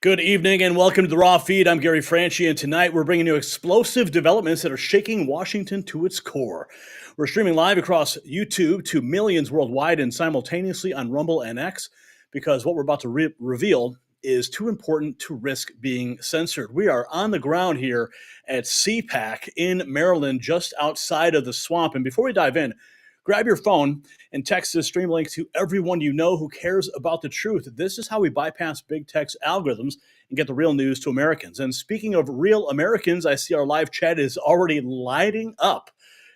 Good evening and welcome to the Raw Feed. I'm Gary Franchi, and tonight we're bringing you explosive developments that are shaking Washington to its core. We're streaming live across YouTube to millions worldwide and simultaneously on Rumble and X because what we're about to reveal is too important to risk being censored. We are on the ground here at CPAC in Maryland, just outside of the swamp. And before we dive in, grab your phone and text this stream link to everyone you know who cares about the truth. This is how we bypass big tech's algorithms and get the real news to Americans. And speaking of real Americans, I see our live chat is already lighting up.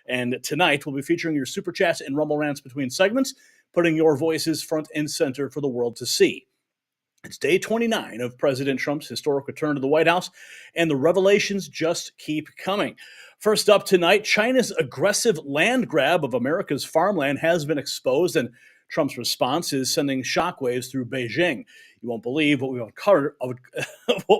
And tonight we'll be featuring your super chats and Rumble rants between segments, putting your voices front and center for the world to see. It's day 29 of President Trump's historic return to the White House, and the revelations just keep coming. First up tonight, China's aggressive land grab of America's farmland has been exposed, and Trump's response is sending shockwaves through Beijing. You won't believe what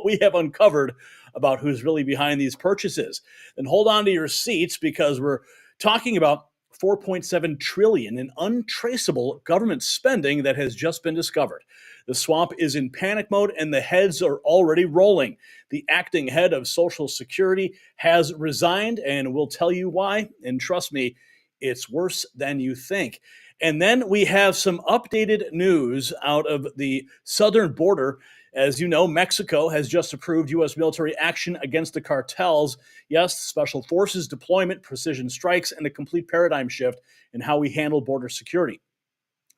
we have uncovered about who's really behind these purchases. Then hold on to your seats because we're talking about $4.7 trillion in untraceable government spending that has just been discovered. The swamp is in panic mode and the heads are already rolling. The acting head of Social Security has resigned, and we'll tell you why. And trust me, it's worse than you think. And then we have some updated news out of the southern border. As you know, Mexico has just approved U.S. military action against the cartels. Yes, special forces deployment, precision strikes, and a complete paradigm shift in how we handle border security.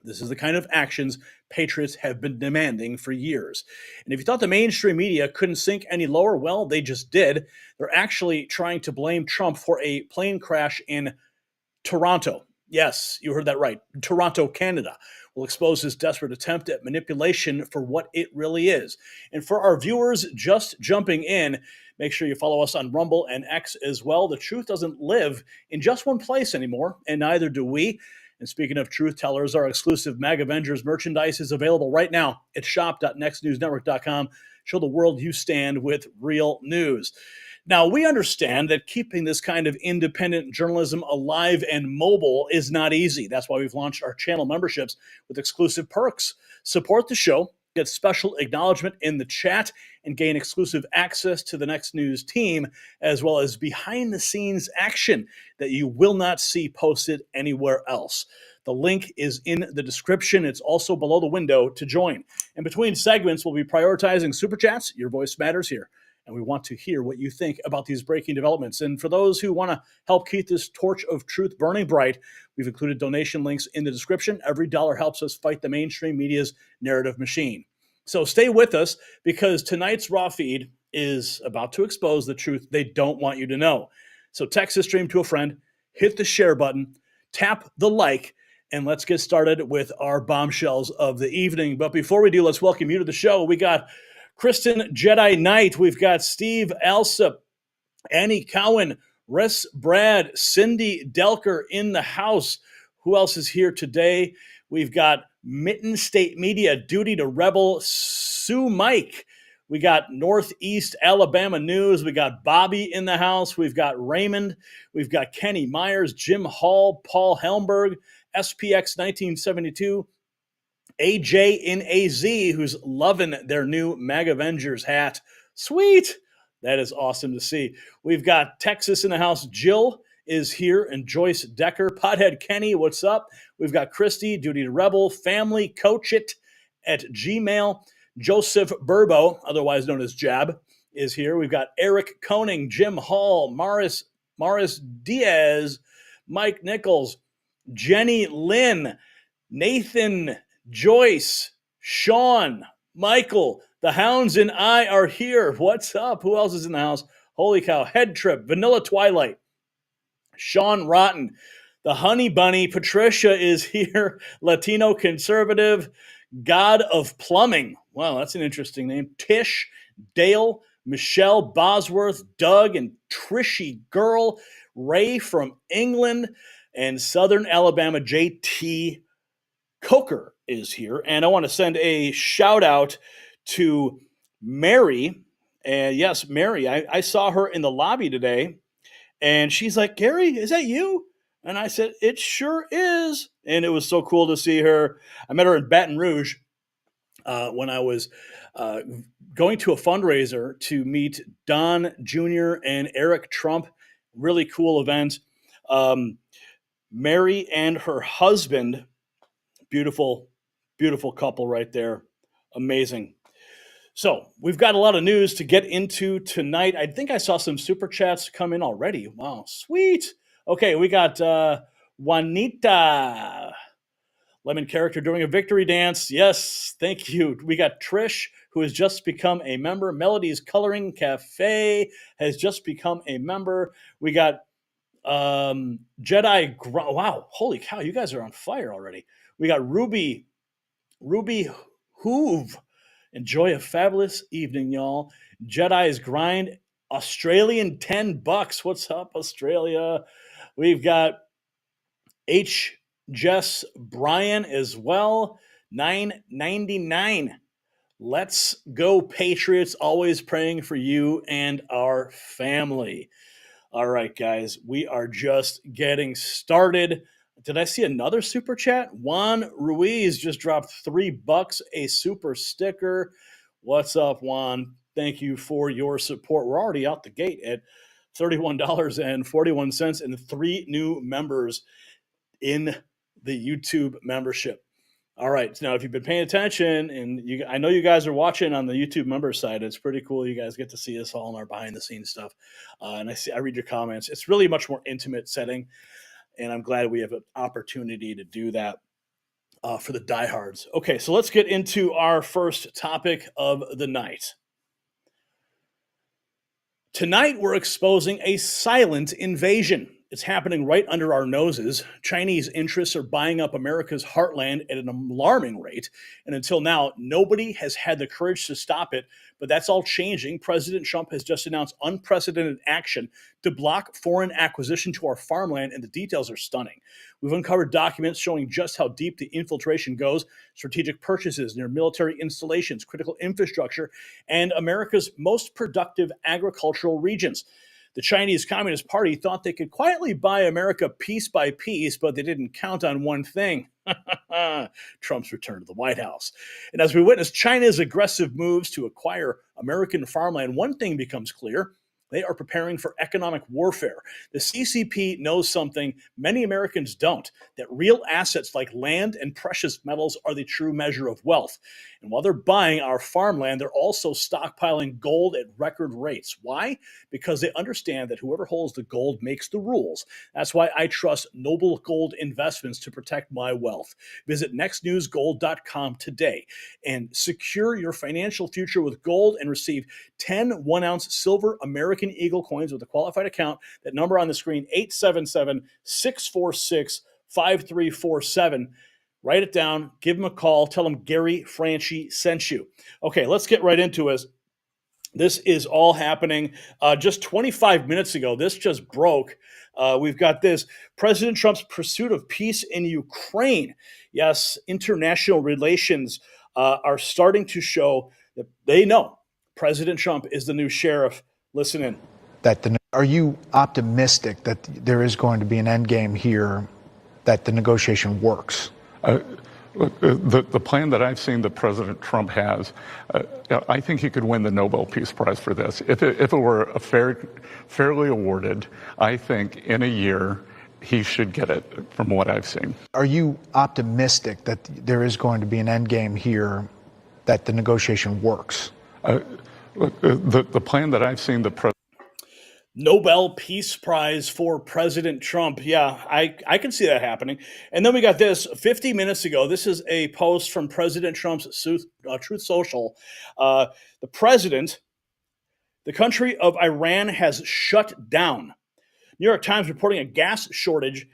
This is the kind of actions patriots have been demanding for years. And if you thought the mainstream media couldn't sink any lower, well, they just did. They're actually trying to blame Trump for a plane crash in Toronto. Yes, you heard that right. Toronto, Canada. Will expose his desperate attempt at manipulation for what it really is. And for our viewers just jumping in, make sure you follow us on Rumble and X as well. The truth doesn't live in just one place anymore, and neither do we. And speaking of truth tellers, our exclusive Mag Avengers merchandise is available right now at shop.nextnewsnetwork.com. Show the world you stand with real news. Now, we understand that keeping this kind of independent journalism alive and mobile is not easy. That's why we've launched our channel memberships with exclusive perks. Support the show, get special acknowledgement in the chat, and gain exclusive access to the Next News team, as well as behind-the-scenes action that you will not see posted anywhere else. The link is in the description. It's also below the window to join. And between segments, we'll be prioritizing super chats. Your voice matters here. And we want to hear what you think about these breaking developments. And for those who want to help keep this torch of truth burning bright, we've included donation links in the description. Every dollar helps us fight the mainstream media's narrative machine. So stay with us because tonight's Raw Feed is about to expose the truth they don't want you to know. So text this stream to a friend, hit the share button, tap the like, and let's get started with our bombshells of the evening. But before we do, let's welcome you to the show. We got Kristen Jedi Knight. We've got Steve Alsop, Annie Cowan, Russ Brad, Cindy Delker in the house. Who else is here today? We've got Mitten State Media, Duty to Rebel, Sue Mike. We got Northeast Alabama News. We got Bobby in the house. We've got Raymond. We've got Kenny Myers, Jim Hall, Paul Helmberg, SPX 1972, AJ in AZ, who's loving their new Mag Avengers hat. Sweet. That is awesome to see. We've got Texas in the house. Jill is here, and Joyce Decker. Pothead Kenny, what's up? We've got Christy, Duty to Rebel, Family, Coach It at Gmail. Joseph Burbo, otherwise known as Jab, is here. We've got Eric Koning, Jim Hall, Morris Diaz, Mike Nichols, Jenny Lynn, Nathan Joyce, Sean, Michael, the Hounds and I are here. What's up? Who else is in the house? Holy cow. Head Trip, Vanilla Twilight, Sean Rotten, the Honey Bunny, Patricia is here, Latino Conservative, God of Plumbing. Wow, that's an interesting name. Tish, Dale, Michelle Bosworth, Doug, and Trishy Girl, Ray from England, and Southern Alabama, JT Coker is here. And I want to send a shout out to Mary. And yes, Mary, I saw her in the lobby today, and she's like, Gary, is that you? And I said, it sure is. And it was so cool to see her. I met her in Baton Rouge, when I was going to a fundraiser to meet Don Jr. and Eric Trump. Really cool event. Mary and her husband, beautiful, beautiful couple right there. Amazing. So we've got a lot of news to get into tonight. I think I saw some super chats come in already. Wow, sweet. Okay, we got Juanita, Lemon character doing a victory dance. Yes, thank you. We got Trish, who has just become a member. Melody's Coloring Cafe has just become a member. We got wow, holy cow, you guys are on fire already. We got Ruby Hoove. Enjoy a fabulous evening, y'all. Jedi's Grind, Australian $10. What's up, Australia? We've got H. Jess Bryan as well, $9.99. Let's go, Patriots. Always praying for you and our family. All right, guys, we are just getting started. Did I see another super chat? Juan Ruiz just dropped $3, a super sticker. What's up, Juan? Thank you for your support. We're already out the gate at $31.41 and 3 new members in the YouTube membership. All right. Now, if you've been paying attention, and I know you guys are watching on the YouTube member side, it's pretty cool. You guys get to see us all in our behind the scenes stuff. And I read your comments. It's really a much more intimate setting. And I'm glad we have an opportunity to do that for the diehards. Okay. So let's get into our first topic of the night. Tonight, we're exposing a silent invasion. It's happening right under our noses. Chinese interests are buying up America's heartland at an alarming rate. And until now, nobody has had the courage to stop it. But that's all changing. President Trump has just announced unprecedented action to block foreign acquisition to our farmland, and the details are stunning. We've uncovered documents showing just how deep the infiltration goes, strategic purchases near military installations, critical infrastructure, and America's most productive agricultural regions. The Chinese Communist Party thought they could quietly buy America piece by piece, but they didn't count on one thing: Trump's return to the White House. And as we witness China's aggressive moves to acquire American farmland, one thing becomes clear: they are preparing for economic warfare. The CCP knows something many Americans don't, that real assets like land and precious metals are the true measure of wealth. And while they're buying our farmland, they're also stockpiling gold at record rates. Why? Because they understand that whoever holds the gold makes the rules. That's why I trust Noble Gold Investments to protect my wealth. Visit nextnewsgold.com today and secure your financial future with gold and receive 10 1-ounce silver American Eagle coins with a qualified account. That number on the screen, 877-646-5347. Write it down, give them a call, tell them Gary Franchi sent you. Okay, let's get right into it. This is all happening just 25 minutes ago. This just broke. We've got this: President Trump's pursuit of peace in Ukraine. Yes, international relations are starting to show that they know President Trump is the new sheriff. Listen in. Are you optimistic that there is going to be an end game here, that the negotiation works? The plan that I've seen that President Trump has, I think he could win the Nobel Peace Prize for this. If it were fairly awarded, I think in a year he should get it, from what I've seen. Are you optimistic that there is going to be an end game here, that the negotiation works? The plan that I've seen, Nobel Peace Prize for President Trump. Yeah, I can see that happening. And then we got this 50 minutes ago. This is a post from President Trump's Truth Social. The country of Iran has shut down. New York Times reporting a gas shortage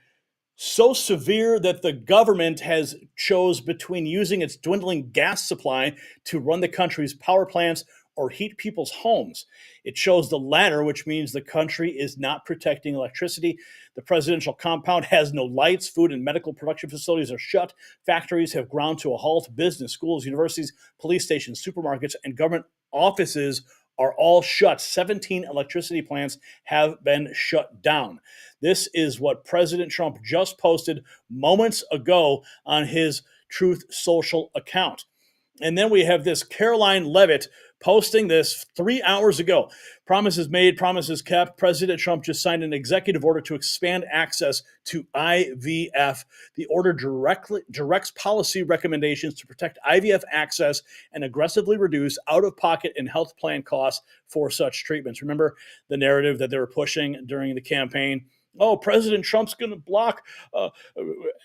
so severe that the government has chose between using its dwindling gas supply to run the country's power plants or heat people's homes. It chose the latter, which means the country is not protecting electricity. The presidential compound has no lights. Food and medical production facilities are shut. Factories have ground to a halt. Business, schools, universities, police stations, supermarkets, and government offices are all shut. 17 electricity plants have been shut down. This is what President Trump just posted moments ago on his Truth Social account. And then we have this Caroline Levitt posting this 3 hours ago. Promises made, promises kept. President Trump just signed an executive order to expand access to IVF. The order directs policy recommendations to protect IVF access and aggressively reduce out-of-pocket and health plan costs for such treatments. Remember the narrative that they were pushing during the campaign? Oh, President Trump's going to block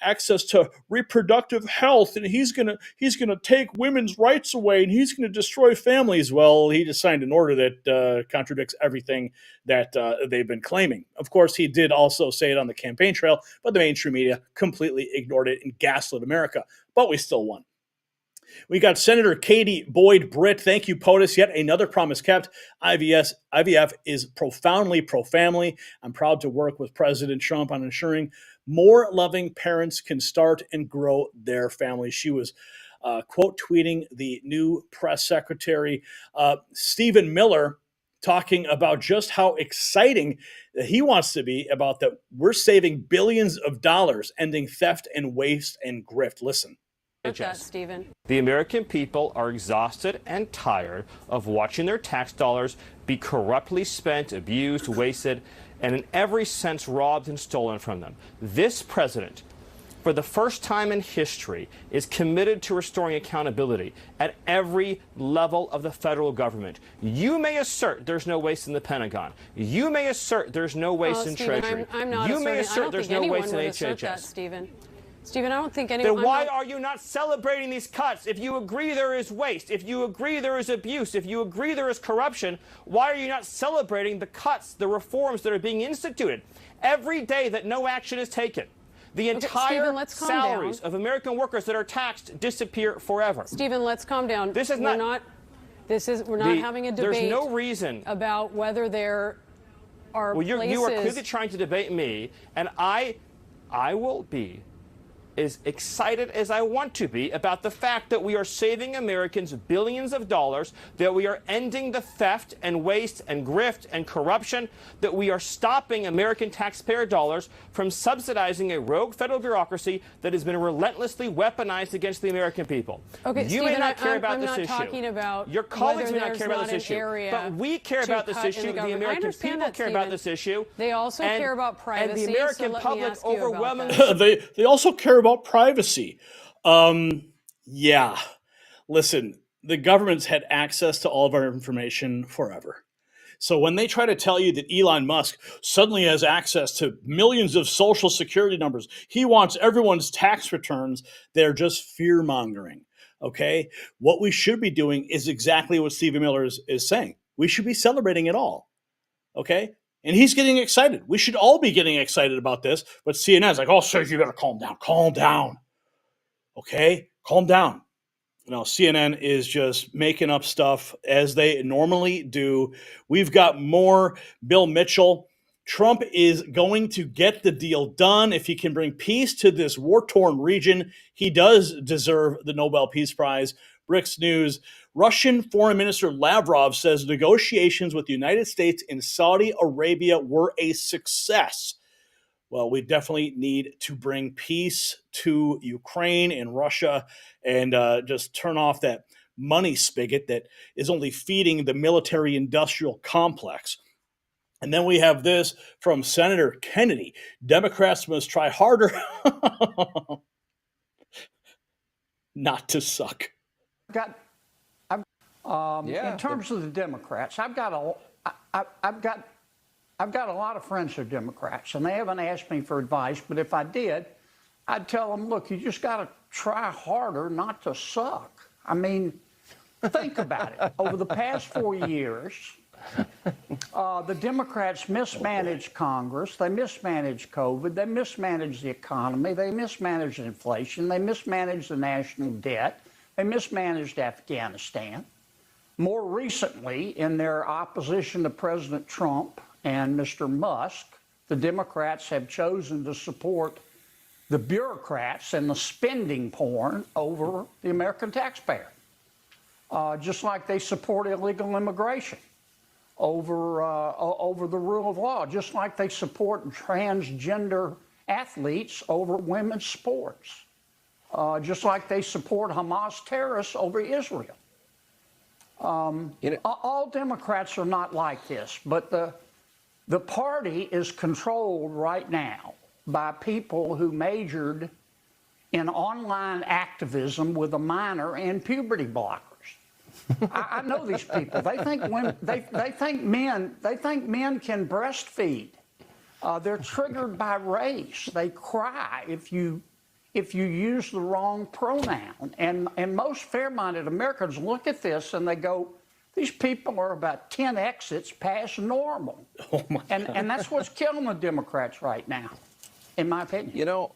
access to reproductive health, and he's going to take women's rights away, and he's going to destroy families. Well, he just signed an order that contradicts everything that they've been claiming. Of course, he did also say it on the campaign trail, but the mainstream media completely ignored it and gaslit America. But we still won. We got Senator Katie Boyd Britt. Thank you, POTUS. Yet another promise kept. IVF is profoundly pro-family. I'm proud to work with President Trump on ensuring more loving parents can start and grow their families. She was quote tweeting the new press secretary, Stephen Miller, talking about just how exciting that he wants to be about that we're saving billions of dollars, ending theft and waste and grift. Listen. Stephen. The American people are exhausted and tired of watching their tax dollars be corruptly spent, abused, wasted, and in every sense robbed and stolen from them. This president, for the first time in history, is committed to restoring accountability at every level of the federal government. You may assert there's no waste in the Pentagon. You may assert there's no waste in Stephen, Treasury. I'm not you may asserting, assert there's no waste in HHS. HHS. Stephen, I don't think anyone... Then why are you not celebrating these cuts? If you agree there is waste, if you agree there is abuse, if you agree there is corruption, why are you not celebrating the cuts, the reforms that are being instituted? Every day that no action is taken, the entire salaries of American workers that are taxed disappear forever. Stephen, let's calm down. This is we're not having a debate. There's no reason about whether there are places... You are clearly trying to debate me, and I will be as excited as I want to be about the fact that we are saving Americans billions of dollars, that we are ending the theft and waste and grift and corruption, that we are stopping American taxpayer dollars from subsidizing a rogue federal bureaucracy that has been relentlessly weaponized against the American people. Okay, you Stephen, may not care about I'm this not issue. Talking about your colleagues may not care about this issue. But we care about this issue. The American people care about this issue. They also care about privacy. And the American public overwhelmingly... They also care about privacy. Yeah. Listen, the government's had access to all of our information forever. So when they try to tell you that Elon Musk suddenly has access to millions of social security numbers, he wants everyone's tax returns, they're just fear-mongering, okay? What we should be doing is exactly what Stephen Miller is saying. We should be celebrating it all, okay? And he's getting excited. We should all be getting excited about this. But CNN's like, oh, sir, you better calm down. Calm down. Okay? Calm down. You know, CNN is just making up stuff as they normally do. We've got more Bill Mitchell. Trump is going to get the deal done. If he can bring peace to this war-torn region, he does deserve the Nobel Peace Prize. BRICS News. Russian Foreign Minister Lavrov says negotiations with the United States and Saudi Arabia were a success. Well, we definitely need to bring peace to Ukraine and Russia and just turn off that money spigot that is only feeding the military-industrial complex. And then we have this from Senator Kennedy. Democrats must try harder not to suck. In terms of the Democrats, I've got a lot of friends who are Democrats, and they haven't asked me for advice. But if I did, I'd tell them, look, you just got to try harder not to suck. I mean, think about it. Over the past 4 years, the Democrats mismanaged Congress. They mismanaged COVID. They mismanaged the economy. They mismanaged inflation. They mismanaged the national debt. They mismanaged Afghanistan. More recently, in their opposition to President Trump and Mr. Musk, the Democrats have chosen to support the bureaucrats and the spending porn over the American taxpayer, just like they support illegal immigration over the rule of law, just like they support transgender athletes over women's sports. just like they support Hamas terrorists over Israel. All Democrats are not like this, but the party is controlled right now by people who majored in online activism with a minor in puberty blockers. I know these people. They think men can breastfeed. They're triggered by race. They cry if you use the wrong pronoun. And most fair-minded Americans look at this and they go, these people are about 10 exits past normal. Oh my God. And that's what's killing the Democrats right now, in my opinion. You know,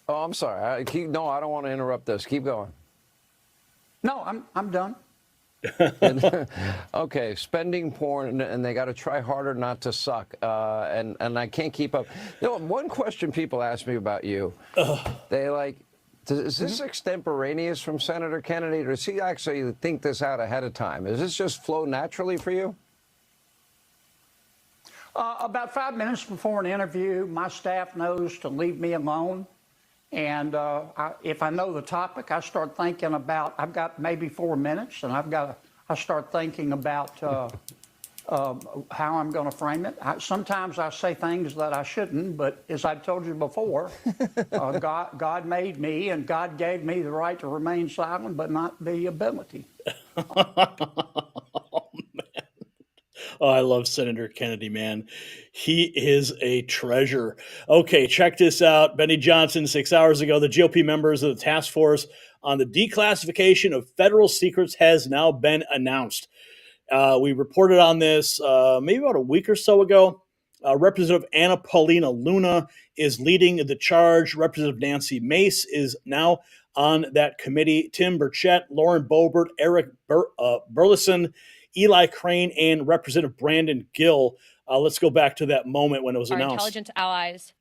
oh, I'm sorry. No, I don't want to interrupt this. Keep going. No, I'm done. Okay, spending porn, and they got to try harder not to suck. And I can't keep up. You know, one question people ask me about you, they like, is this extemporaneous from Senator Kennedy, or does he actually think this out ahead of time? Does this just flow naturally for you? About 5 minutes before an interview, my staff knows to leave me alone. And if I know the topic, I start thinking about, I've got maybe 4 minutes, and I start thinking about how I'm going to frame it. Sometimes I say things that I shouldn't, but as I've told you before, God made me, and God gave me the right to remain silent, but not the ability. Oh, I love Senator Kennedy, man. He is a treasure. Okay, check this out. Benny Johnson, 6 hours ago, the GOP members of the task force on the declassification of federal secrets has now been announced. We reported on this maybe about a week or so ago. Representative Anna Paulina Luna is leading the charge. Representative Nancy Mace is now on that committee. Tim Burchett, Lauren Boebert, Eric Burleson, Eli Crane, and Representative Brandon Gill. Let's go back to that moment when it was announced. Our intelligence allies.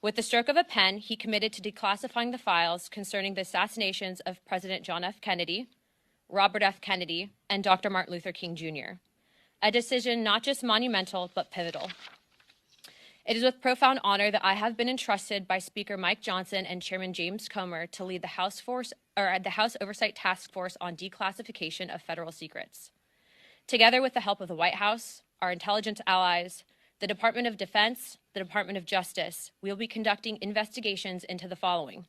With the stroke of a pen, he committed to declassifying the files concerning the assassinations of President John F. Kennedy, Robert F. Kennedy, and Dr. Martin Luther King Jr. A decision not just monumental, but pivotal. It is with profound honor that I have been entrusted by Speaker Mike Johnson and Chairman James Comer to lead the House Oversight Task Force on Declassification of Federal Secrets. Together with the help of the White House, our intelligence allies, the Department of Defense, the Department of Justice, we will be conducting investigations into the following: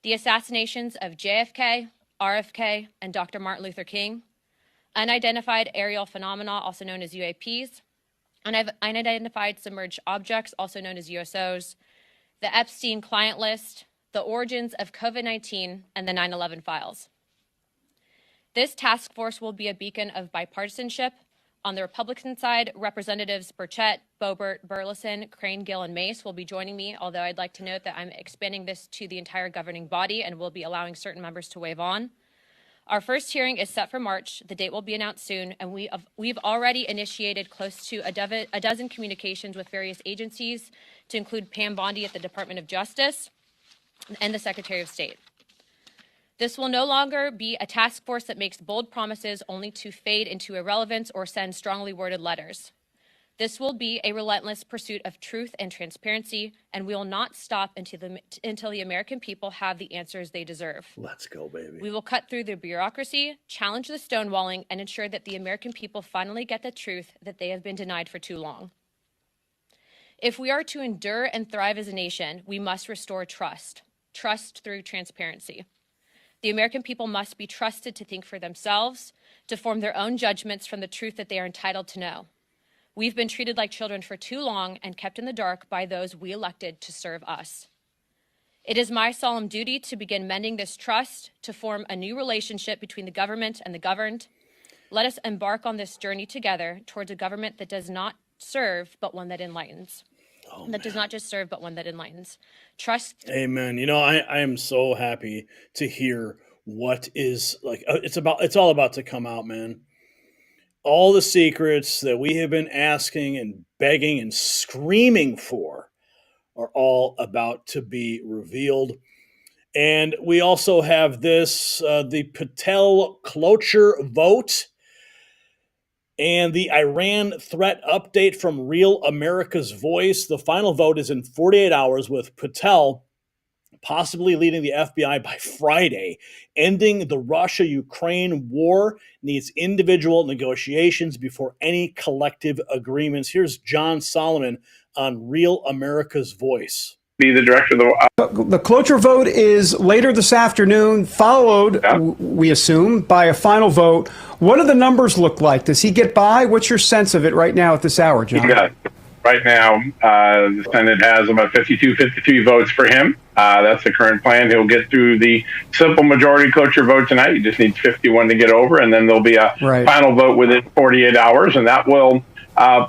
the assassinations of JFK, RFK, and Dr. Martin Luther King, unidentified aerial phenomena, also known as UAPs, unidentified submerged objects, also known as USOs, the Epstein client list, the origins of COVID-19, and the 9/11 files. This task force will be a beacon of bipartisanship. On the Republican side, Representatives Burchett, Boebert, Burleson, Crane, Gill, and Mace will be joining me, although I'd like to note that I'm expanding this to the entire governing body and will be allowing certain members to waive on. Our first hearing is set for March. The date will be announced soon, and we've already initiated close to a dozen communications with various agencies, to include Pam Bondi at the Department of Justice and the Secretary of State. This will no longer be a task force that makes bold promises only to fade into irrelevance or send strongly worded letters. This will be a relentless pursuit of truth and transparency, and we will not stop until the American people have the answers they deserve. Let's go, baby. We will cut through the bureaucracy, challenge the stonewalling, and ensure that the American people finally get the truth that they have been denied for too long. If we are to endure and thrive as a nation, we must restore trust through transparency. The American people must be trusted to think for themselves, to form their own judgments from the truth that they are entitled to know. We've been treated like children for too long and kept in the dark by those we elected to serve us. It is my solemn duty to begin mending this trust, to form a new relationship between the government and the governed. Let us embark on this journey together towards a government that does not serve, but one that enlightens. Does not just serve, but one that enlightens. Trust. Amen. You know, I am so happy to hear what is like. It's all about to come out, man. All the secrets that we have been asking and begging and screaming for are all about to be revealed. And we also have this, the Patel cloture vote and the Iran threat update from Real America's Voice. The final vote is in 48 hours, with Patel possibly leading the FBI by Friday. Ending the Russia-Ukraine war needs individual negotiations before any collective agreements. Here's John Solomon on Real America's Voice. Be the director of the cloture vote is later this afternoon, followed, we assume, by a final vote. What do the numbers look like? Does he get by? What's your sense of it right now at this hour, John? Yeah. Right now, the Senate has about 52, 53 votes for him. That's the current plan. He'll get through the simple majority cloture vote tonight. He just needs 51 to get over, and then there'll be a final vote within 48 hours, and that will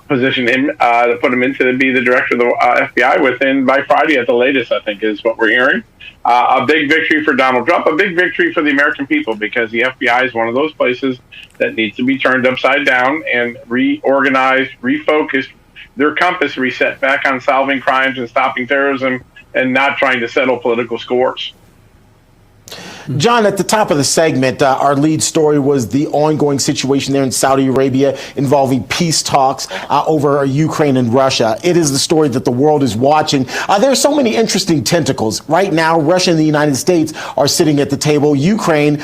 position him to put him into to be the director of the FBI by Friday at the latest, I think, is what we're hearing. A big victory for Donald Trump, a big victory for the American people, because the FBI is one of those places that needs to be turned upside down and reorganized, refocused, their compass reset back on solving crimes and stopping terrorism and not trying to settle political scores. John, at the top of the segment, our lead story was the ongoing situation there in Saudi Arabia involving peace talks over Ukraine and Russia. It is the story that the world is watching. There are so many interesting tentacles. Right now, Russia and the United States are sitting at the table. Ukraine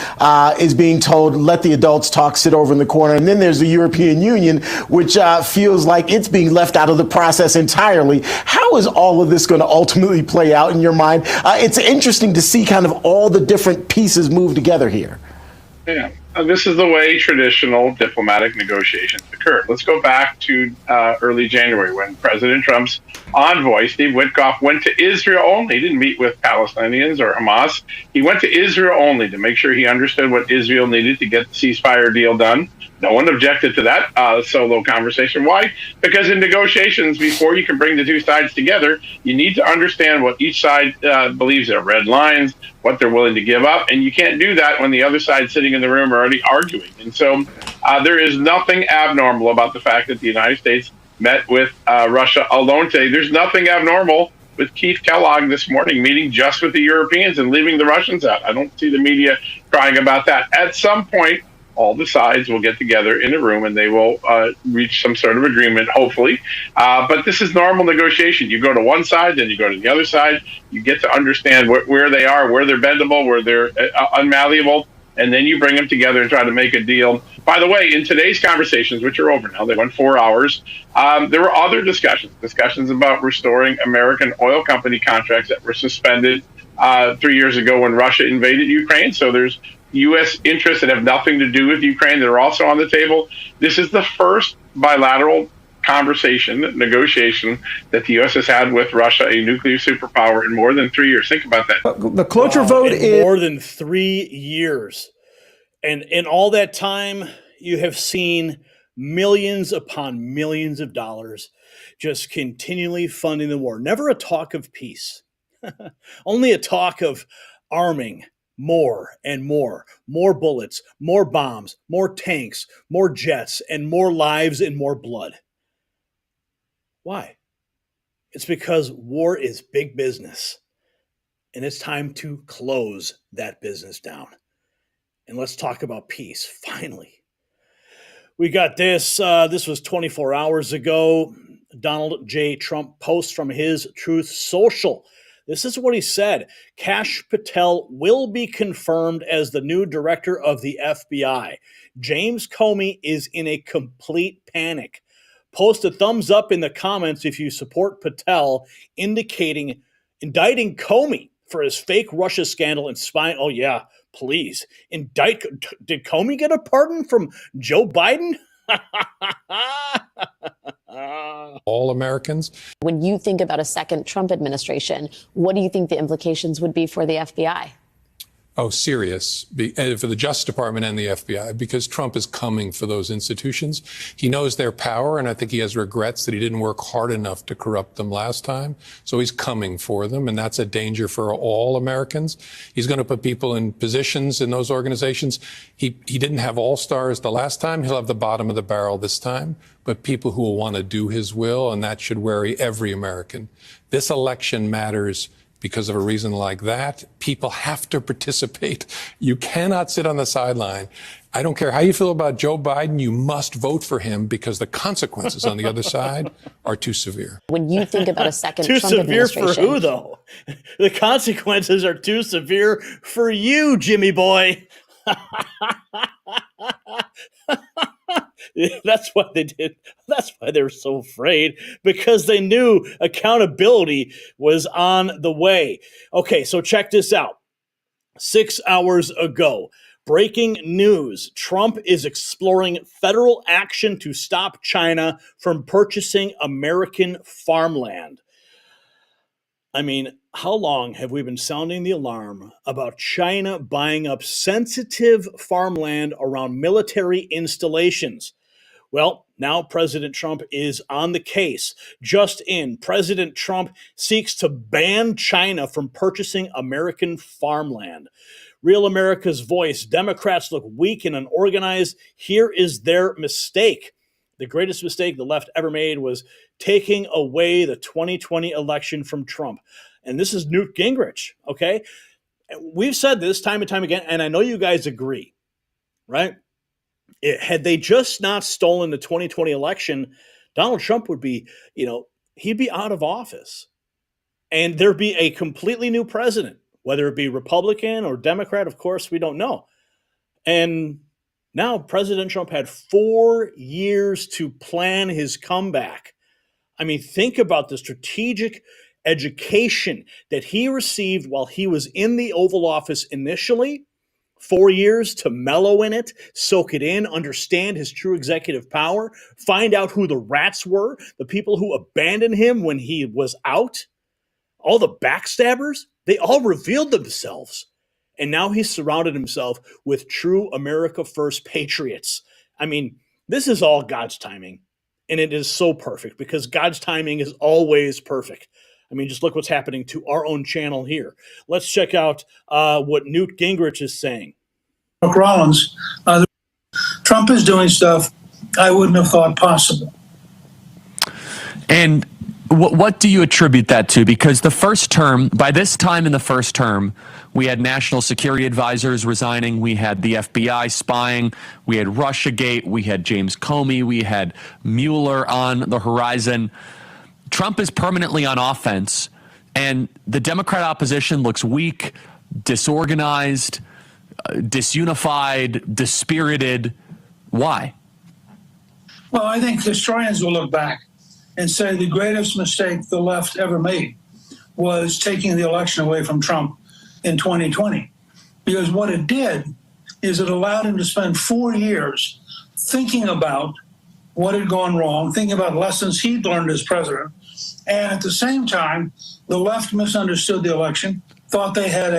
is being told, let the adults talk, sit over in the corner. And then there's the European Union, which feels like it's being left out of the process entirely. How is all of this going to ultimately play out in your mind? It's interesting to see kind of all the different pieces move together here. Yeah, this is the way traditional diplomatic negotiations occur. Let's go back to early January when President Trump's envoy, Steve Witkoff, went to Israel only. He didn't meet with Palestinians or Hamas. He went to Israel only to make sure he understood what Israel needed to get the ceasefire deal done. No one objected to that solo conversation. Why? Because in negotiations, before you can bring the two sides together, you need to understand what each side believes are red lines, what they're willing to give up. And you can't do that when the other side's sitting in the room already arguing. And so there is nothing abnormal about the fact that the United States met with Russia alone today. There's nothing abnormal with Keith Kellogg this morning meeting just with the Europeans and leaving the Russians out. I don't see the media crying about that. At some point, all the sides will get together in a room and they will reach some sort of agreement, hopefully. But this is normal negotiation. You go to one side, then you go to the other side. You get to understand where they are, where they're bendable, where they're unmalleable, and then you bring them together and try to make a deal. By the way, in today's conversations, which are over now, they went 4 hours, there were other discussions about restoring American oil company contracts that were suspended 3 years ago when Russia invaded Ukraine. So there's U.S. interests that have nothing to do with Ukraine that are also on the table. This is the first bilateral negotiation that the U.S. has had with Russia, a nuclear superpower, in more than 3 years. Think about that. The cloture vote is more than 3 years. And in all that time, you have seen millions upon millions of dollars just continually funding the war. Never a talk of peace, only a talk of arming more and more bullets, more bombs, more tanks, more jets, and more lives and more blood. Why? It's because war is big business, and it's time to close that business down. And let's talk about peace, finally. We got this. This was 24 hours ago. Donald J. Trump posts from his Truth Social. This is what he said. Kash Patel will be confirmed as the new director of the FBI. James Comey is in a complete panic. Post a thumbs up in the comments if you support Patel, indicting indicting Comey for his fake Russia scandal and spying. Oh, yeah, please. Did Comey get a pardon from Joe Biden? All Americans. When you think about a second Trump administration, what do you think the implications would be for the FBI? Oh, serious, for the Justice Department and the FBI, because Trump is coming for those institutions. He knows their power, and I think he has regrets that he didn't work hard enough to corrupt them last time. So he's coming for them, and that's a danger for all Americans. He's going to put people in positions in those organizations. He didn't have all-stars the last time. He'll have the bottom of the barrel this time, but people who will want to do his will, and that should worry every American. This election matters. Because of a reason like that, people have to participate. You cannot sit on the sideline I don't care how you feel about Joe Biden, you must vote for him because the consequences on the other side are too severe. When you think about a second too Trump severe administration, for who, though? The consequences are too severe for you, Jimmy boy. That's why they did. That's why they were so afraid, because they knew accountability was on the way. Okay, so check this out. 6 hours ago, breaking news. Trump is exploring federal action to stop China from purchasing American farmland. I mean, how long have we been sounding the alarm about China buying up sensitive farmland around military installations? Well, now President Trump is on the case. Just in, President Trump seeks to ban China from purchasing American farmland. Real America's voice. Democrats look weak and unorganized. Here is their mistake. The greatest mistake the left ever made was taking away the 2020 election from Trump. And this is Newt Gingrich, okay? We've said this time and time again, and I know you guys agree, right? Had they just not stolen the 2020 election, Donald Trump would be, he'd be out of office. And there'd be a completely new president, whether it be Republican or Democrat, of course, we don't know. And now President Trump had 4 years to plan his comeback. I mean, think about the strategic education that he received while he was in the Oval Office initially. 4 years to mellow in it, soak it in, understand his true executive power, find out who the rats were, the people who abandoned him when he was out, all the backstabbers, they all revealed themselves. And now he's surrounded himself with true America First patriots. I mean, this is all God's timing. And it is so perfect because God's timing is always perfect. I mean, just look what's happening to our own channel here. Let's check out what Newt Gingrich is saying. Rollins, Trump is doing stuff I wouldn't have thought possible. And what do you attribute that to? Because the first term, by this time in the first term, we had national security advisors resigning. We had the FBI spying. We had Russiagate. We had James Comey. We had Mueller on the horizon. Trump is permanently on offense, and the Democrat opposition looks weak, disorganized, disunified, dispirited. Why? Well, I think historians will look back and say the greatest mistake the left ever made was taking the election away from Trump in 2020. Because what it did is it allowed him to spend 4 years thinking about what had gone wrong, thinking about lessons he'd learned as president. And at the same time, the left misunderstood the election, thought they had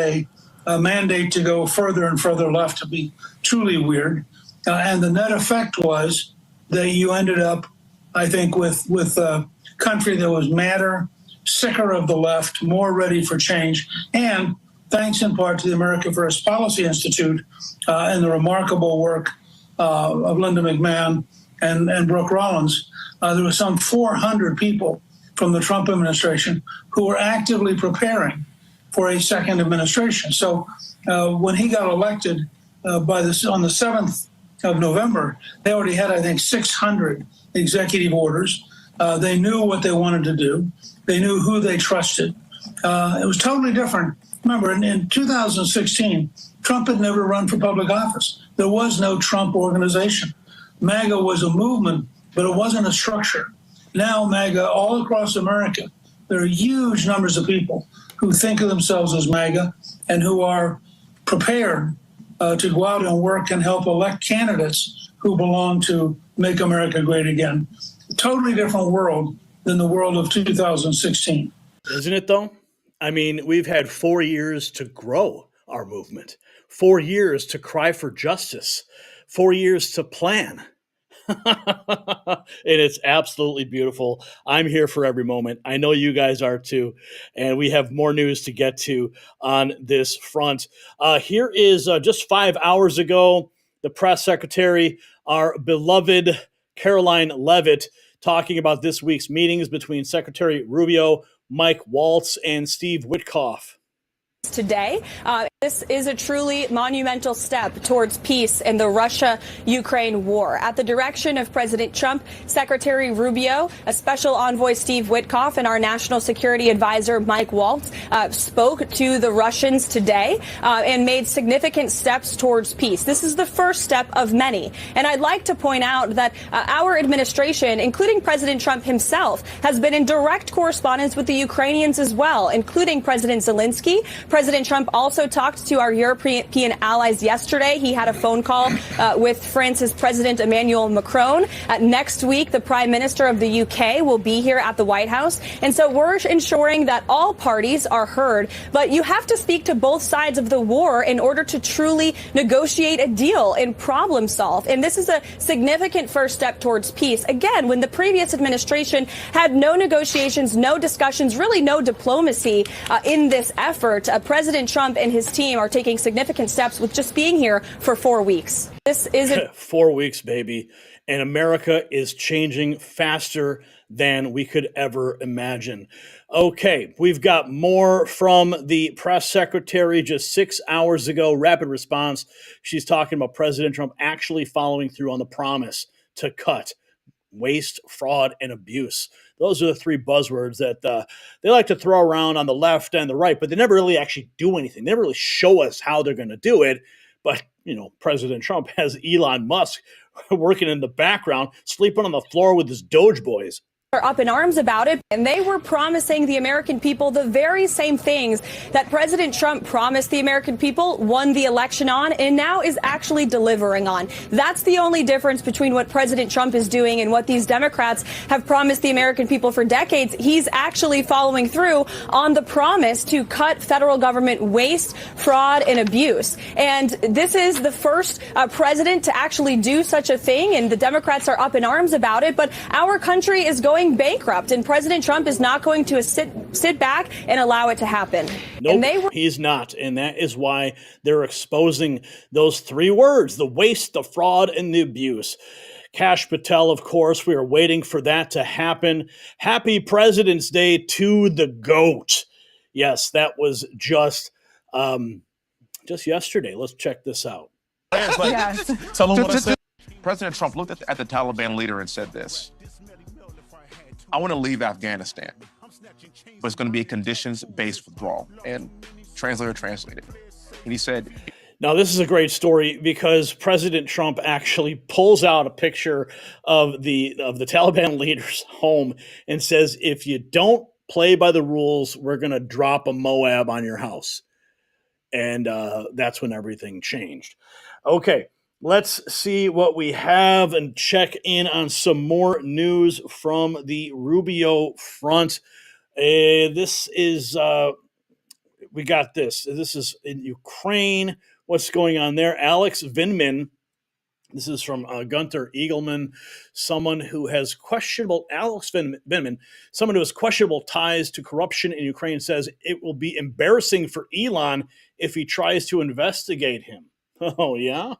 a mandate to go further and further left, to be truly weird. And the net effect was that you ended up, I think, with a country that was madder, sicker of the left, more ready for change. And thanks in part to the America First Policy Institute and the remarkable work of Linda McMahon and Brooke Rollins, there was some 400 people from the Trump administration who were actively preparing for a second administration. So when he got elected on the 7th of November, they already had, I think, 600 executive orders. They knew what they wanted to do. They knew who they trusted. It was totally different. Remember, in 2016, Trump had never run for public office. There was no Trump organization. MAGA was a movement, but it wasn't a structure. Now MAGA, all across America, there are huge numbers of people who think of themselves as MAGA and who are prepared to go out and work and help elect candidates who belong to make America great again. A totally different world than the world of 2016. Isn't it, though? I mean, we've had 4 years to grow our movement, 4 years to cry for justice, 4 years to plan. And it's absolutely beautiful. I'm here for every moment. I know you guys are too. And we have more news to get to on this front. Here is just 5 hours ago, the press secretary, our beloved Caroline Leavitt, talking about this week's meetings between Secretary Rubio, Mike Waltz, and Steve Witkoff. Today, This is a truly monumental step towards peace in the Russia-Ukraine war. At the direction of President Trump, Secretary Rubio, a special envoy Steve Witkoff, and our national security advisor Mike Waltz spoke to the Russians today and made significant steps towards peace. This is the first step of many. And I'd like to point out that our administration, including President Trump himself, has been in direct correspondence with the Ukrainians as well, including President Zelensky. President Trump also talked to our European allies yesterday. He had a phone call with France's President Emmanuel Macron. Next week, the Prime Minister of the UK will be here at the White House. And so we're ensuring that all parties are heard. But you have to speak to both sides of the war in order to truly negotiate a deal and problem solve. And this is a significant first step towards peace. Again, when the previous administration had no negotiations, no discussions, really no diplomacy in this effort, President Trump and his team are taking significant steps with just being here for 4 weeks. This is 4 weeks, baby. And America is changing faster than we could ever imagine. Okay, we've got more from the press secretary just 6 hours ago. Rapid response. She's talking about President Trump actually following through on the promise to cut waste, fraud, and abuse. Those are the three buzzwords that they like to throw around on the left and the right, but they never really actually do anything. They never really show us how they're going to do it. But, you know, President Trump has Elon Musk working in the background, sleeping on the floor with his Doge boys. Are up in arms about it, and they were promising the American people the very same things that President Trump promised the American people, won the election on, and now is actually delivering on. That's the only difference between what President Trump is doing and what these Democrats have promised the American people for decades. He's actually following through on the promise to cut federal government waste, fraud, and abuse. And this is the first president to actually do such a thing, and the Democrats are up in arms about it. But our country is going bankrupt, and President Trump is not going to sit back and allow it to happen. Nope, he's not. And that is why they're exposing those three words: the waste, the fraud, and the abuse. Kash Patel, of course, we are waiting for that to happen. Happy President's Day to the GOAT. Yes, that was just yesterday. Let's check this out. Yes. Tell them what I said. President Trump looked at the Taliban leader and said this: I want to leave Afghanistan, but it's going to be a conditions-based withdrawal. And translator translated. And he said, now, this is a great story because President Trump actually pulls out a picture of the Taliban leader's home and says, if you don't play by the rules, we're going to drop a Moab on your house. And that's when everything changed. Okay. Let's see what we have and check in on some more news from the Rubio front. This is, we got this. This is in Ukraine. What's going on there? Alex Vindman, this is from Gunter Eagleman, someone who has questionable, Alex Vindman, someone who has questionable ties to corruption in Ukraine, says it will be embarrassing for Elon if he tries to investigate him. Oh, yeah?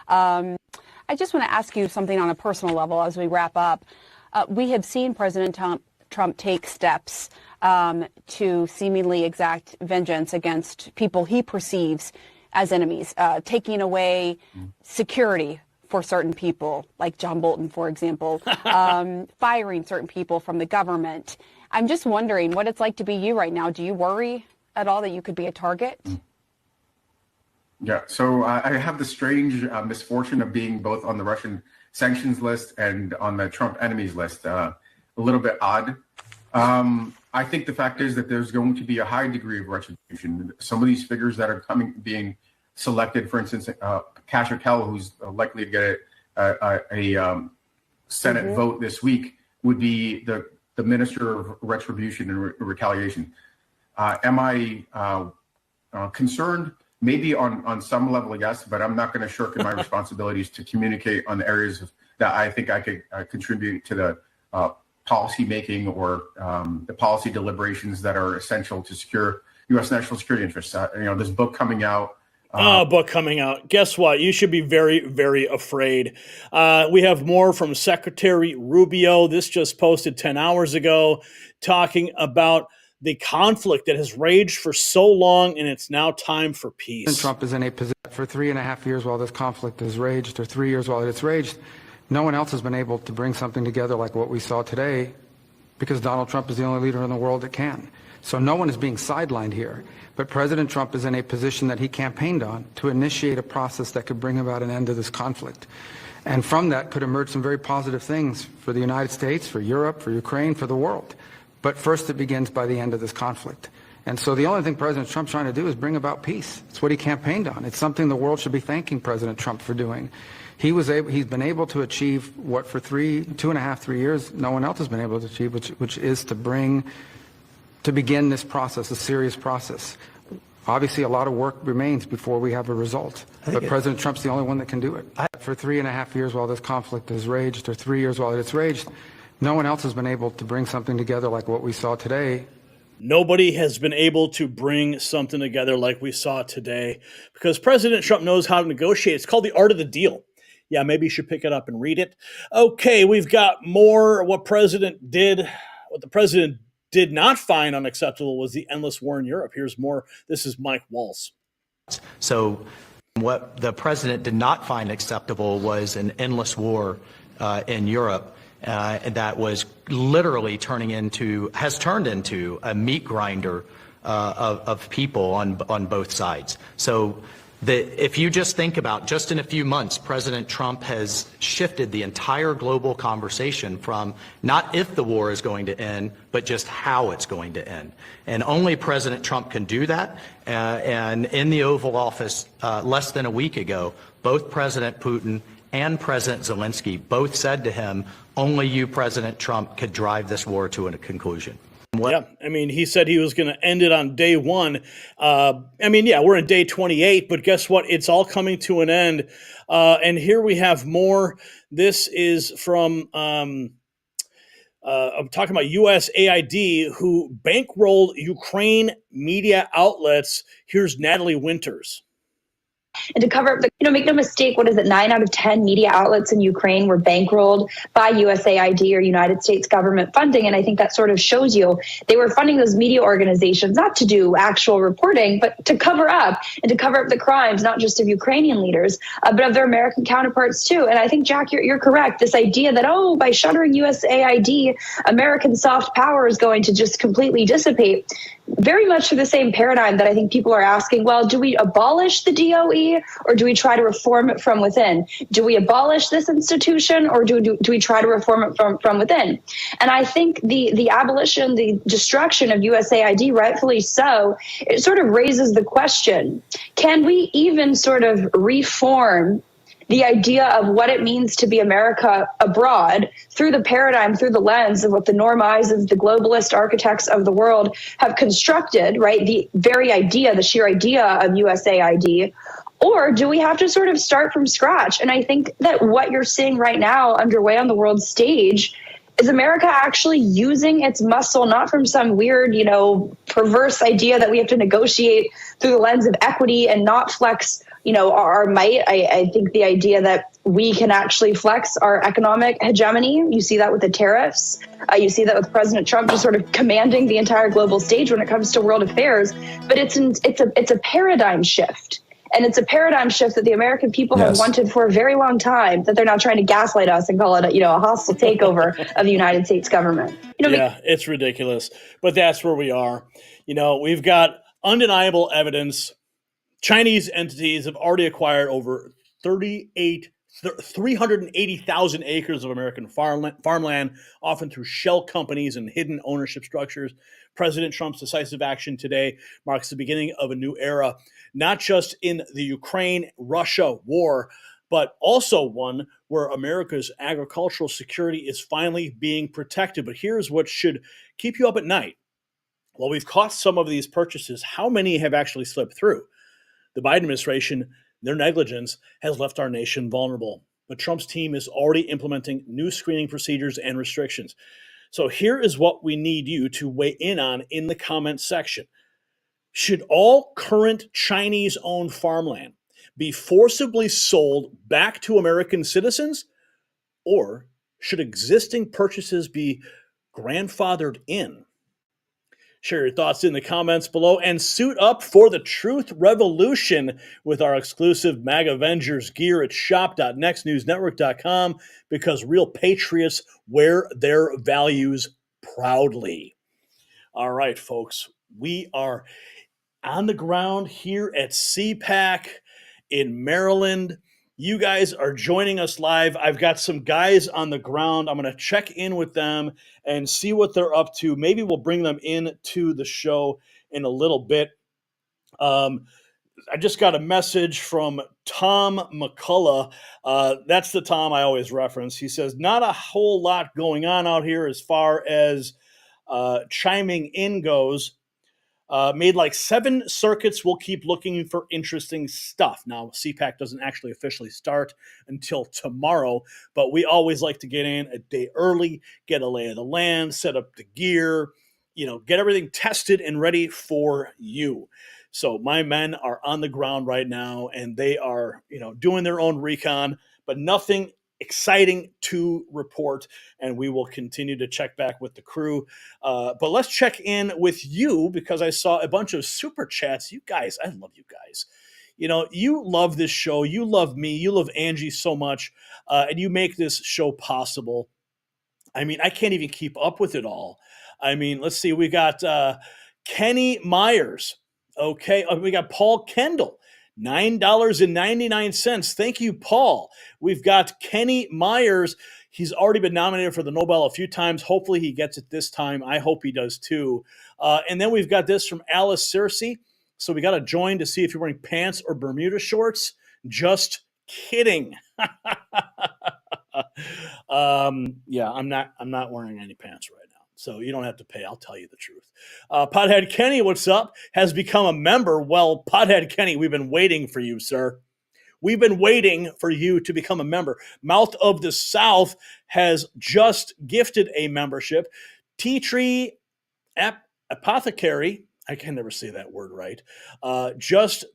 I just want to ask you something on a personal level as we wrap up. We have seen President Trump take steps to seemingly exact vengeance against people he perceives as enemies, taking away security for certain people, like John Bolton, for example, firing certain people from the government. I'm just wondering what it's like to be you right now. Do you worry at all that you could be a target? Yeah, so I have the strange misfortune of being both on the Russian sanctions list and on the Trump enemies list. A little bit odd. I think the fact is that there's going to be a high degree of retribution. Some of these figures that are being selected, for instance, Kash Patel, who's likely to get a Senate vote this week, would be the Minister of Retribution and Retaliation. Am I concerned? Maybe on some level, yes, but I'm not going to shirk in my responsibilities to communicate on the areas that I think I could contribute to the policy making or the policy deliberations that are essential to secure U.S. national security interests. This book coming out. Book coming out. Guess what? You should be very, very afraid. We have more from Secretary Rubio. This just posted 10 hours ago talking about the conflict that has raged for so long, and it's now time for peace. President Trump is in a position for 3.5 years while this conflict has raged, or 3 years while it's raged. No one else has been able to bring something together like what we saw today, because Donald Trump is the only leader in the world that can. So no one is being sidelined here. But President Trump is in a position that he campaigned on to initiate a process that could bring about an end to this conflict. And from that could emerge some very positive things for the United States, for Europe, for Ukraine, for the world. But first it begins by the end of this conflict. And so the only thing President Trump's trying to do is bring about peace. It's what he campaigned on. It's something the world should be thanking President Trump for doing. He's been able to achieve what for 2.5, 3 years, no one else has been able to achieve, which is to begin this process, a serious process. Obviously, a lot of work remains before we have a result. But President Trump's the only one that can do it. For 3.5 years while this conflict has raged, or 3 years while it's raged, no one else has been able to bring something together like what we saw today. Nobody has been able to bring something together like we saw today because President Trump knows how to negotiate. It's called the art of the deal. Yeah, maybe you should pick it up and read it. Okay, we've got more. What the president did not find unacceptable was the endless war in Europe. Here's more. This is Mike Walls. So what the president did not find acceptable was an endless war in Europe that was literally has turned into a meat grinder of people on both sides. So if you just think about just in a few months, President Trump has shifted the entire global conversation from not if the war is going to end, but just how it's going to end. And only President Trump can do that. And in the Oval Office less than a week ago, both President Putin and President Zelensky both said to him, only you, President Trump, could drive this war to a conclusion. Yeah, I mean, he said he was going to end it on day one. We're in day 28, but guess what? It's all coming to an end. And here we have more. This is from, I'm talking about USAID, who bankrolled Ukraine media outlets. Here's Natalie Winters. And to cover up make no mistake, 9 out of 10 media outlets in Ukraine were bankrolled by USAID or United States government funding. And I think that sort of shows you they were funding those media organizations not to do actual reporting, but to cover up the crimes, not just of Ukrainian leaders, but of their American counterparts too. And I think, Jack, you're correct. This idea that, by shuttering USAID, American soft power is going to just completely dissipate. Very much for the same paradigm that I think people are asking, well, do we abolish the DOE or do we try to reform it from within? Do we abolish this institution or do we try to reform it from within? And I think the abolition, the destruction of USAID, rightfully so, it sort of raises the question, can we even sort of reform the idea of what it means to be America abroad through the paradigm, through the lens of what the normizers, the globalist architects of the world have constructed, right? The very idea, the sheer idea of USAID, or do we have to sort of start from scratch? And I think that what you're seeing right now underway on the world stage is America actually using its muscle, not from some weird, perverse idea that we have to negotiate through the lens of equity and not flex, our might. I think the idea that we can actually flex our economic hegemony. You see that with the tariffs. You see that with President Trump just sort of commanding the entire global stage when it comes to world affairs. But it's a paradigm shift. And it's a paradigm shift that the American people have wanted for a very long time, that they're now trying to gaslight us and call it a hostile takeover of the United States government. It's ridiculous. But that's where we are. We've got undeniable evidence. Chinese entities have already acquired over 380,000 acres of American farmland, often through shell companies and hidden ownership structures. President Trump's decisive action today marks the beginning of a new era, not just in the Ukraine-Russia war, but also one where America's agricultural security is finally being protected. But here's what should keep you up at night. While we've caught some of these purchases, how many have actually slipped through? The Biden administration, their negligence has left our nation vulnerable. But Trump's team is already implementing new screening procedures and restrictions. So here is what we need you to weigh in on in the comments section. Should all current Chinese-owned farmland be forcibly sold back to American citizens? Or should existing purchases be grandfathered in? Share your thoughts in the comments below and suit up for the truth revolution with our exclusive MAG Avengers gear at shop.nextnewsnetwork.com, because real patriots wear their values proudly. All right, folks, we are on the ground here at CPAC in Maryland. You guys are joining us live. I've got some guys on the ground. I'm going to check in with them and see what they're up to. Maybe we'll bring them into the show in a little bit. I just got a message from Tom McCullough. That's the Tom I always reference. He says, not a whole lot going on out here as far as chiming in goes. Made like 7 circuits. We'll keep looking for interesting stuff. Now, CPAC doesn't actually officially start until tomorrow, but we always like to get in a day early, get a lay of the land, set up the gear, get everything tested and ready for you. So my men are on the ground right now, and they are, doing their own recon, but nothing exciting to report, and we will continue to check back with the crew. But let's check in with you, because I saw a bunch of super chats. You guys, I love you guys. You love this show. You love me. You love Angie so much, and you make this show possible. I mean, I can't even keep up with it all. I mean, let's see. We got Kenny Myers. Okay. We got Paul Kendall. $9.99. Thank you, Paul. We've got Kenny Myers. He's already been nominated for the Nobel a few times. Hopefully he gets it this time. I hope he does too. And then we've got this from Alice Searcy. So we got to join to see if you're wearing pants or Bermuda shorts. Just kidding. Yeah, I'm not wearing any pants right now. So you don't have to pay. I'll tell you the truth. Pothead Kenny, what's up? Has become a member. Well, Pothead Kenny, we've been waiting for you, sir. We've been waiting for you to become a member. Mouth of the South has just gifted a membership. Tea Tree Apothecary, I can never say that word right, just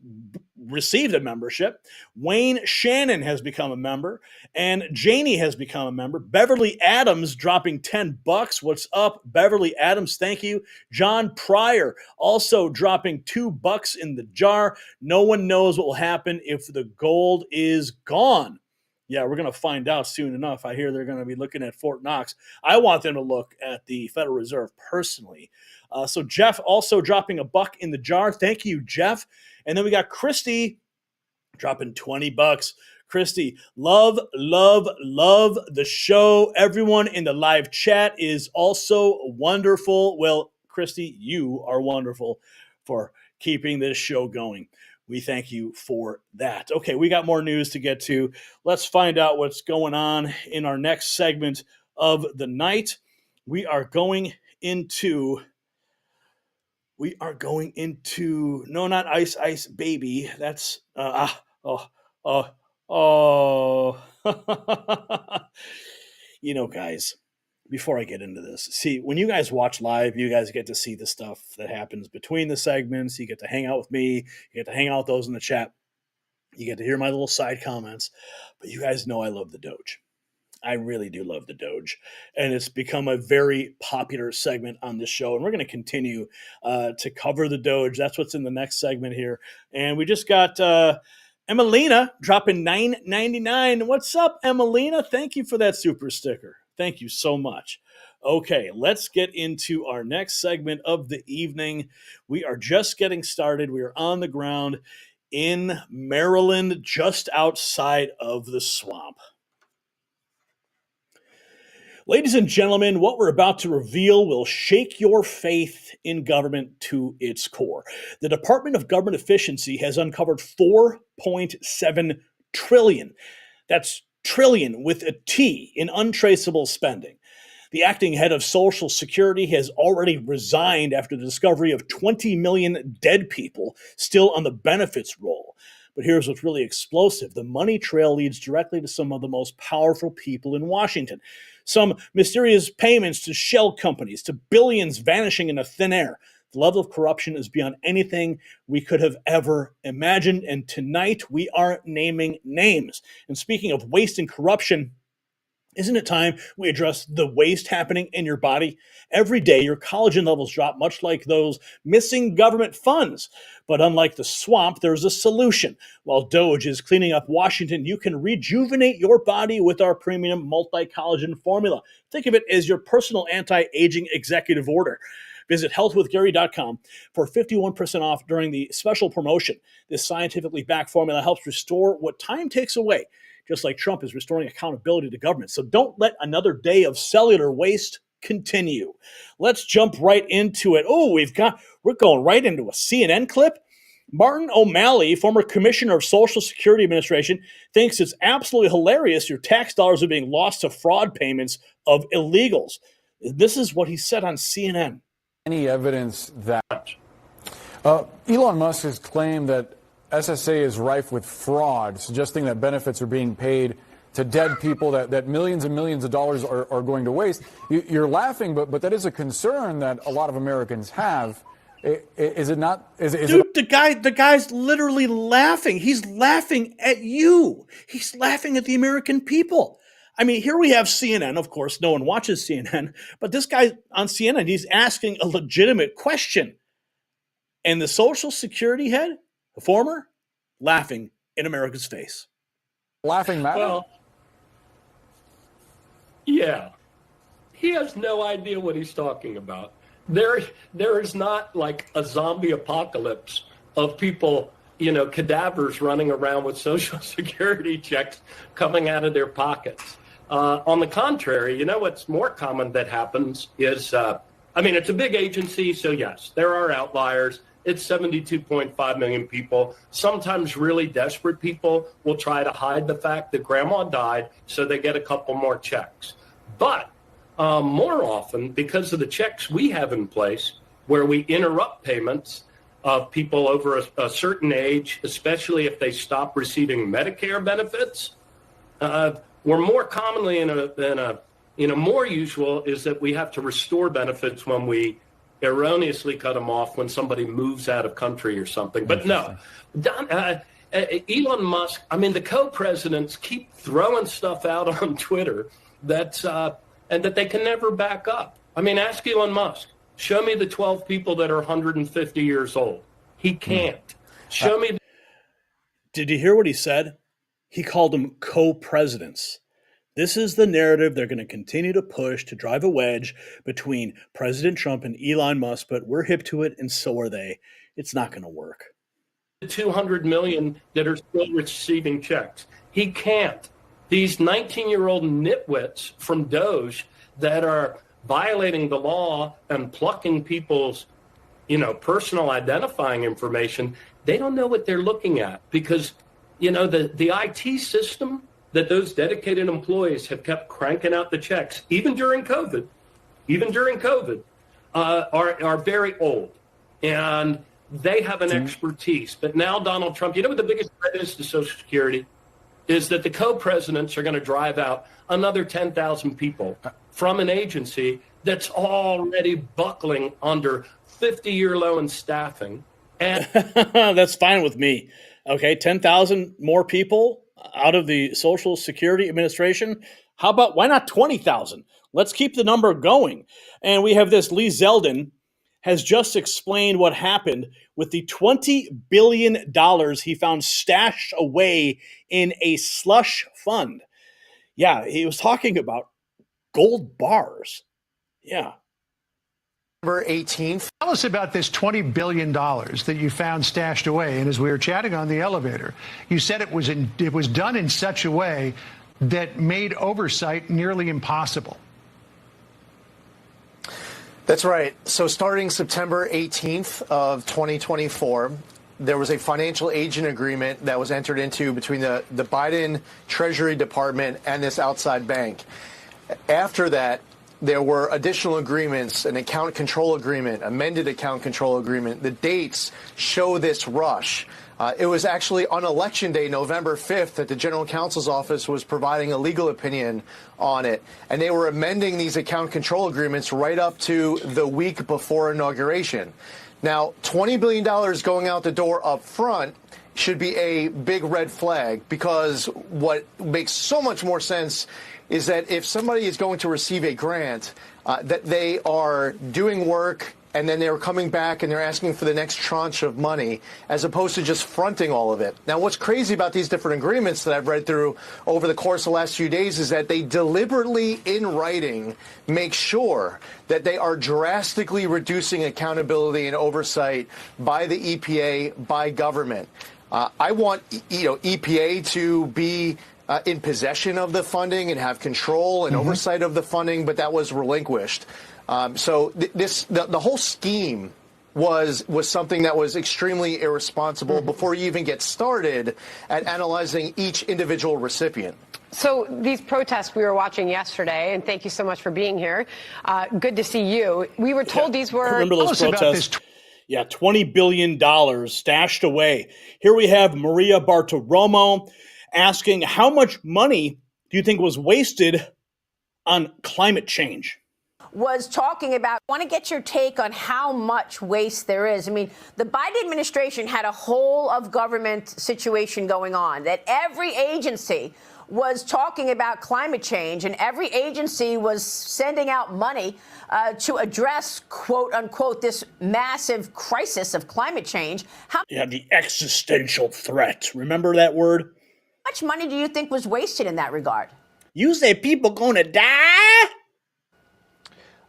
received a membership. Wayne Shannon has become a member, and Janie has become a member. Beverly Adams dropping $10. What's up, Beverly Adams? Thank you. John Pryor also dropping $2 in the jar. No one knows what will happen if the gold is gone. Yeah, we're going to find out soon enough. I hear they're going to be looking at Fort Knox. I want them to look at the Federal Reserve personally. So Jeff also dropping $1 in the jar. Thank you, Jeff. And then we got Christy dropping $20. Christy, love, love, love the show. Everyone in the live chat is also wonderful. Well, Christy, you are wonderful for keeping this show going. We thank you for that. Okay, we got more news to get to. Let's find out what's going on in our next segment of the night. We are going into no, not Ice Ice Baby. That's guys, before I get into this, see, when you guys watch live, you guys get to see the stuff that happens between the segments. You get to hang out with me. You get to hang out with those in the chat. You get to hear my little side comments. But you guys know I love the Doge. I really do love the Doge. And it's become a very popular segment on this show. And we're going to continue to cover the Doge. That's what's in the next segment here. And we just got Emelina dropping $9.99. What's up, Emelina? Thank you for that super sticker. Thank you so much. Okay, let's get into our next segment of the evening. We are just getting started. We are on the ground in Maryland, just outside of the swamp. Ladies and gentlemen, what we're about to reveal will shake your faith in government to its core. The Department of Government Efficiency has uncovered $4.7 trillion. That's trillion with a T in untraceable spending. The acting head of Social Security has already resigned after the discovery of 20 million dead people still on the benefits roll. But here's what's really explosive. The money trail leads directly to some of the most powerful people in Washington. Some mysterious payments to shell companies, to billions vanishing into thin air. The level of corruption is beyond anything we could have ever imagined. And tonight we are naming names. And speaking of waste and corruption, Isn't it time we address the waste happening in your body? Every day, your collagen levels drop, much like those missing government funds. But unlike the swamp, there's a solution. While DOGE is cleaning up Washington, you can rejuvenate your body with our premium multi-collagen formula. Think of it as your personal anti-aging executive order. Visit healthwithgary.com for 51% off during the special promotion. This scientifically backed formula helps restore what time takes away, just like Trump is restoring accountability to government. So don't let another day of cellular waste continue. Let's jump right into it. Oh, we're going right into a CNN clip. Martin O'Malley, former commissioner of Social Security Administration, thinks it's absolutely hilarious your tax dollars are being lost to fraud payments of illegals. This is what he said on CNN. Any evidence that Elon Musk has claimed that SSA is rife with fraud, suggesting that benefits are being paid to dead people, that millions and millions of dollars are going to waste. You're laughing, but that is a concern that a lot of Americans have. Is it not? Dude, the guy's literally laughing. He's laughing at you. He's laughing at the American people. I mean, here we have CNN. Of course, no one watches CNN, but this guy on CNN, he's asking a legitimate question. And the Social Security head, the former, laughing in America's face. Laughing matter? Well, yeah. He has no idea what he's talking about. There is not like a zombie apocalypse of people, cadavers running around with Social Security checks coming out of their pockets. On the contrary, what's more common that happens is, it's a big agency, so yes, there are outliers. It's 72.5 million people. Sometimes really desperate people will try to hide the fact that grandma died so they get a couple more checks. But more often, because of the checks we have in place, where we interrupt payments of people over a certain age, especially if they stop receiving Medicare benefits, we're more commonly more usual is that we have to restore benefits when we erroneously cut them off when somebody moves out of country or something. But no, Elon Musk, the co-presidents keep throwing stuff out on Twitter and that they can never back up. Ask Elon Musk. Show me the 12 people that are 150 years old. He can't. Show me. Did you hear what he said? He called them co-presidents. This is the narrative they're going to continue to push to drive a wedge between President Trump and Elon Musk, but we're hip to it, and so are they. It's not going to work. 200 million that are still receiving checks. He can't. These 19-year-old nitwits from DOGE that are violating the law and plucking people's, personal identifying information, they don't know what they're looking at because, the IT system that those dedicated employees have kept cranking out the checks, even during COVID, are very old. And they have an expertise. But now Donald Trump, what the biggest threat is to Social Security? Is that the co-presidents are going to drive out another 10,000 people from an agency that's already buckling under 50-year low in staffing. And that's fine with me. Okay, 10,000 more people out of the Social Security Administration. How about, why not 20,000? Let's keep the number going. And we have this, Lee Zeldin has just explained what happened with the $20 billion he found stashed away in a slush fund. Yeah, he was talking about gold bars. Yeah. November 18th. Tell us about this $20 billion that you found stashed away. And as we were chatting on the elevator, you said it was done in such a way that made oversight nearly impossible. That's right. So starting September 18th of 2024, there was a financial agent agreement that was entered into between the Biden Treasury Department and this outside bank. After that, there were additional agreements, an account control agreement, amended account control agreement. The dates show this rush. It was actually on Election Day, November 5th, that the General Counsel's office was providing a legal opinion on it. And they were amending these account control agreements right up to the week before inauguration. Now, $20 billion going out the door up front should be a big red flag, because what makes so much more sense is that if somebody is going to receive a grant, that they are doing work and then they're coming back and they're asking for the next tranche of money, as opposed to just fronting all of it. Now, what's crazy about these different agreements that I've read through over the course of the last few days is that they deliberately, in writing, make sure that they are drastically reducing accountability and oversight by the EPA, by government. I want, EPA to be in possession of the funding and have control and oversight of the funding, but that was relinquished. So the whole scheme was something that was extremely irresponsible before you even get started at analyzing each individual recipient. So these protests we were watching yesterday, and thank you so much for being here. Good to see you. We were told these were... Remember those protests? Yeah, $20 billion stashed away. Here we have Maria Bartiromo asking, how much money do you think was wasted on climate change? Was talking about, I want to get your take on how much waste there is. I mean, the Biden administration had a whole of government situation going on, that every agency was talking about climate change, and every agency was sending out money to address, quote unquote, this massive crisis of climate change. The existential threat. Remember that word? How much money do you think was wasted in that regard? You say people gonna die?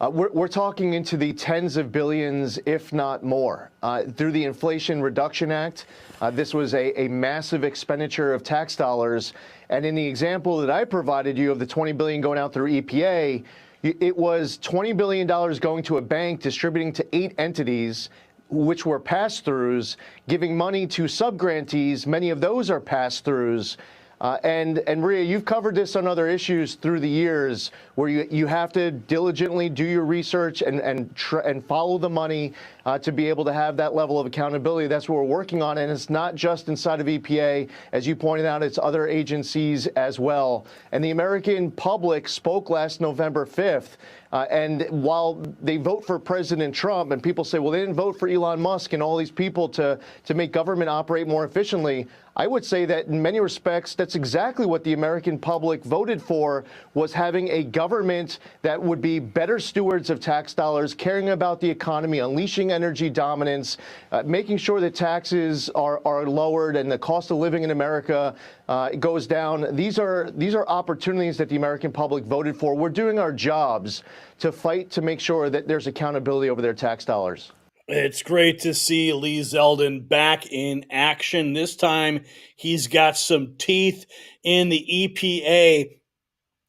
We're talking into the tens of billions, if not more. Through the Inflation Reduction Act, this was a massive expenditure of tax dollars. And in the example that I provided you of the $20 billion going out through EPA, it was $20 billion going to a bank, distributing to 8 entities, which were pass-throughs, giving money to subgrantees. Many of those are pass-throughs. And Maria, you've covered this on other issues through the years, where you have to diligently do your research and follow the money to be able to have that level of accountability. That's what we're working on, and it's not just inside of EPA, as you pointed out, it's other agencies as well. And the American public spoke last November 5th. And while they vote for President Trump, and people say, well, they didn't vote for Elon Musk and all these people to make government operate more efficiently, I would say that in many respects, that's exactly what the American public voted for, was having a government that would be better stewards of tax dollars, caring about the economy, unleashing energy dominance, making sure that taxes are lowered and the cost of living in America goes down. These are opportunities that the American public voted for. We're doing our jobs to fight to make sure that there's accountability over their tax dollars. It's great to see Lee Zeldin back in action. This time, he's got some teeth in the EPA.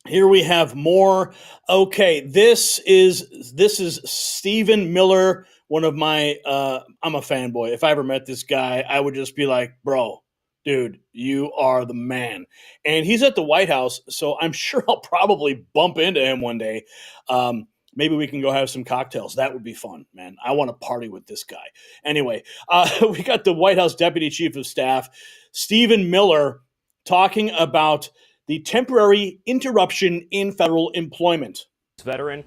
Here we have more. Okay, this is Stephen Miller, one of my, I'm a fanboy. If I ever met this guy, I would just be like, bro, dude, you are the man. And he's at the White House, so I'm sure I'll probably bump into him one day. Maybe we can go have some cocktails. That would be fun, man. I want to party with this guy. Anyway, we got the White House Deputy Chief of Staff, Stephen Miller, talking about the temporary interruption in federal employment. Veteran,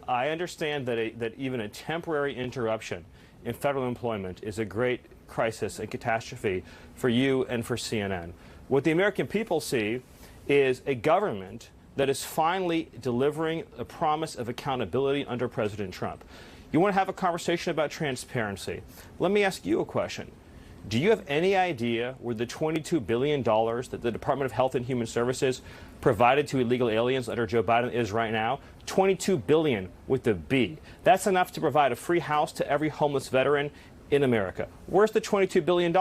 I understand that even a temporary interruption in federal employment is a great crisis and catastrophe for you and for CNN. What the American people see is a government that is finally delivering a promise of accountability under President Trump. You want to have a conversation about transparency. Let me ask you a question. Do you have any idea where the $22 billion that the Department of Health and Human Services provided to illegal aliens under Joe Biden is right now? $22 billion with a B. That's enough to provide a free house to every homeless veteran in America. Where's the $22 billion?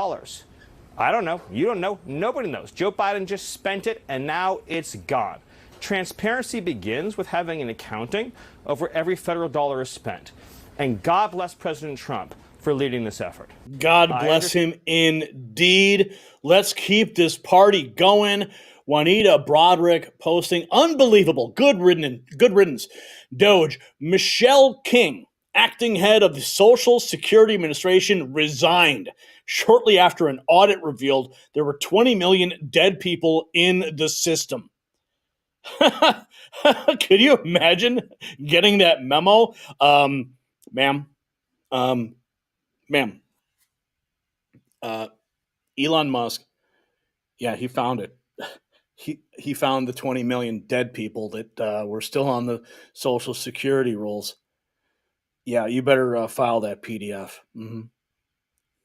I don't know. You don't know. Nobody knows. Joe Biden just spent it, and now it's gone. Transparency begins with having an accounting of where every federal dollar is spent. And God bless President Trump for leading this effort. God bless him indeed. Let's keep this party going. Juanita Broderick posting unbelievable. Good riddance. DOGE. Michelle King, acting head of the Social Security Administration, resigned shortly after an audit revealed there were 20 million dead people in the system. Could you imagine getting that memo? Ma'am, Elon Musk, yeah, he found it. He found the 20 million dead people that were still on the Social Security rolls. Yeah, you better file that PDF. Mm-hmm.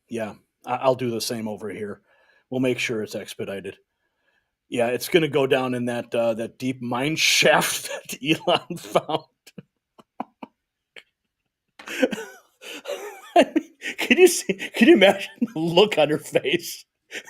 Yeah, I'll do the same over here. We'll make sure it's expedited. Yeah, it's going to go down in that deep mine shaft that Elon found. Can you imagine the look on her face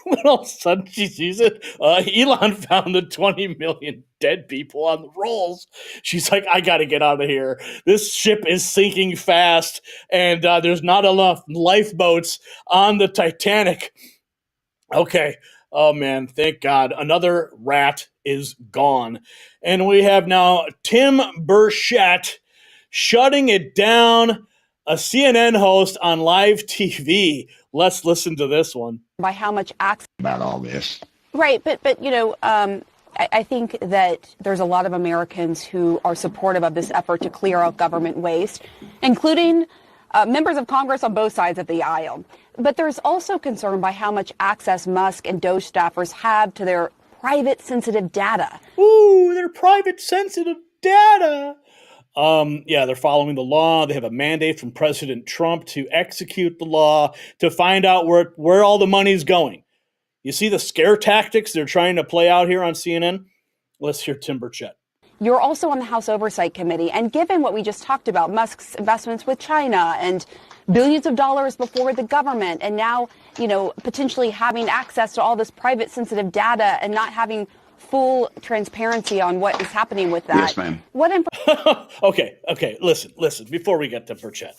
when all of a sudden she sees it? Elon found the 20 million dead people on the rolls. She's like, I got to get out of here. This ship is sinking fast, and there's not enough lifeboats on the Titanic. Okay. Oh, man. Thank God. Another rat is gone. And we have now Tim Burchett shutting it down, a CNN host on live TV. Let's listen to this one. By how much access about all this. Right. But I think that there's a lot of Americans who are supportive of this effort to clear out government waste, including members of Congress on both sides of the aisle. But there's also concern by how much access Musk and DOGE staffers have to their private sensitive data. Ooh, their private sensitive data. Yeah, they're following the law. They have a mandate from President Trump to execute the law, to find out where all the money's going. You see the scare tactics they're trying to play out here on CNN? Let's hear Tim Burchett. You're also on the House Oversight Committee, and given what we just talked about, Musk's investments with China and billions of dollars before the government, and now, potentially having access to all this private sensitive data and not having full transparency on what is happening with that. Yes, ma'am. Okay. Listen. Before we get to Burchett,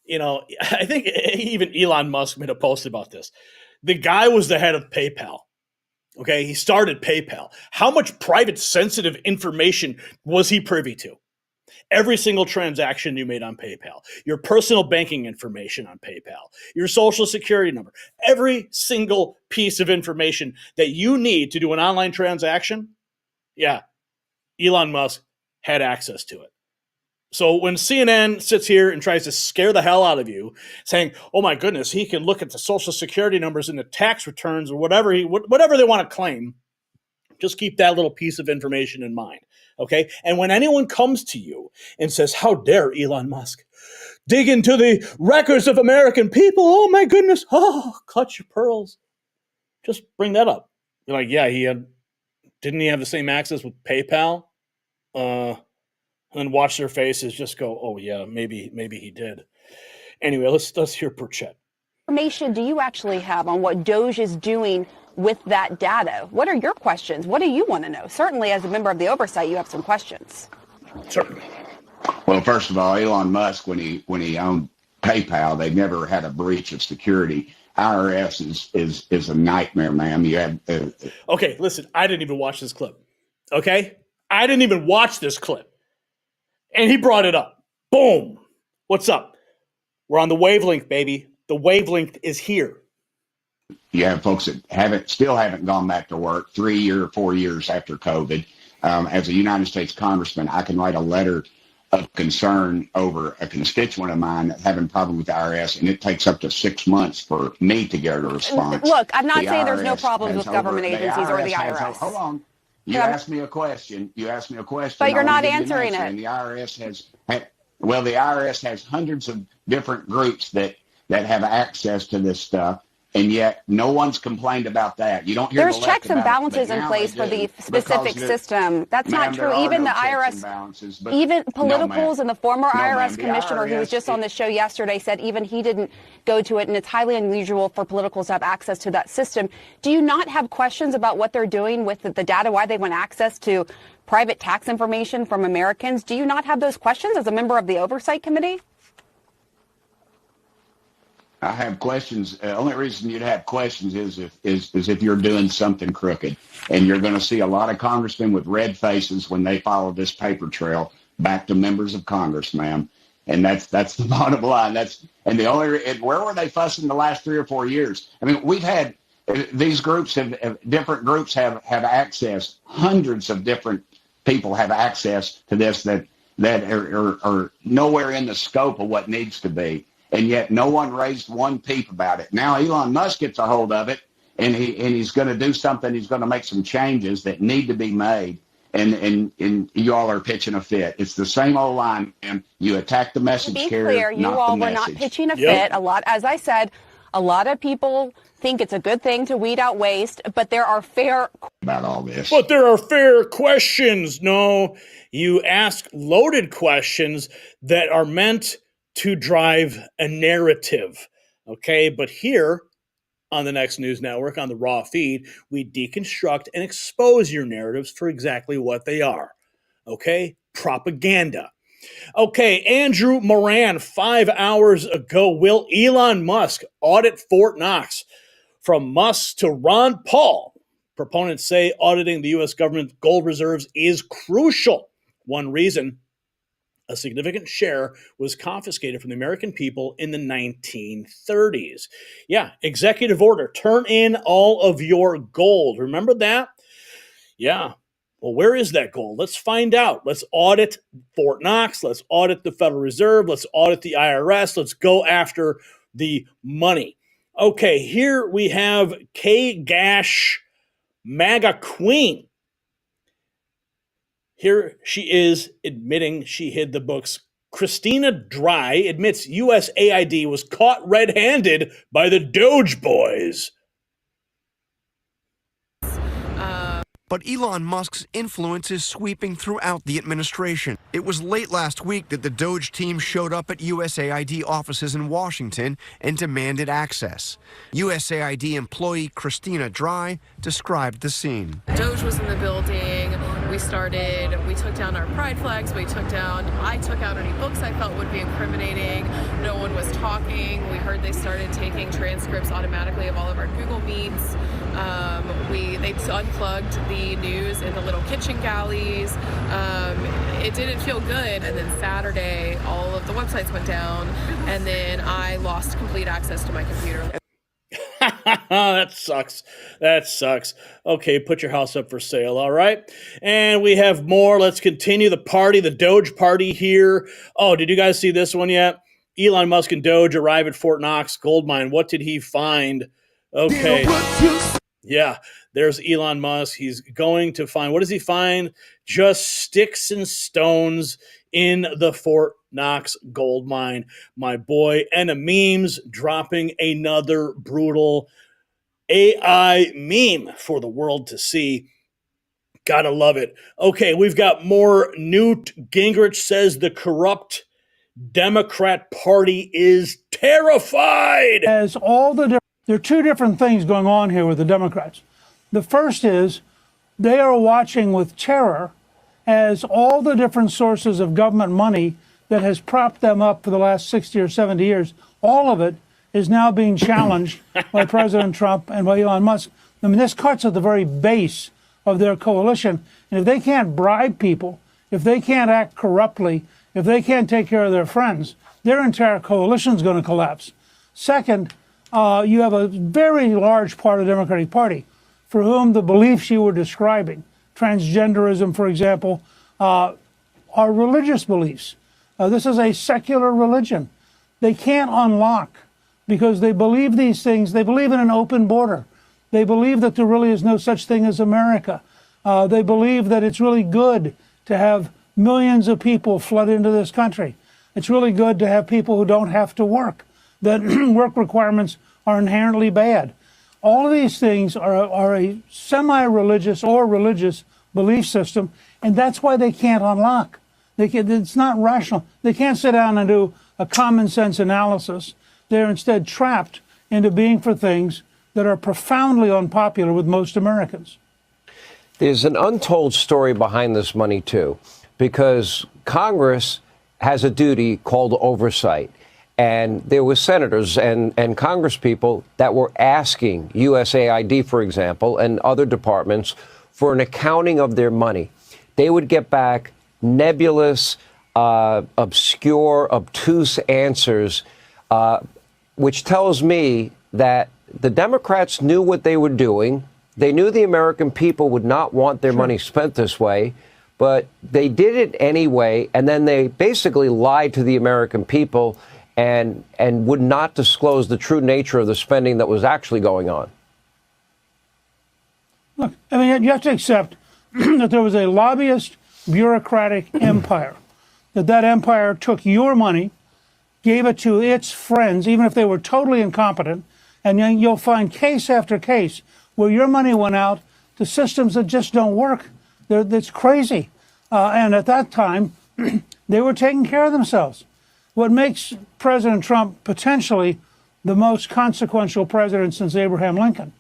I think even Elon Musk made a post about this. The guy was the head of PayPal. Okay, he started PayPal. How much private sensitive information was he privy to? Every single transaction you made on PayPal, your personal banking information on PayPal, your social security number, every single piece of information that you need to do an online transaction, yeah, Elon Musk had access to it. So when CNN sits here and tries to scare the hell out of you, saying, oh my goodness, he can look at the social security numbers and the tax returns or whatever they want to claim, just keep that little piece of information in mind. Okay. And when anyone comes to you and says, how dare Elon Musk dig into the records of American people? Oh my goodness. Oh, clutch your pearls. Just bring that up. You're like, yeah, didn't he have the same access with PayPal? And watch their faces just go, oh yeah, maybe he did. Anyway, let's hear Burchett. Information do you actually have on what DOGE is doing with that data? What are your questions? What do you want to know? Certainly, as a member of the oversight, you have some questions. Certainly. Well, first of all, Elon Musk, when he owned PayPal, they never had a breach of security. IRS is a nightmare, ma'am. You have. Okay, listen, I didn't even watch this clip. Okay, I didn't even watch this clip. And he brought it up. Boom. What's up? We're on the wavelength, baby. The wavelength is here. You have folks that still haven't gone back to work 3 or 4 years after COVID. As a United States congressman, I can write a letter of concern over a constituent of mine having a problem with the IRS, and it takes up to 6 months for me to get a response. Look, I'm not saying there's no problems with government agencies or the IRS. Hold on. You asked me a question. But you're not answering it. And the IRS the IRS has hundreds of different groups that have access to this stuff, and yet no one's complained about that. You don't hear there's checks and balances in place for the specific system. That's not true. Even the IRS, even politicals and the former IRS commissioner who was just on the show yesterday said even he didn't go to it, and it's highly unusual for politicals to have access to that system. Do you not have questions about what they're doing with the data, why they want access to private tax information from Americans? Do you not have those questions as a member of the Oversight Committee? I have questions. The only reason you'd have questions is if you're doing something crooked. And you're going to see a lot of congressmen with red faces when they follow this paper trail back to members of Congress, ma'am. And that's the bottom line. Where were they fussing the last 3 or 4 years? I mean, we've had these groups different groups have access. Hundreds of different people have access to this that are nowhere in the scope of what needs to be. And yet no one raised one peep about it. Now Elon Musk gets a hold of it, and he's going to do something. He's going to make some changes that need to be made. And you all are pitching a fit. It's the same old line, man. You attack the message carrier, To be clear, you all were not pitching a fit. As I said, a lot of people think it's a good thing to weed out waste, but there are fair about all this. But there are fair questions. No, you ask loaded questions that are meant to drive a narrative. Okay, but here on the Next News Network, on the Raw feed, we deconstruct and expose your narratives for exactly what they are. Okay? Propaganda. Okay, Andrew Moran, 5 hours ago, will Elon Musk audit Fort Knox? From Musk to Ron Paul, proponents say auditing the U.S. government gold reserves is crucial. One reason, a significant share was confiscated from the American people in the 1930s. Yeah, executive order, turn in all of your gold. Remember that? Yeah. Well, where is that gold? Let's find out. Let's audit Fort Knox. Let's audit the Federal Reserve. Let's audit the IRS. Let's go after the money. Okay, here we have K-Gash MAGA Queen. Here she is admitting she hid the books. Christina Dry admits USAID was caught red-handed by the DOGE boys. But Elon Musk's influence is sweeping throughout the administration. It was late last week that the DOGE team showed up at USAID offices in Washington and demanded access. USAID employee Christina Dry described the scene. DOGE was in the building. We took down our pride flags. I took out any books I felt would be incriminating. No one was talking. We heard they started taking transcripts automatically of all of our Google Meets. They unplugged the news in the little kitchen galleys. It didn't feel good. And then Saturday, all of the websites went down, and then I lost complete access to my computer. That sucks. That sucks. Okay, put your house up for sale, all right? And we have more. Let's continue the party, the Doge party here. Oh, did you guys see this one yet? Elon Musk and Doge arrive at Fort Knox gold mine. What did he find? Okay. Yeah, there's Elon Musk. He's going to find, what does he find? Just sticks and stones in the Fort Knox gold mine. My boy, and a memes dropping another brutal AI meme for the world to see. Gotta love it. Okay, we've got more. Newt Gingrich says the corrupt Democrat Party is terrified. As there are two different things going on here with the Democrats. The first is they are watching with terror as all the different sources of government money that has propped them up for the last 60 or 70 years, all of it is now being challenged by President Trump and by Elon Musk. I mean, this cuts at the very base of their coalition. And if they can't bribe people, if they can't act corruptly, if they can't take care of their friends, their entire coalition is going to collapse. Second, you have a very large part of the Democratic Party for whom the beliefs you were describing, transgenderism, for example, are religious beliefs. This is a secular religion. They can't unlock because they believe these things. They believe in an open border. They believe that there really is no such thing as America. They believe that it's really good to have millions of people flood into this country. It's really good to have people who don't have to work, that work requirements are inherently bad. All of these things are a semi-religious or religious belief system, and that's why they can't unlock. It's not rational. They can't sit down and do a common sense analysis. They're instead trapped into being for things that are profoundly unpopular with most Americans. There's an untold story behind this money, too, because Congress has a duty called oversight. And there were senators and congresspeople that were asking USAID, for example, and other departments for an accounting of their money. They would get back nebulous, obscure, obtuse answers, which tells me that the Democrats knew what they were doing. They knew the American people would not want their money spent this way, but they did it anyway. And then they basically lied to the American people and would not disclose the true nature of the spending that was actually going on. Look, I mean, you have to accept that there was a lobbyist bureaucratic empire, that empire took your money, gave it to its friends, even if they were totally incompetent, and then you'll find case after case where your money went out to systems that just don't work. That's crazy. And at that time, they were taking care of themselves. What makes President Trump potentially the most consequential president since Abraham Lincoln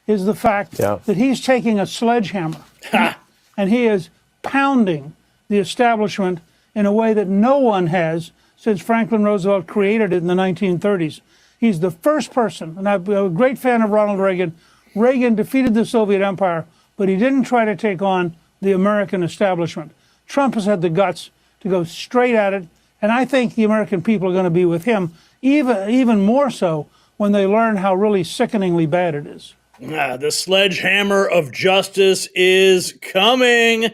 is the fact that he's taking a sledgehammer and he is pounding the establishment in a way that no one has since Franklin Roosevelt created it in the 1930s. He's the first person, and I'm a great fan of Ronald Reagan. Reagan defeated the Soviet Empire, but he didn't try to take on the American establishment. Trump has had the guts to go straight at it, and I think the American people are going to be with him even more so when they learn how really sickeningly bad it is. The sledgehammer of justice is coming.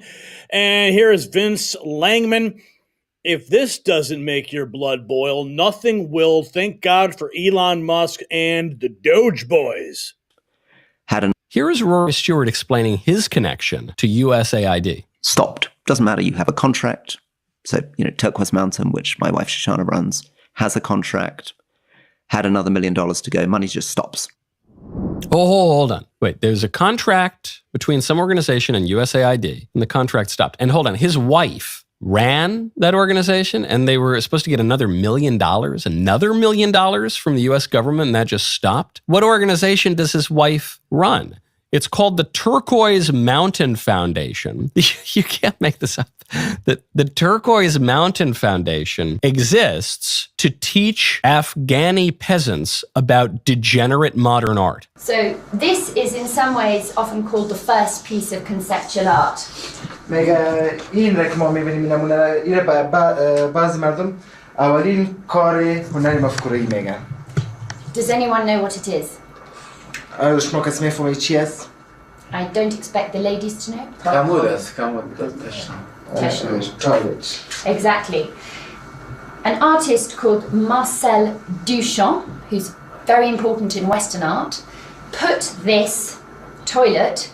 And here is Vince Langman. If this doesn't make your blood boil, nothing will. Thank God for Elon Musk and the DOGE boys. Here is Rory Stewart explaining his connection to USAID. Stopped. Doesn't matter. You have a contract. So, Turquoise Mountain, which my wife Shoshana runs, has a contract, had another $1 million to go. Money just stops. Oh, hold on. Wait, there's a contract between some organization and USAID, and the contract stopped. And hold on, his wife ran that organization, and they were supposed to get another $1 million from the U.S. government, and that just stopped? What organization does his wife run? It's called the Turquoise Mountain Foundation. You can't make this up. The Turquoise Mountain Foundation exists to teach Afghani peasants about degenerate modern art. So this is in some ways often called the first piece of conceptual art. Does anyone know what it is? I don't expect the ladies to know. Exactly. An artist called Marcel Duchamp, who's very important in Western art, put this toilet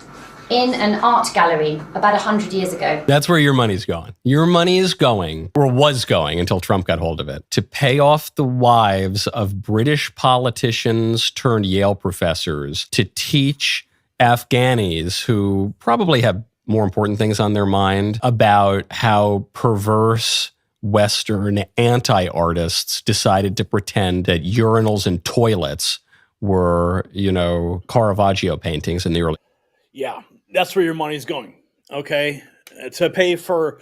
in an art gallery about 100 years ago. That's where your money's going. Your money is going, or was going until Trump got hold of it, to pay off the wives of British politicians turned Yale professors to teach Afghanis who probably have more important things on their mind about how perverse Western anti-artists decided to pretend that urinals and toilets were, Caravaggio paintings in the early... Yeah, that's where your money's going, okay? To pay for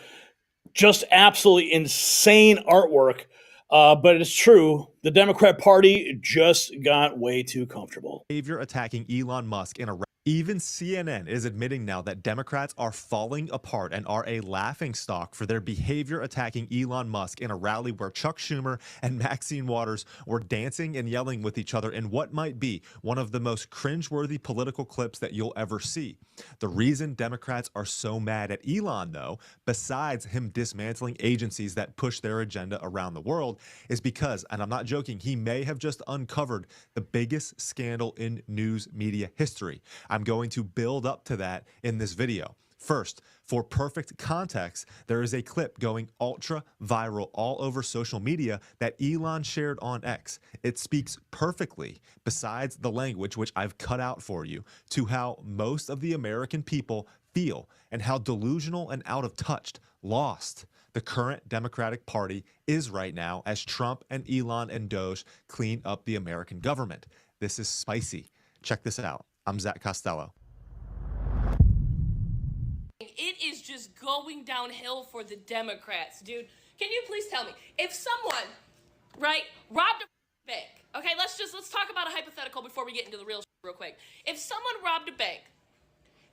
just absolutely insane artwork. But it's true, the Democrat Party just got way too comfortable. Behavior attacking Elon Musk in a... Even CNN is admitting now that Democrats are falling apart and are a laughingstock for their behavior attacking Elon Musk in a rally where Chuck Schumer and Maxine Waters were dancing and yelling with each other in what might be one of the most cringeworthy political clips that you'll ever see. The reason Democrats are so mad at Elon, though, besides him dismantling agencies that push their agenda around the world, is because, and I'm not joking, he may have just uncovered the biggest scandal in news media history. I'm going to build up to that in this video. First, for perfect context, there is a clip going ultra viral all over social media that Elon shared on X. It speaks perfectly, besides the language, which I've cut out for you, to how most of the American people feel and how delusional and out of touch, lost the current Democratic Party is right now as Trump and Elon and DOGE clean up the American government. This is spicy. Check this out. I'm Zach Costello. It is just going downhill for the Democrats, dude. Can you please tell me, if someone, right, robbed a bank, okay, let's talk about a hypothetical before we get into the real real quick. If someone robbed a bank,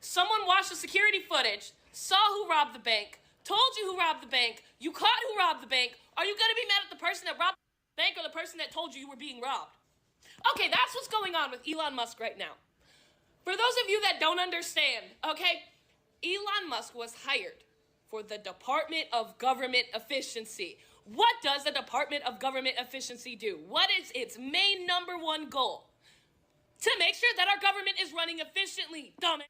someone watched the security footage, saw who robbed the bank, told you who robbed the bank, you caught who robbed the bank, are you going to be mad at the person that robbed the bank or the person that told you were being robbed? Okay, that's what's going on with Elon Musk right now. For those of you that don't understand, okay, Elon Musk was hired for the Department of Government Efficiency. What does the Department of Government Efficiency do? What is its main number one goal? To make sure that our government is running efficiently, dumbass.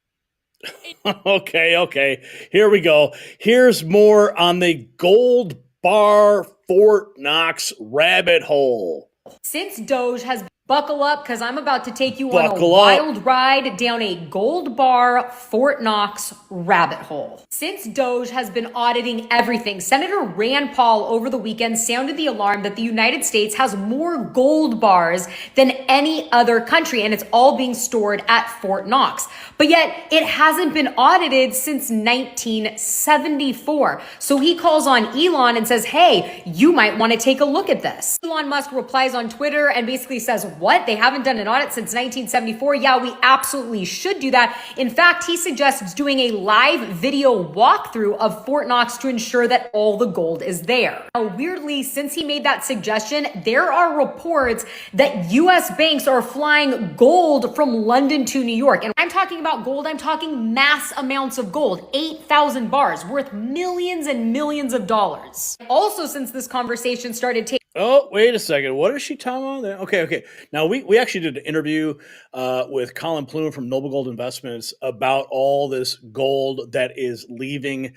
Okay. Here we go. Here's more on the gold bar Fort Knox rabbit hole. Since DOGE has buckle up, because I'm about to take you on a wild ride down a gold bar Fort Knox rabbit hole. Since DOGE has been auditing everything, Senator Rand Paul over the weekend sounded the alarm that the United States has more gold bars than any other country, and it's all being stored at Fort Knox. But yet it hasn't been audited since 1974. So he calls on Elon and says, hey, you might want to take a look at this. Elon Musk replies on Twitter and basically says, what? They haven't done an audit since 1974? Yeah, we absolutely should do that. In fact, he suggests doing a live video walkthrough of Fort Knox to ensure that all the gold is there. Now, weirdly, since he made that suggestion, there are reports that U.S. banks are flying gold from London to New York. And when I'm talking about gold, I'm talking mass amounts of gold, 8,000 bars worth millions and millions of dollars. Also, since this conversation started taking... Oh, wait a second. What is she talking about there? Okay. Now, we actually did an interview with Colin Plume from Noble Gold Investments about all this gold that is leaving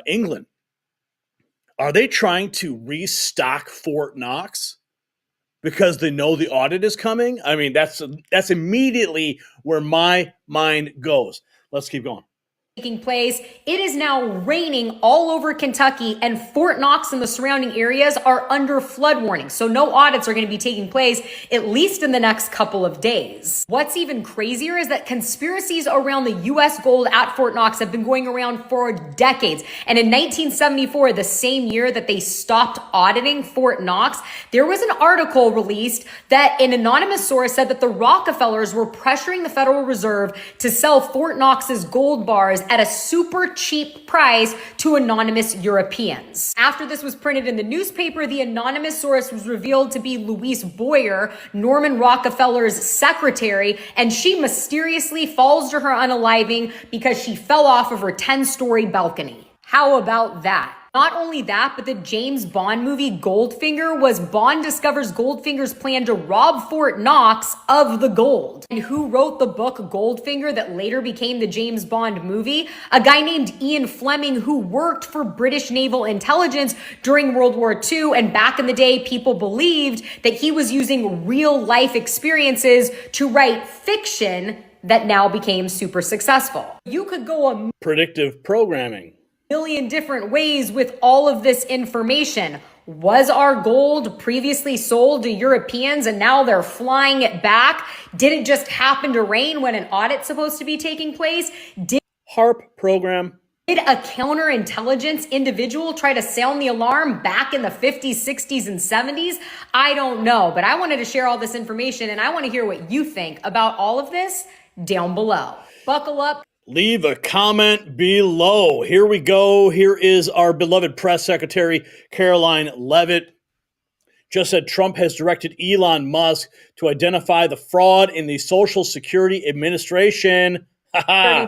England. Are they trying to restock Fort Knox because they know the audit is coming? I mean, that's immediately where my mind goes. Let's keep going. Taking place. It is now raining all over Kentucky, and Fort Knox and the surrounding areas are under flood warning. So no audits are going to be taking place, at least in the next couple of days. What's even crazier is that conspiracies around the U.S. gold at Fort Knox have been going around for decades. And in 1974, the same year that they stopped auditing Fort Knox, there was an article released that an anonymous source said that the Rockefellers were pressuring the Federal Reserve to sell Fort Knox's gold bars at a super cheap price to anonymous Europeans. After this was printed in the newspaper, the anonymous source was revealed to be Louise Boyer, Norman Rockefeller's secretary, and she mysteriously falls to her unaliving because she fell off of her 10-story balcony. How about that? Not only that, but the James Bond movie Goldfinger was Bond discovers Goldfinger's plan to rob Fort Knox of the gold. And who wrote the book Goldfinger that later became the James Bond movie? A guy named Ian Fleming, who worked for British naval intelligence during World War II. And back in the day, people believed that he was using real life experiences to write fiction that now became super successful. You could go predictive programming. Million different ways with all of this information. Was our gold previously sold to Europeans and now they're flying it back? Did it just happen to rain when an audit's supposed to be taking place? Did HARP program? Did a counterintelligence individual try to sound the alarm back in the 50s, 60s, and 70s? I don't know, but I wanted to share all this information and I want to hear what you think about all of this down below. Buckle up. Leave a comment below. Here we go. Here is our beloved press secretary, Caroline Leavitt. Just said Trump has directed Elon Musk to identify the fraud in the Social Security Administration.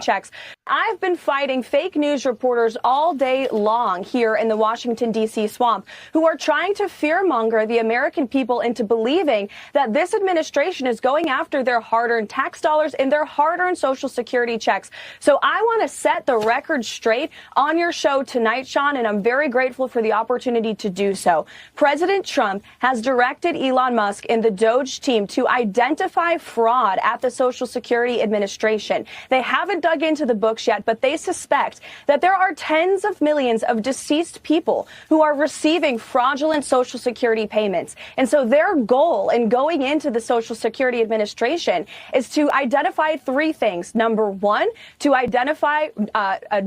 Checks. I've been fighting fake news reporters all day long here in the Washington, D.C. swamp who are trying to fearmonger the American people into believing that this administration is going after their hard-earned tax dollars and their hard-earned Social Security checks. So I want to set the record straight on your show tonight, Sean, and I'm very grateful for the opportunity to do so. President Trump has directed Elon Musk and the DOGE team to identify fraud at the Social Security Administration. They haven't dug into the books yet, but they suspect that there are tens of millions of deceased people who are receiving fraudulent Social Security payments. And so their goal in going into the Social Security Administration is to identify three things. Number one, to identify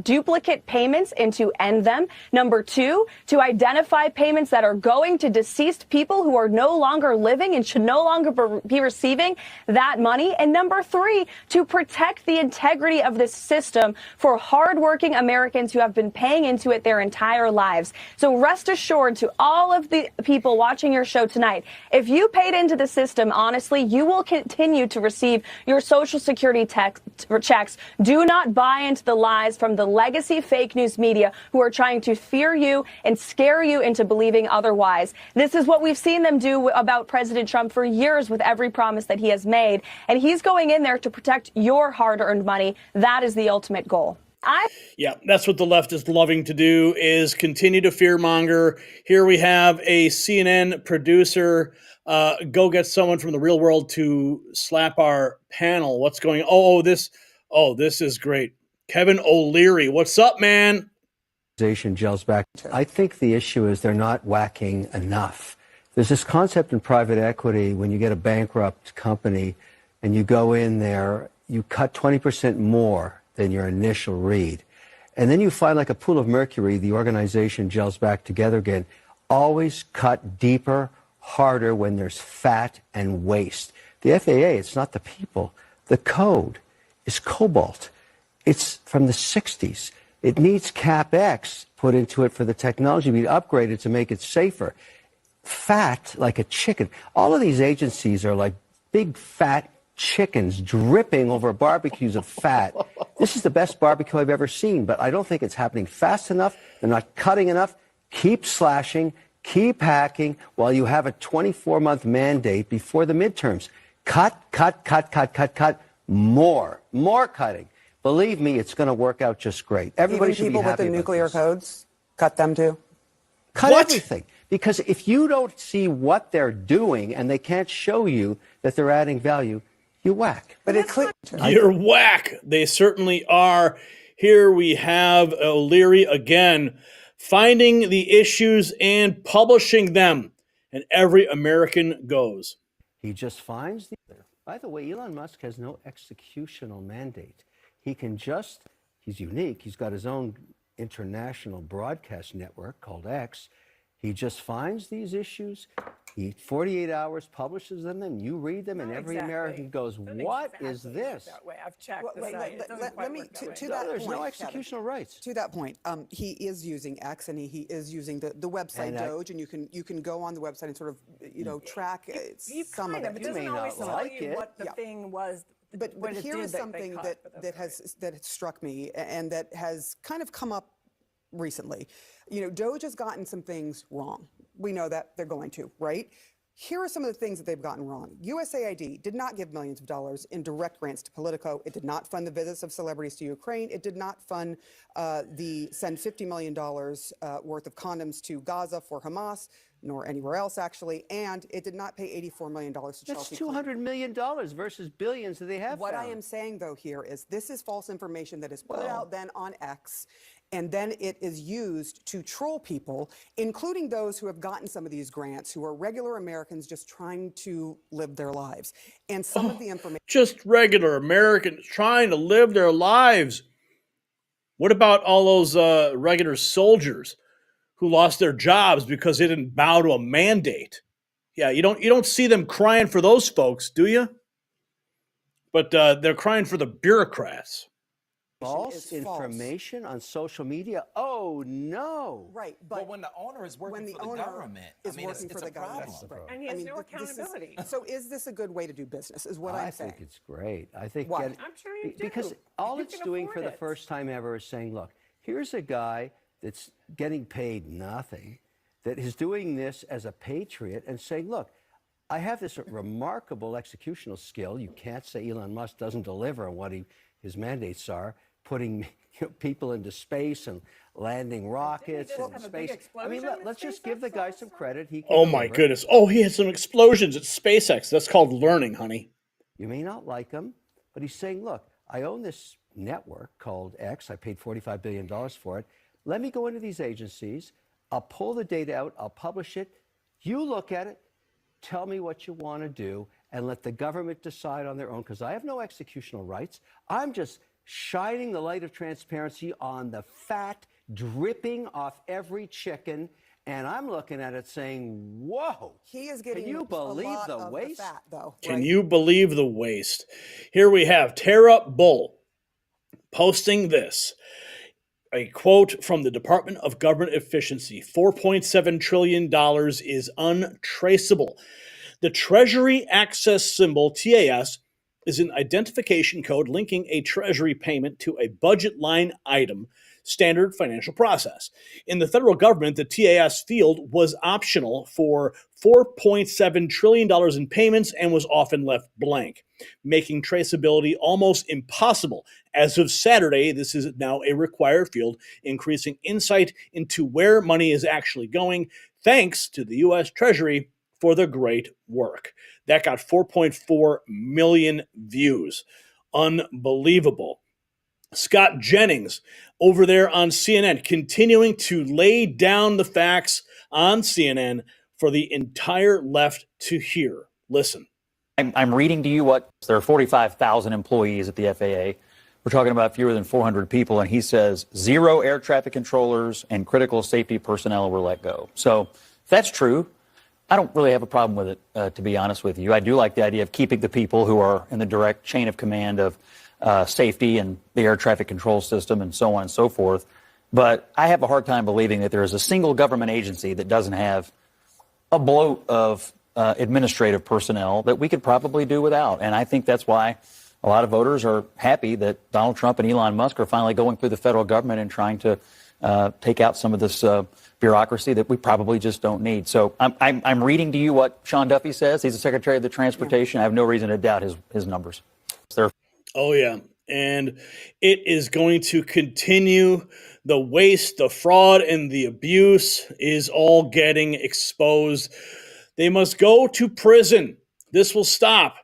duplicate payments and to end them. Number two, to identify payments that are going to deceased people who are no longer living and should no longer be receiving that money. And number three, to protect the integrity of this system for hardworking Americans who have been paying into it their entire lives. So rest assured to all of the people watching your show tonight, if you paid into the system honestly, you will continue to receive your Social Security checks. Do not buy into the lies from the legacy fake news media who are trying to fear you and scare you into believing otherwise. This is what we've seen them do about President Trump for years with every promise that he has made. And he's going in there to protect your hard-earned money. That is the ultimate goal. Yeah, that's what the left is loving to do, is continue to fearmonger. Here we have a CNN producer go get someone from the real world to slap our panel. What's going on? This is great. Kevin O'Leary, what's up, man? Gels back. I think the issue is they're not whacking enough. There's this concept in private equity when you get a bankrupt company and you go in there, you cut 20% more than your initial read. And then you find, like a pool of mercury, the organization gels back together again. Always cut deeper, harder when there's fat and waste. The FAA, it's not the people. The code is cobalt. It's from the 60s. It needs CapEx put into it for the technology to be upgraded to make it safer. Fat like a chicken. All of these agencies are like big fat chickens dripping over barbecues of fat. This is the best barbecue I've ever seen, but I don't think it's happening fast enough. They're not cutting enough. Keep slashing, keep hacking while you have a 24-month mandate before the midterms. Cut. More cutting. Believe me, it's going to work out just great. Everybody should be happy. Even people with the nuclear codes, cut them too? Cut everything. Because if you don't see what they're doing and they can't show you that they're adding value, you whack. But You're whack. They certainly are. Here we have O'Leary again, finding the issues and publishing them. And every American goes. He just finds the... By the way, Elon Musk has no executional mandate. He can just... He's unique. He's got his own international broadcast network called X. He just finds these issues. He 48 hours publishes them, and you read them, and every American goes, "What is this?" That way. I've checked the site. Let me to that There's point, no executional rights. To that point, he is using X, and he is using the website And DOGE, and you can go on the website and sort of track some of it. It doesn't always tell you what the thing was. But here is something that has struck me and that has kind of come up recently. DOGE has gotten some things wrong. We know that they're going to, right? Here are some of the things that they've gotten wrong. USAID did not give millions of dollars in direct grants to Politico. It did not fund the visits of celebrities to Ukraine. It did not fund send $50 million worth of condoms to Gaza for Hamas, nor anywhere else, actually. And it did not pay $84 million to Chelsea. That's $200 million versus billions that they have What found. I am saying, though, here is this is false information that is put out then on X, and then it is used to troll people, including those who have gotten some of these grants, who are regular Americans just trying to live their lives. And some of the information... Just regular Americans trying to live their lives. What about all those regular soldiers who lost their jobs because they didn't bow to a mandate? Yeah, you don't see them crying for those folks, do you? But they're crying for the bureaucrats. False information on social media? Oh, no. Right, but when the owner is working for the government, working for the government. And he has no accountability. So is this a good way to do business, is what I'm saying. I think it's great. I think Why? I'm sure you do. Because all it's doing for the first time ever is saying, look, here's a guy that's getting paid nothing, that is doing this as a patriot and saying, look, I have this remarkable executional skill. You can't say Elon Musk doesn't deliver on what his mandates are, putting people into space and landing rockets in space. I mean, let's just give the guy some credit. He can Oh my goodness. Oh, he had some explosions at SpaceX. That's called learning, honey. You may not like him, but he's saying, look, I own this network called X. I paid $45 billion for it. Let me go into these agencies. I'll pull the data out. I'll publish it. You look at it. Tell me what you want to do and let the government decide on their own, because I have no executional rights. I'm just shining the light of transparency on the fat dripping off every chicken, and I'm looking at it saying, whoa. He is getting Can you believe a lot the of waste? The fat, though. Can you believe the waste? Here we have Tara Bull posting this. A quote from the Department of Government Efficiency, $4.7 trillion is untraceable. The Treasury Access Symbol, TAS, is an identification code linking a Treasury payment to a budget line item, standard financial process. In the federal government, the TAS field was optional for $4.7 trillion in payments and was often left blank, making traceability almost impossible. As of Saturday, this is now a required field, increasing insight into where money is actually going, thanks to the U.S. Treasury for the great work. That got 4.4 million views. Unbelievable. Scott Jennings over there on CNN, continuing to lay down the facts on CNN for the entire left to hear. Listen. I'm reading to you what there are 45,000 employees at the FAA. We're talking about fewer than 400 people, and he says 0 air traffic controllers and critical safety personnel were let go. So if that's true, I don't really have a problem with it, to be honest with you. I do like the idea of keeping the people who are in the direct chain of command of safety and the air traffic control system and so on and so forth. But I have a hard time believing that there is a single government agency that doesn't have a bloat of administrative personnel that we could probably do without. And I think that's why a lot of voters are happy that Donald Trump and Elon Musk are finally going through the federal government and trying to take out some of this bureaucracy that we probably just don't need. So I'm reading to you what Sean Duffy says. He's the Secretary of the Transportation. I have no reason to doubt his numbers. Oh, yeah. And it is going to continue. The waste, the fraud, and the abuse is all getting exposed. They must go to prison. This will stop.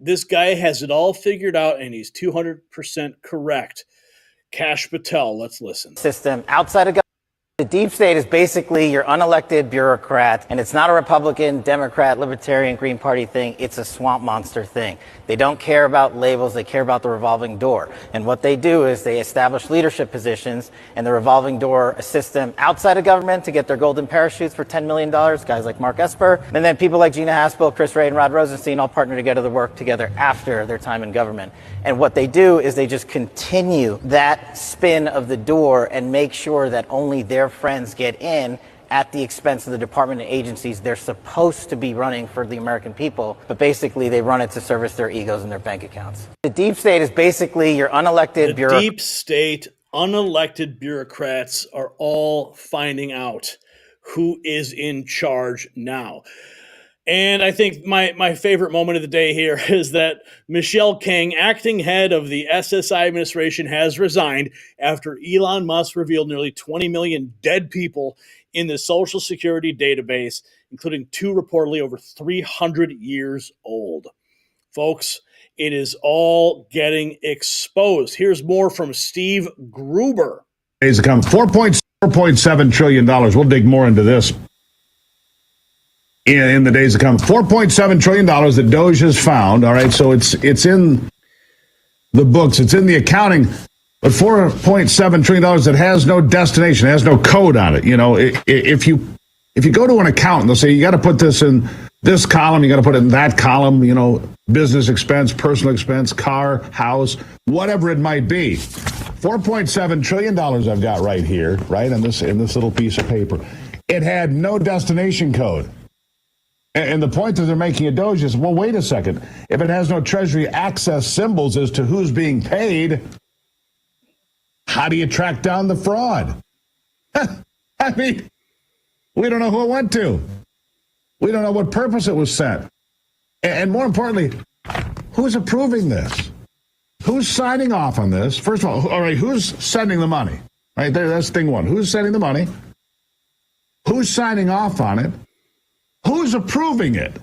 This guy has it all figured out, and he's 200% correct. Kash Patel, let's listen. System outside of government. The deep state is basically your unelected bureaucrat, and it's not a Republican, Democrat, Libertarian, Green Party thing. It's a swamp monster thing. They don't care about labels. They care about the revolving door. And what they do is they establish leadership positions, and the revolving door assists them outside of government to get their golden parachutes for $10 million, guys like Mark Esper. And then people like Gina Haspel, Chris Wray, and Rod Rosenstein all partner together to work together after their time in government. And what they do is they just continue that spin of the door and make sure that only their friends get in at the expense of the department and agencies they're supposed to be running for the American people, but basically they run it to service their egos and their bank accounts. The deep state is basically your unelected bureaucrat. Deep state, unelected bureaucrats are all finding out who is in charge now. And I think my favorite moment of the day here is that Michelle King, acting head of the SSI administration, has resigned after Elon Musk revealed nearly 20 million dead people in the Social Security database, including 2 reportedly over 300 years old. Folks, it is all getting exposed. Here's more from Steve Gruber. Days to come, $4.7 trillion. We'll dig more into this in the days to come. $4.7 trillion that DOGE has found. All right, so it's in the books, it's in the accounting, but $4.7 trillion that has no destination, has no code on it. You know, if you go to an accountant, they'll say you got to put this in this column, you got to put it in that column. You know, business expense, personal expense, car, house, whatever it might be. $4.7 trillion I've got right here, right in this little piece of paper. It had no destination code. And the point that they're making at DOGE is, well, wait a second. If it has no Treasury access symbols as to who's being paid, how do you track down the fraud? I mean, we don't know who it went to. We don't know what purpose it was sent. And more importantly, who's approving this? Who's signing off on this? First of all right, who's sending the money? Right there, that's thing one. Who's sending the money? Who's signing off on it? Who's approving it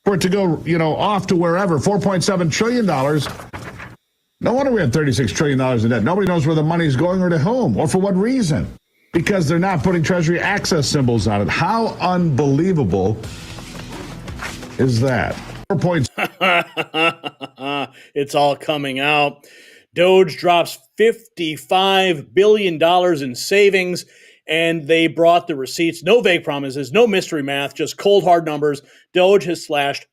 for it to go, off to wherever? $4.7 trillion. No wonder we have $36 trillion in debt. Nobody knows where the money's going or to whom or for what reason. Because they're not putting Treasury access symbols on it. How unbelievable is that? It's all coming out. DOGE drops $55 billion in savings, and they brought the receipts. No vague promises, no mystery math, just cold hard numbers. DOGE has slashed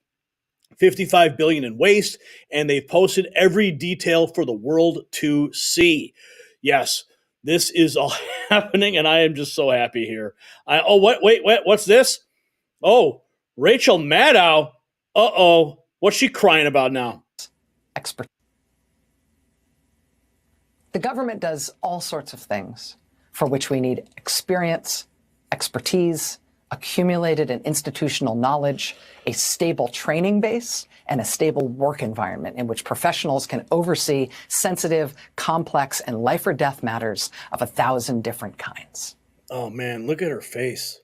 $55 billion in waste, and they've posted every detail for the world to see. Yes, this is all happening, and I am just so happy here. Wait, what's this? Oh, Rachel Maddow. Uh-oh, what's she crying about now? expertise. The government does all sorts of things for which we need experience, expertise, accumulated and institutional knowledge, a stable training base, and a stable work environment in which professionals can oversee sensitive, complex, and life or death matters of 1,000 different kinds. Oh man, look at her face.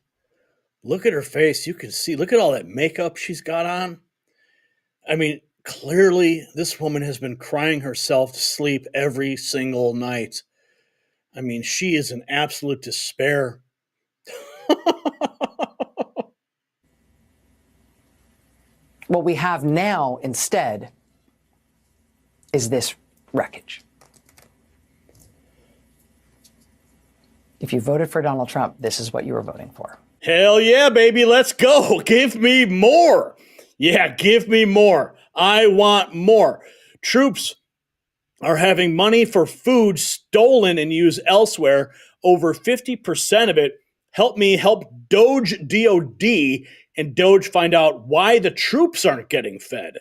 Look at her face. You can see, look at all that makeup she's got on. I mean, clearly this woman has been crying herself to sleep every single night. I mean, she is in absolute despair. What we have now instead is this wreckage. If you voted for Donald Trump, this is what you were voting for. Hell yeah, baby. Let's go. Give me more. Yeah, give me more. I want more. Troops are having money for food stolen and used elsewhere. Over 50% of it. Help me help DOGE DOD and DOGE find out why the troops aren't getting fed.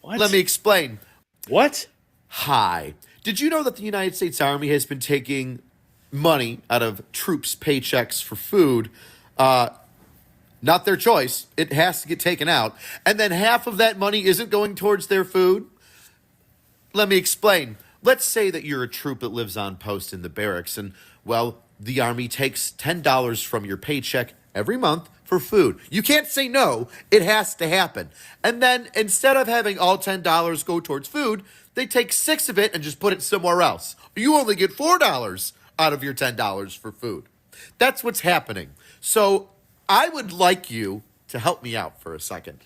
What? Let me explain. What? Hi. Did you know that the United States Army has been taking money out of troops' paychecks for food? Not their choice. It has to get taken out. And then half of that money isn't going towards their food? Let me explain. Let's say that you're a troop that lives on post in the barracks and, well, the Army takes $10 from your paycheck every month for food. You can't say no. It has to happen. And then instead of having all $10 go towards food, they take $6 of it and just put it somewhere else. You only get $4 out of your $10 for food. That's what's happening. So I would like you to help me out for a second.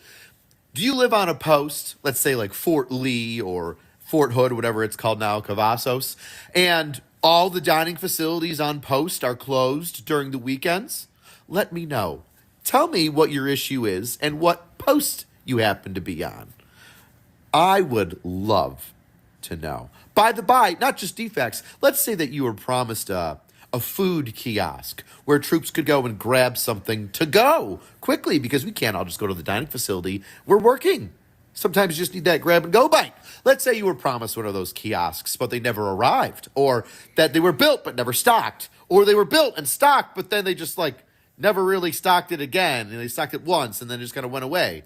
Do you live on a post, let's say like Fort Lee or Fort Hood, whatever it's called now, Cavazos, and all the dining facilities on post are closed during the weekends? Let me know. Tell me what your issue is and what post you happen to be on. I would love to know. By the by, not just defects, let's say that you were promised a food kiosk where troops could go and grab something to go quickly because we can't all just go to the dining facility. We're working. Sometimes you just need that grab and go bite. Let's say you were promised one of those kiosks, but they never arrived, or that they were built but never stocked, or they were built and stocked, but then they just never really stocked it again, and they stocked it once and then just kind of went away.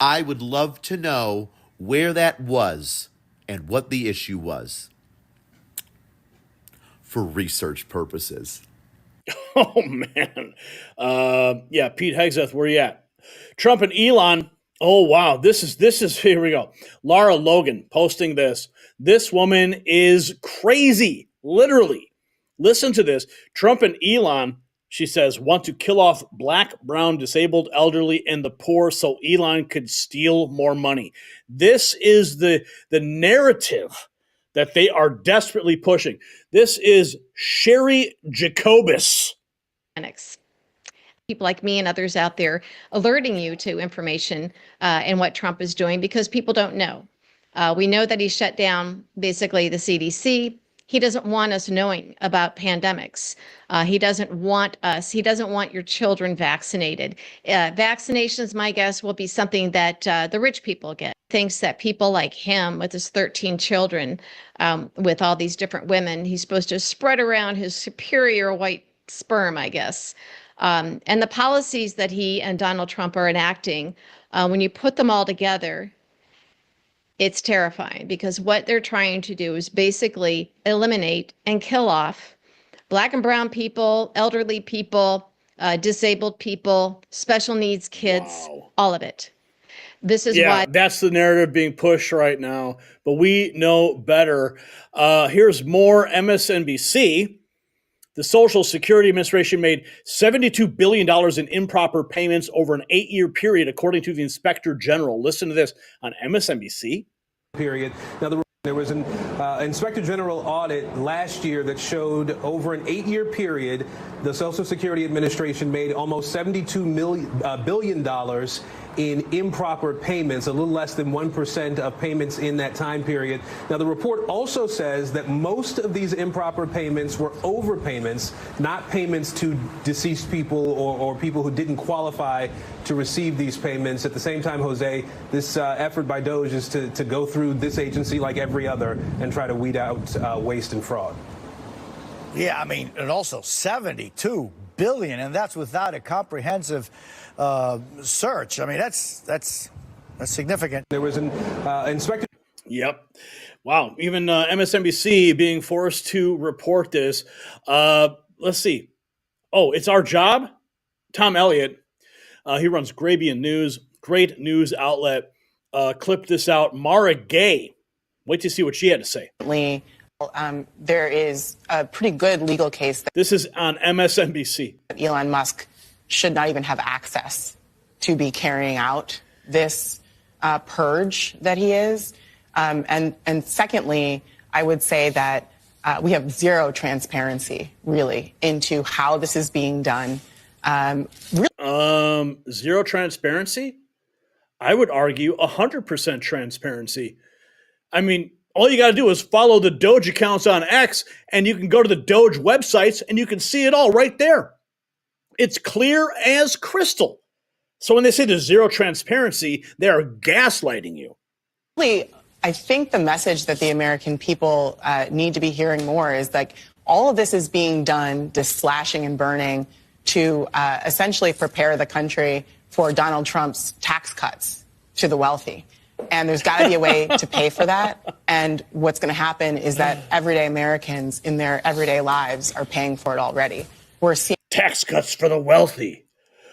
I would love to know where that was and what the issue was for research purposes. Oh, man. Yeah, Pete Hegseth, where you at? Trump and Elon. Oh, wow. This is, here we go. Lara Logan posting this. This woman is crazy, literally. Listen to this. Trump and Elon, she says, want to kill off black, brown, disabled, elderly, and the poor so Elon could steal more money. This is the narrative that they are desperately pushing. This is Sherry Jacobus. People like me and others out there alerting you to information and what Trump is doing because people don't know. We know that he shut down basically the CDC. He doesn't want us knowing about pandemics. He doesn't want your children vaccinated. Vaccinations, my guess, will be something that the rich people get. Thinks that people like him with his 13 children, with all these different women, he's supposed to spread around his superior white sperm, I guess. And the policies that he and Donald Trump are enacting, when you put them all together, it's terrifying because what they're trying to do is basically eliminate and kill off black and brown people, elderly people, disabled people, special needs kids, all of it. This is why that's the narrative being pushed right now, but we know better. Here's more MSNBC. The Social Security Administration made $72 billion in improper payments over an 8-year period, according to the Inspector General. Listen to this on MSNBC. Now, there was an Inspector General audit last year that showed over an 8-year period, the Social Security Administration made almost $72 billion in improper payments, a little less than 1% of payments in that time period. Now, the report also says that most of these improper payments were overpayments, not payments to deceased people or people who didn't qualify to receive these payments. At the same time, Jose, this effort by DOGE is to go through this agency like every other and try to weed out waste and fraud. Yeah, I mean, and also 72 billion, and that's without a comprehensive search. I mean, that's significant. There was an inspector. Yep. Wow. Even MSNBC being forced to report this. Let's see. Oh, it's our job. Tom Elliott. He runs Grabian News. Great news outlet. Clipped this out. Mara Gay. Wait to see what she had to say. There is a pretty good legal case that this is on MSNBC. Elon Musk should not even have access to be carrying out this purge that he is. And secondly, I would say that we have zero transparency, really, into how this is being done. Zero transparency? I would argue 100% transparency. I mean, all you got to do is follow the DOGE accounts on X, and you can go to the DOGE websites, and you can see it all right there. It's clear as crystal. So when they say there's zero transparency, they are gaslighting you. Really, I think the message that the American people need to be hearing more is like all of this is being done, this slashing and burning, to essentially prepare the country for Donald Trump's tax cuts to the wealthy. And there's got to be a way to pay for that. And what's going to happen is that everyday Americans in their everyday lives are paying for it already. We're seeing tax cuts for the wealthy.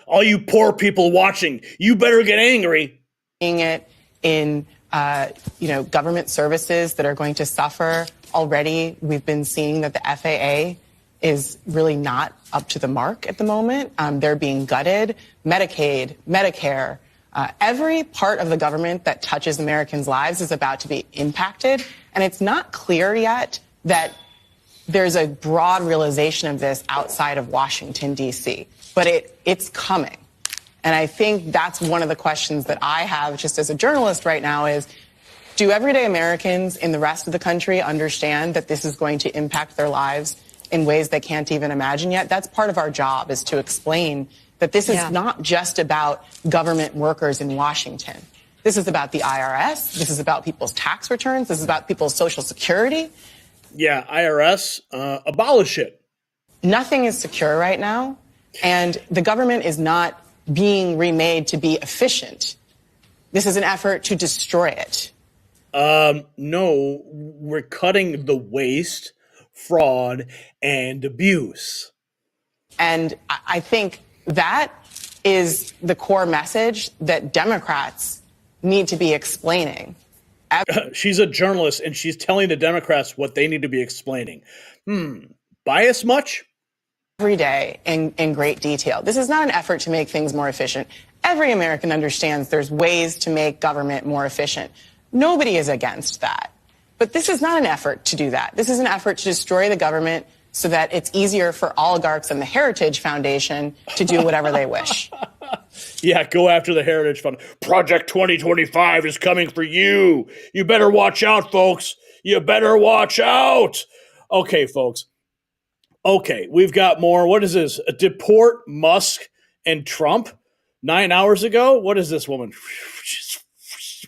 All you poor people watching, you better get angry. Seeing it in government services that are going to suffer already. We've been seeing that the FAA is really not up to the mark at the moment. They're being gutted. Medicaid, Medicare. Every part of the government that touches Americans' lives is about to be impacted. And it's not clear yet that there's a broad realization of this outside of Washington, D.C. But it's coming. And I think that's one of the questions that I have just as a journalist right now is, do everyday Americans in the rest of the country understand that this is going to impact their lives in ways they can't even imagine yet? That's part of our job, is to explain that this is not just about government workers in Washington. This is about the IRS. This is about people's tax returns. This is about people's Social Security. Yeah, IRS, abolish it. Nothing is secure right now, and the government is not being remade to be efficient. This is an effort to destroy it. No, we're cutting the waste, fraud, and abuse. And I think that is the core message that Democrats need to be explaining. She's a journalist, and she's telling the Democrats what they need to be explaining. Bias much? Every day in great detail. This is not an effort to make things more efficient. Every American understands there's ways to make government more efficient. Nobody is against that. But this is not an effort to do that. This is an effort to destroy the government so that it's easier for oligarchs and the Heritage Foundation to do whatever they wish. Yeah, go after the Heritage Fund. Project 2025 is coming for you. You better watch out, folks. You better watch out. Okay, folks. Okay, we've got more. What is this? Deport Musk and Trump 9 hours ago? What is this woman? She's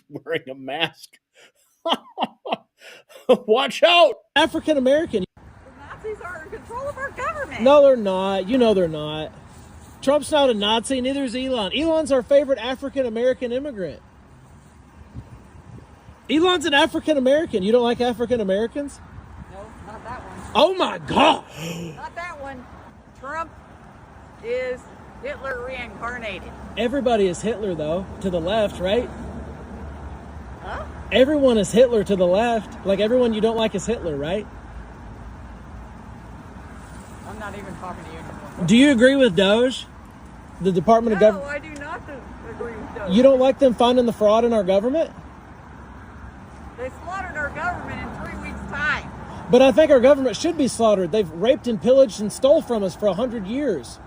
wearing a mask. Watch out. African American. Nazis are in control of our government. No, they're not. You know they're not. Trump's not a Nazi, neither is Elon. Elon's our favorite African American immigrant. Elon's an African American. You don't like African Americans? No, not that one. Oh my God. Not that one. Trump is Hitler reincarnated. Everybody is Hitler, though, to the left, right? Huh? Everyone is Hitler to the left. Like everyone you don't like is Hitler, right? I'm not even talking to you anymore. Do you agree with DOGE? The Department of Government? No, I do not agree with DOGE. You don't like them finding the fraud in our government? They slaughtered our government in 3 weeks' time. But I think our government should be slaughtered. They've raped and pillaged and stole from us for 100 years.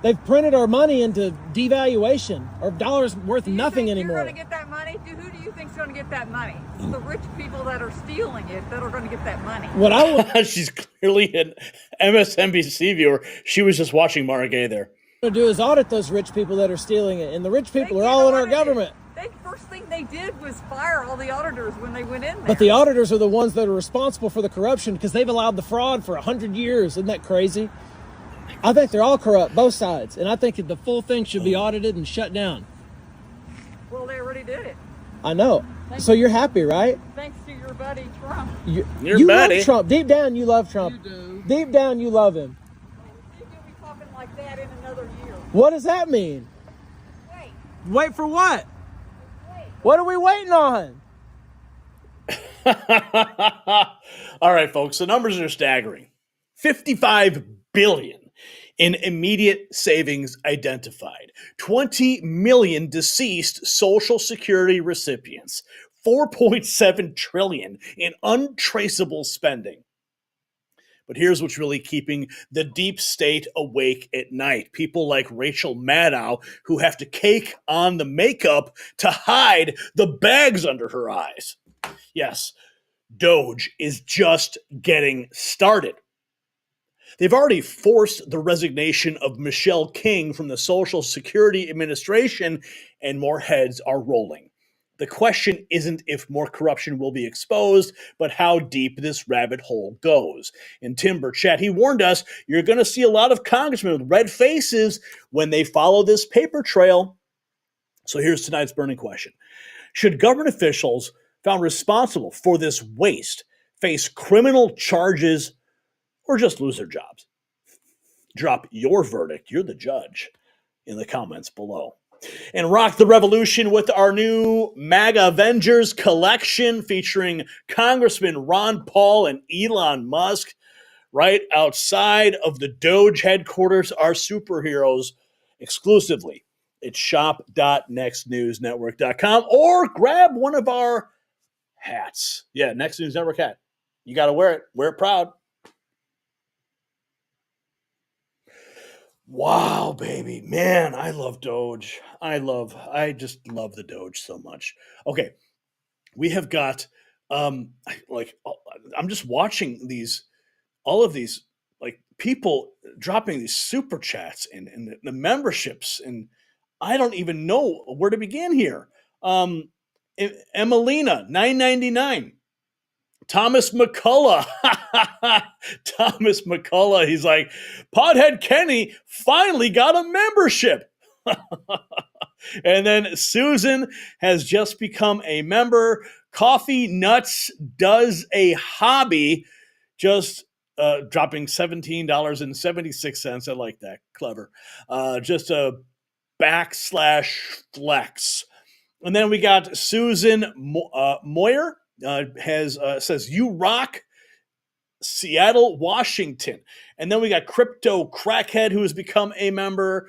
They've printed our money into devaluation. Our dollar's worth nothing anymore. You're going to get that money? Who do you think's going to get that money? It's the rich people that are stealing it that are going to get that money. What I She's clearly an MSNBC viewer. She was just watching Mara Gay there. want to do is audit those rich people that are stealing it, and the rich people are all in our government. The first thing they did was fire all the auditors when they went in there. But the auditors are the ones that are responsible for the corruption because they've allowed the fraud for 100 years. Isn't that crazy? I think they're all corrupt, both sides, and I think the full thing should be audited and shut down. Well, they already did it. I know. So you're happy, right? Thanks to your buddy Trump. You love Trump. Deep down, you love Trump. You do. Deep down, you love him. You'll be talking like that in another year. What does that mean? Wait. Wait for what? What are we waiting on? All right, folks, the numbers are staggering. $55 billion in immediate savings identified. 20 million deceased Social Security recipients. 4.7 trillion in untraceable spending. But here's what's really keeping the deep state awake at night. People like Rachel Maddow, who have to cake on the makeup to hide the bags under her eyes. Yes, DOGE is just getting started. They've already forced the resignation of Michelle King from the Social Security Administration, and more heads are rolling. The question isn't if more corruption will be exposed, but how deep this rabbit hole goes. In Tim Burchett, he warned us, you're going to see a lot of congressmen with red faces when they follow this paper trail. So here's tonight's burning question. Should government officials found responsible for this waste face criminal charges or just lose their jobs? Drop your verdict. You're the judge in the comments below. And rock the revolution with our new MAGA Avengers collection featuring Congressman Ron Paul and Elon Musk. Right outside of the DOGE headquarters, our superheroes exclusively at shop.nextnewsnetwork.com, or grab one of our hats. Yeah, Next News Network hat. You got to wear it. Wear it proud. Wow, baby. Man, I love DOGE. I just love the DOGE so much. Okay, we have got, I'm just watching all of these, like, people dropping these super chats and the memberships, and I don't even know where to begin here. Emelina, $9.99. Thomas McCullough. Thomas McCullough. He's like, Pothead Kenny finally got a membership. And then Susan has just become a member. Coffee Nuts Does a Hobby, just dropping $17.76. I like that. Clever. Just a /flex. And then we got Susan Moyer. Says you rock, Seattle, Washington. And then we got Crypto Crackhead, who has become a member.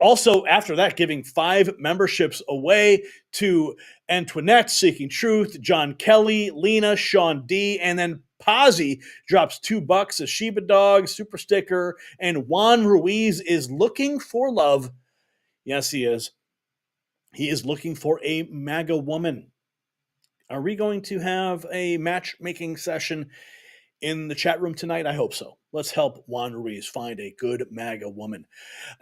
Also, after that, giving 5 memberships away to Antoinette, Seeking Truth, John Kelly, Lena, Sean D, and then Posy drops $2, a Shiba Dog, super sticker, and Juan Ruiz is looking for love. Yes, he is. He is looking for a MAGA woman. Are we going to have a matchmaking session in the chat room tonight? I hope so. Let's help Juan Ruiz find a good MAGA woman.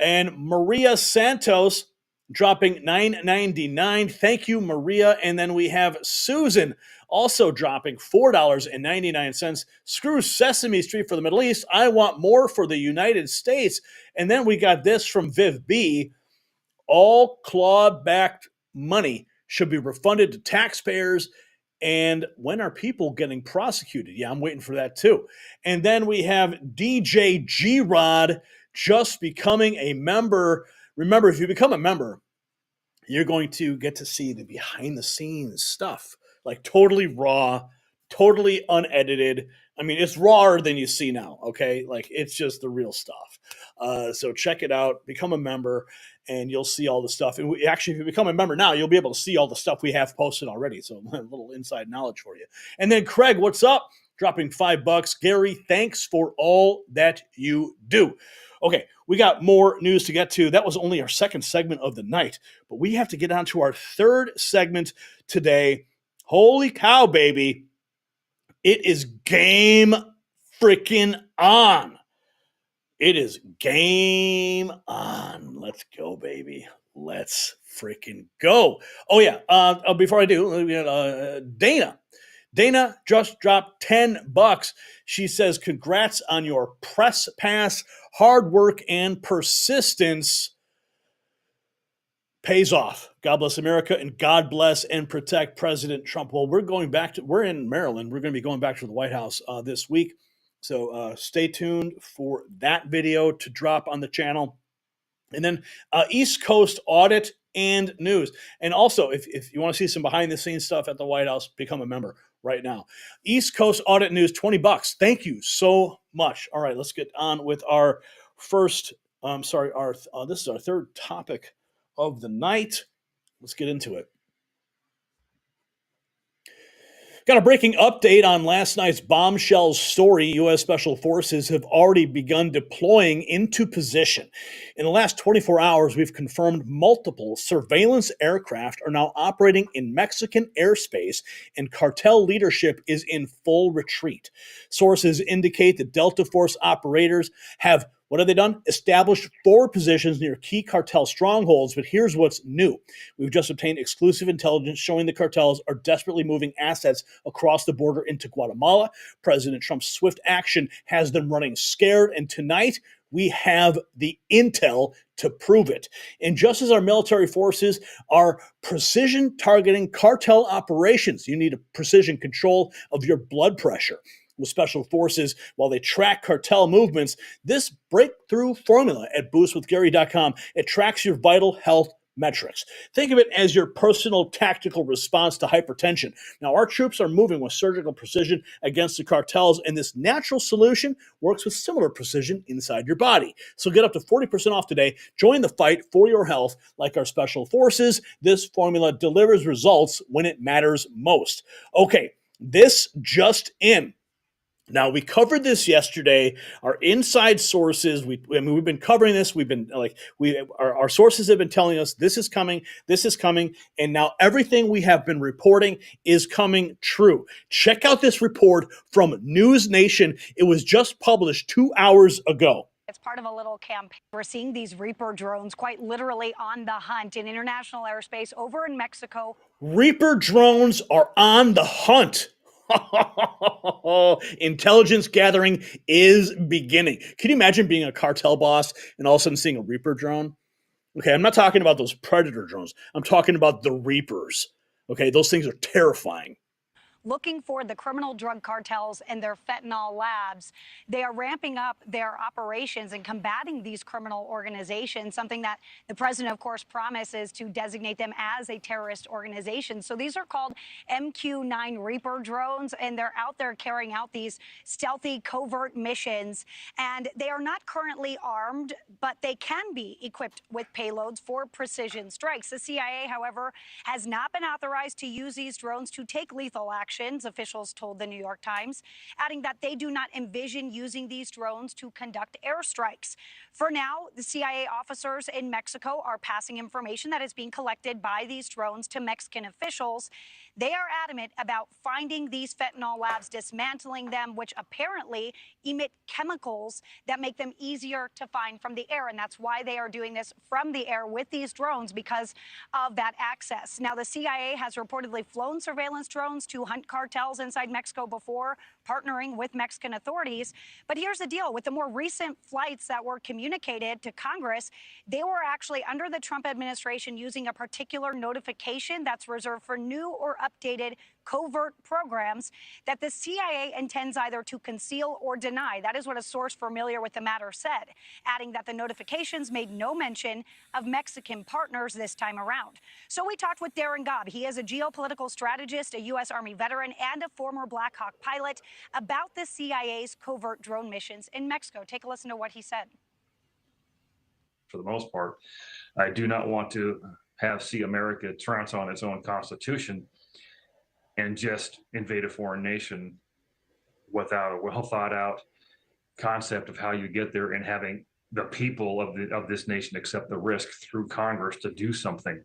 And Maria Santos dropping $9.99. Thank you, Maria. And then we have Susan also dropping $4.99. Screw Sesame Street for the Middle East. I want more for the United States. And then we got this from Viv B. All claw-backed money should be refunded to taxpayers. And when are people getting prosecuted? Yeah, I'm waiting for that too. And then we have DJ G-Rod just becoming a member. Remember, if you become a member, you're going to get to see the behind-the-scenes stuff, like totally raw, totally unedited. I mean, it's rawer than you see now, okay? Like, it's just the real stuff. So check it out, become a member, and you'll see all the stuff. And actually, if you become a member now, you'll be able to see all the stuff we have posted already. So a little inside knowledge for you. And then Craig, what's up? Dropping $5. Gary, thanks for all that you do. Okay, We got more news to get to. That was only our second segment of the night, but we have to get on to our third segment today. Holy cow, baby. It is game freaking on. It is game on. Let's go, baby. Let's freaking go. Oh, yeah. Before I do, Dana. Dana just dropped $10. She says, congrats on your press pass. Hard work and persistence pays off. God bless America and God bless and protect President Trump. Well, we're in Maryland. We're going to be going back to the White House this week. So stay tuned for that video to drop on the channel. And then East Coast audit and news. And also, if you want to see some behind the scenes stuff at the White House, become a member right now. East Coast audit news, $20. Thank you so much. All right, let's get on with our first, this is our third topic of the night. Let's get into it. Got a breaking update on last night's bombshell story. U.S. Special Forces have already begun deploying into position. In the last 24 hours, we've confirmed multiple surveillance aircraft are now operating in Mexican airspace, and cartel leadership is in full retreat. Sources indicate that Delta Force operators have what have they done? Established forward positions near key cartel strongholds, but here's what's new. We've just obtained exclusive intelligence showing the cartels are desperately moving assets across the border into Guatemala. President Trump's swift action has them running scared, and tonight we have the intel to prove it. And just as our military forces are precision targeting cartel operations, you need a precision control of your blood pressure. With Special Forces, while they track cartel movements, this breakthrough formula at boostwithgary.com, it tracks your vital health metrics. Think of it as your personal tactical response to hypertension. Now, our troops are moving with surgical precision against the cartels, and this natural solution works with similar precision inside your body. So get up to 40% off today. Join the fight for your health like our Special Forces. This formula delivers results when it matters most. Okay, this just in. Now, we covered this yesterday. Our inside sources, we've been covering this. We've been our sources have been telling us this is coming, and now everything we have been reporting is coming true. Check out this report from News Nation. It was just published 2 hours ago. It's part of a little campaign. We're seeing these Reaper drones quite literally on the hunt in international airspace over in Mexico. Reaper drones are on the hunt. Intelligence gathering is beginning. Can you imagine being a cartel boss and all of a sudden seeing a Reaper drone? Okay, I'm not talking about those Predator drones. I'm talking about the Reapers. Okay, those things are terrifying. Looking for the criminal drug cartels and their fentanyl labs. They are ramping up their operations and combating these criminal organizations, something that the president, of course, promises to designate them as a terrorist organization. So these are called MQ-9 Reaper drones, and they're out there carrying out these stealthy, covert missions. And they are not currently armed, but they can be equipped with payloads for precision strikes. The CIA, however, has not been authorized to use these drones to take lethal action, officials told the New York Times, adding that they do not envision using these drones to conduct airstrikes. For now, the CIA officers in Mexico are passing information that is being collected by these drones to Mexican officials. They are adamant about finding these fentanyl labs, dismantling them, which apparently emit chemicals that make them easier to find from the air. And that's why they are doing this from the air with these drones, because of that access. Now, the CIA has reportedly flown surveillance drones to hunt cartels inside Mexico before, partnering with Mexican authorities. But here's the deal. With the more recent flights that were communicated to Congress, they were actually under the Trump administration using a particular notification that's reserved for new or updated covert programs that the CIA intends either to conceal or deny. That is what a source familiar with the matter said, adding that the notifications made no mention of Mexican partners this time around. So we talked with Darren Gobb. He is a geopolitical strategist, a U.S. Army veteran, and a former Black Hawk pilot about the CIA's covert drone missions in Mexico. Take a listen to what he said. For the most part, I do not want to see America trounce on its own constitution and just invade a foreign nation without a well thought out concept of how you get there and having the people of this nation accept the risk through Congress to do something.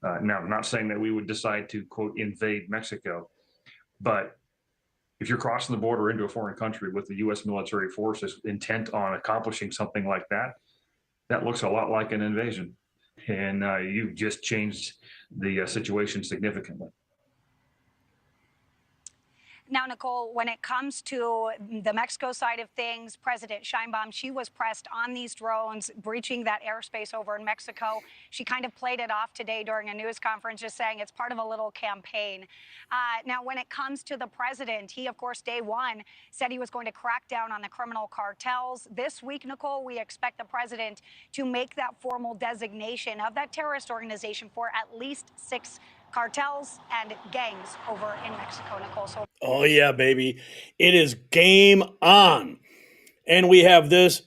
Now, I'm not saying that we would decide to, quote, invade Mexico, but if you're crossing the border into a foreign country with the U.S. military forces intent on accomplishing something like that, that looks a lot like an invasion. And you've just changed the situation significantly. Now, Nicole, when it comes to the Mexico side of things, President Sheinbaum, she was pressed on these drones breaching that airspace over in Mexico. She kind of played it off today during a news conference, just saying it's part of a little campaign. Now, when it comes to the president, he, of course, day one said he was going to crack down on the criminal cartels. This week, Nicole, we expect the president to make that formal designation of that terrorist organization for at least 6 cartels and gangs over in Mexico, Nicole. So oh, yeah, baby. It is game on. And we have this.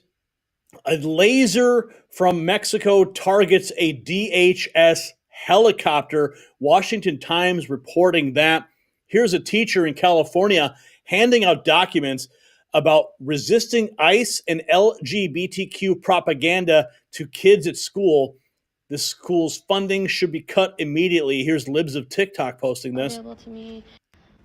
A laser from Mexico targets a DHS helicopter. Washington Times reporting that. Here's a teacher in California handing out documents about resisting ICE and LGBTQ propaganda to kids at school. The school's funding should be cut immediately. Here's Libs of TikTok posting this. Available to me.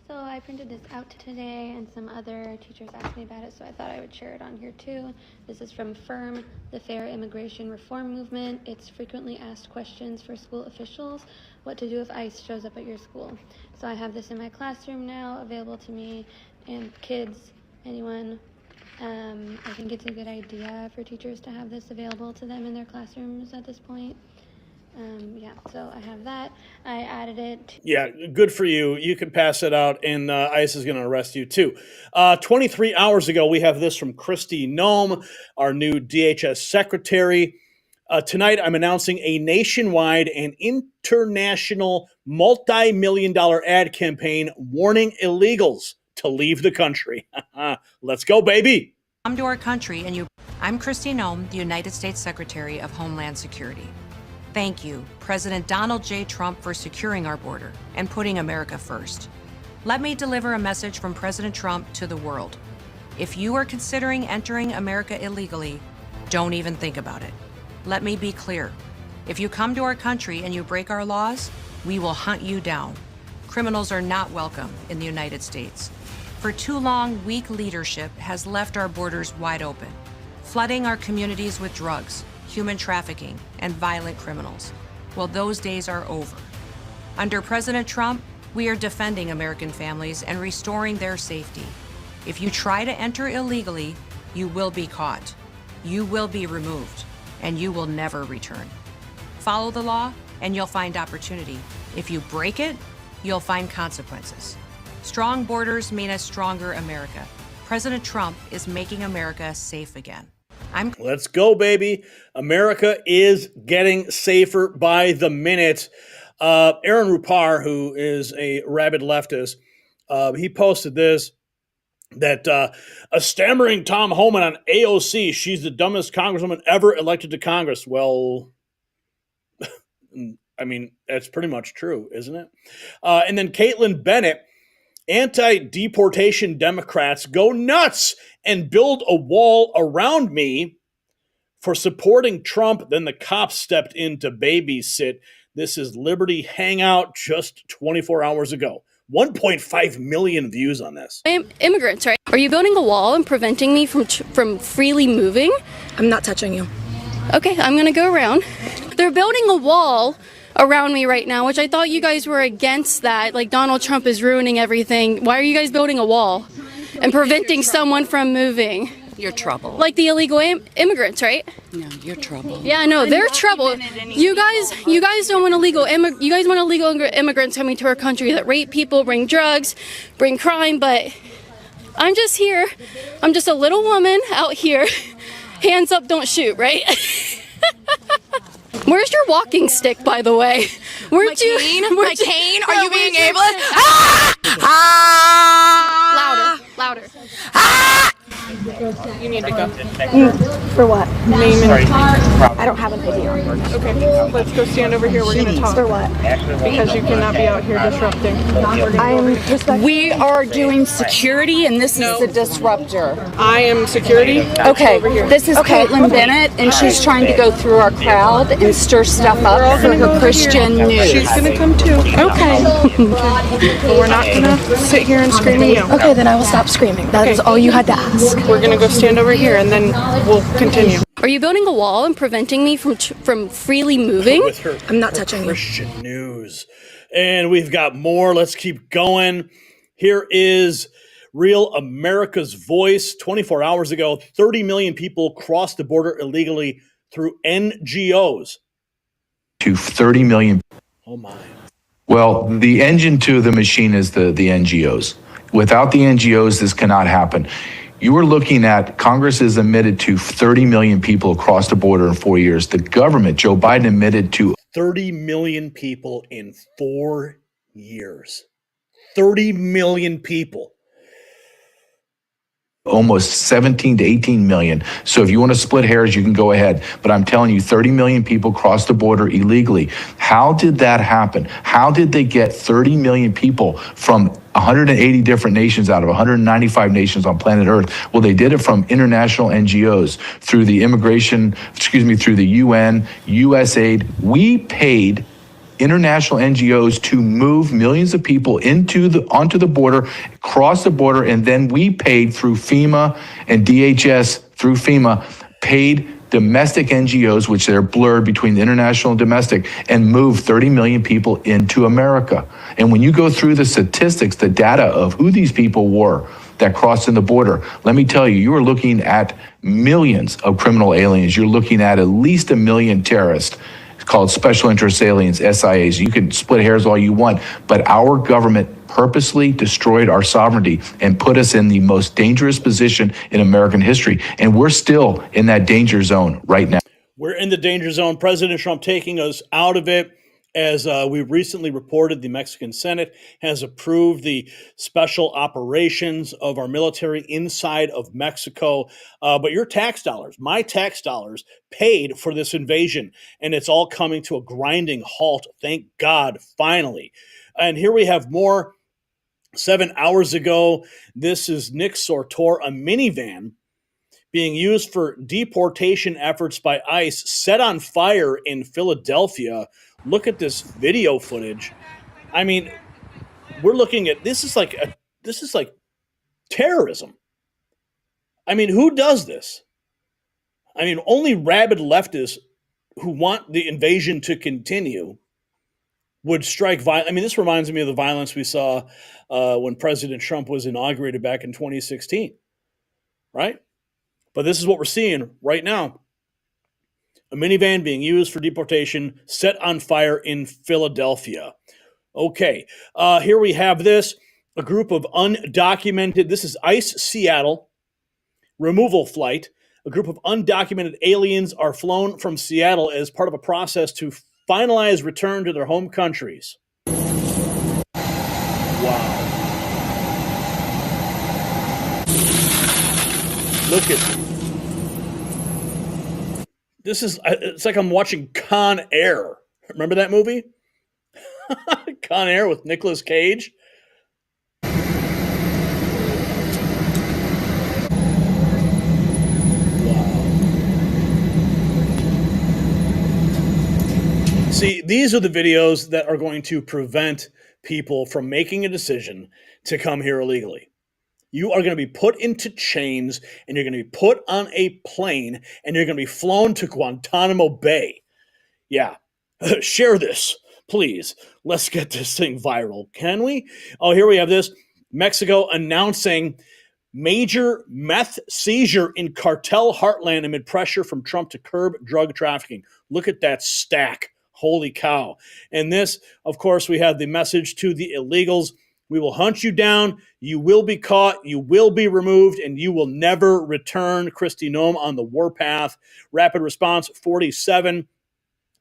So I printed this out today, and some other teachers asked me about it, so I thought I would share it on here too. This is from FIRM, the Fair Immigration Reform Movement. It's frequently asked questions for school officials, what to do if ICE shows up at your school. So I have this in my classroom now, available to me, and kids, anyone. I think it's a good idea for teachers to have this available to them in their classrooms at this point. Yeah, so I have that. I added it. Yeah, good for you. You can pass it out, and ICE is going to arrest you too. 23 hours ago, we have this from Kristi Noem, our new DHS secretary. Tonight, I'm announcing a nationwide and international multi-million-dollar ad campaign warning illegals to leave the country. Let's go, baby. Come to our country and you. I'm Kristi Noem, the United States Secretary of Homeland Security. Thank you, President Donald J. Trump, for securing our border and putting America first. Let me deliver a message from President Trump to the world. If you are considering entering America illegally, don't even think about it. Let me be clear. If you come to our country and you break our laws, we will hunt you down. Criminals are not welcome in the United States. For too long, weak leadership has left our borders wide open, flooding our communities with drugs, human trafficking, and violent criminals. Well, those days are over. Under President Trump, we are defending American families and restoring their safety. If you try to enter illegally, you will be caught, you will be removed, and you will never return. Follow the law, and you'll find opportunity. If you break it, you'll find consequences. Strong borders mean a stronger America. President Trump is making America safe again. Let's go, baby. America is getting safer by the minute. Aaron Rupar, who is a rabid leftist, he posted this, that a stammering Tom Homan on AOC, she's the dumbest congresswoman ever elected to Congress. Well, I mean, that's pretty much true, isn't it? And then Caitlin Bennett, anti-deportation Democrats go nuts and build a wall around me for supporting Trump. Then the cops stepped in to babysit. This is Liberty Hangout just 24 hours ago. 1.5 million views on this. I am immigrants, right? Are you building a wall and preventing me from freely moving? I'm not touching you. Okay, I'm gonna go around. They're building a wall around me right now, which I thought you guys were against that. Like, Donald Trump is ruining everything. Why are you guys building a wall and preventing someone from moving? You're trouble. Like the illegal immigrants, right? No, you're trouble. Yeah, no, they're trouble. You guys don't want illegal you guys want illegal immigrants coming to our country that rape people, bring drugs, bring crime, but I'm just here. I'm just a little woman out here. Hands up, don't shoot, right? Where's your walking stick, by the way? My cane? Are you being ableist? Louder. You need to go. For what? Name and I don't have an ID on. Okay, let's go stand over here. We're going to talk. For what? Because you cannot be out here disrupting. We are doing security, and this is the disruptor. I am security. Okay, this is Caitlin Bennett, and she's trying to go through our crowd and stir stuff up for her Christian news. She's going to come too. Okay. But we're not going to sit here and scream and yell. Okay, then I will stop screaming. That is all you had to ask. We're going to go stand over here, and then we'll continue. Are you building a wall and preventing me from freely moving? With her, I'm not touching Christian news. And we've got more. Let's keep going. Here is Real America's Voice. 24 hours ago, 30 million people crossed the border illegally through NGOs. To 30 million. Oh, my. Well, the engine to the machine is the NGOs. Without the NGOs, this cannot happen. You are looking at Congress has admitted to 30 million people across the border in 4 years. The government, Joe Biden, admitted to 30 million people in 4 years. 30 million people. Almost 17 to 18 million. So if you want to split hairs, you can go ahead. But I'm telling you, 30 million people crossed the border illegally. How did that happen? How did they get 30 million people from 180 different nations out of 195 nations on planet Earth? Well, they did it from international NGOs through the through the UN, USAID. We paid international NGOs to move millions of people onto the border, cross the border, and then we paid through FEMA and DHS through FEMA, paid domestic NGOs, which they're blurred between the international and domestic, and moved 30 million people into America. And when you go through the statistics, the data of who these people were that crossed in the border, let me tell you, you are looking at millions of criminal aliens. You're looking at least 1 million terrorists. It's called special interest aliens, SIAs. You can split hairs all you want, but our government purposely destroyed our sovereignty and put us in the most dangerous position in American history. And we're still in that danger zone right now. We're in the danger zone. President Trump taking us out of it. As we recently reported, the Mexican Senate has approved the special operations of our military inside of Mexico. But your tax dollars, my tax dollars, paid for this invasion. And it's all coming to a grinding halt. Thank God, finally. And here we have more. 7 hours ago, this is Nick Sortor, a minivan being used for deportation efforts by ICE, set on fire in Philadelphia. Look at this video footage. I mean, we're looking at this is like terrorism. I mean, who does this? I mean, only rabid leftists who want the invasion to continue would strike violence. I mean, this reminds me of the violence we saw when President Trump was inaugurated back in 2016, right? But this is what we're seeing right now. A minivan being used for deportation, set on fire in Philadelphia. Okay, here we have this. A group of undocumented, this is ICE Seattle, removal flight. A group of undocumented aliens are flown from Seattle as part of a process to finalize return to their home countries. Wow. Look at this is, it's like I'm watching Con Air. Remember that movie? Con Air with Nicolas Cage. See, these are the videos that are going to prevent people from making a decision to come here illegally. You are going to be put into chains, and you're going to be put on a plane, and you're going to be flown to Guantanamo Bay. Yeah. Share this, please. Let's get this thing viral, can we? Oh, here we have this. Mexico announcing major meth seizure in cartel heartland amid pressure from Trump to curb drug trafficking. Look at that stack. Holy cow. And this, of course, we have the message to the illegals. We will hunt you down. You will be caught. You will be removed, and you will never return. Kristi Noem on the warpath. Rapid Response 47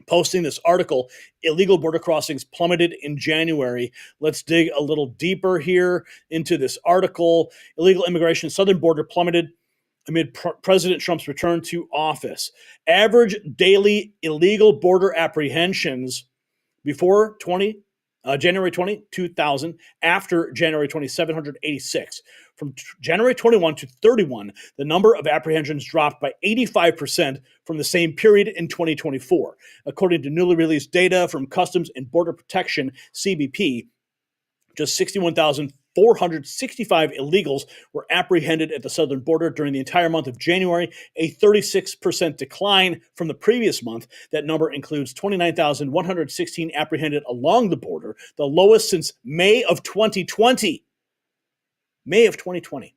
posting this article. Illegal border crossings plummeted in January. Let's dig a little deeper here into this article. Illegal immigration, southern border plummeted amid President Trump's return to office. Average daily illegal border apprehensions before January 20, 2000, after January 20, 786. From January 21 to 31, the number of apprehensions dropped by 85% from the same period in 2024. According to newly released data from Customs and Border Protection, CBP, just 61,465 illegals were apprehended at the southern border during the entire month of January, a 36% decline from the previous month. That number includes 29,116 apprehended along the border, the lowest since May of 2020. May of 2020.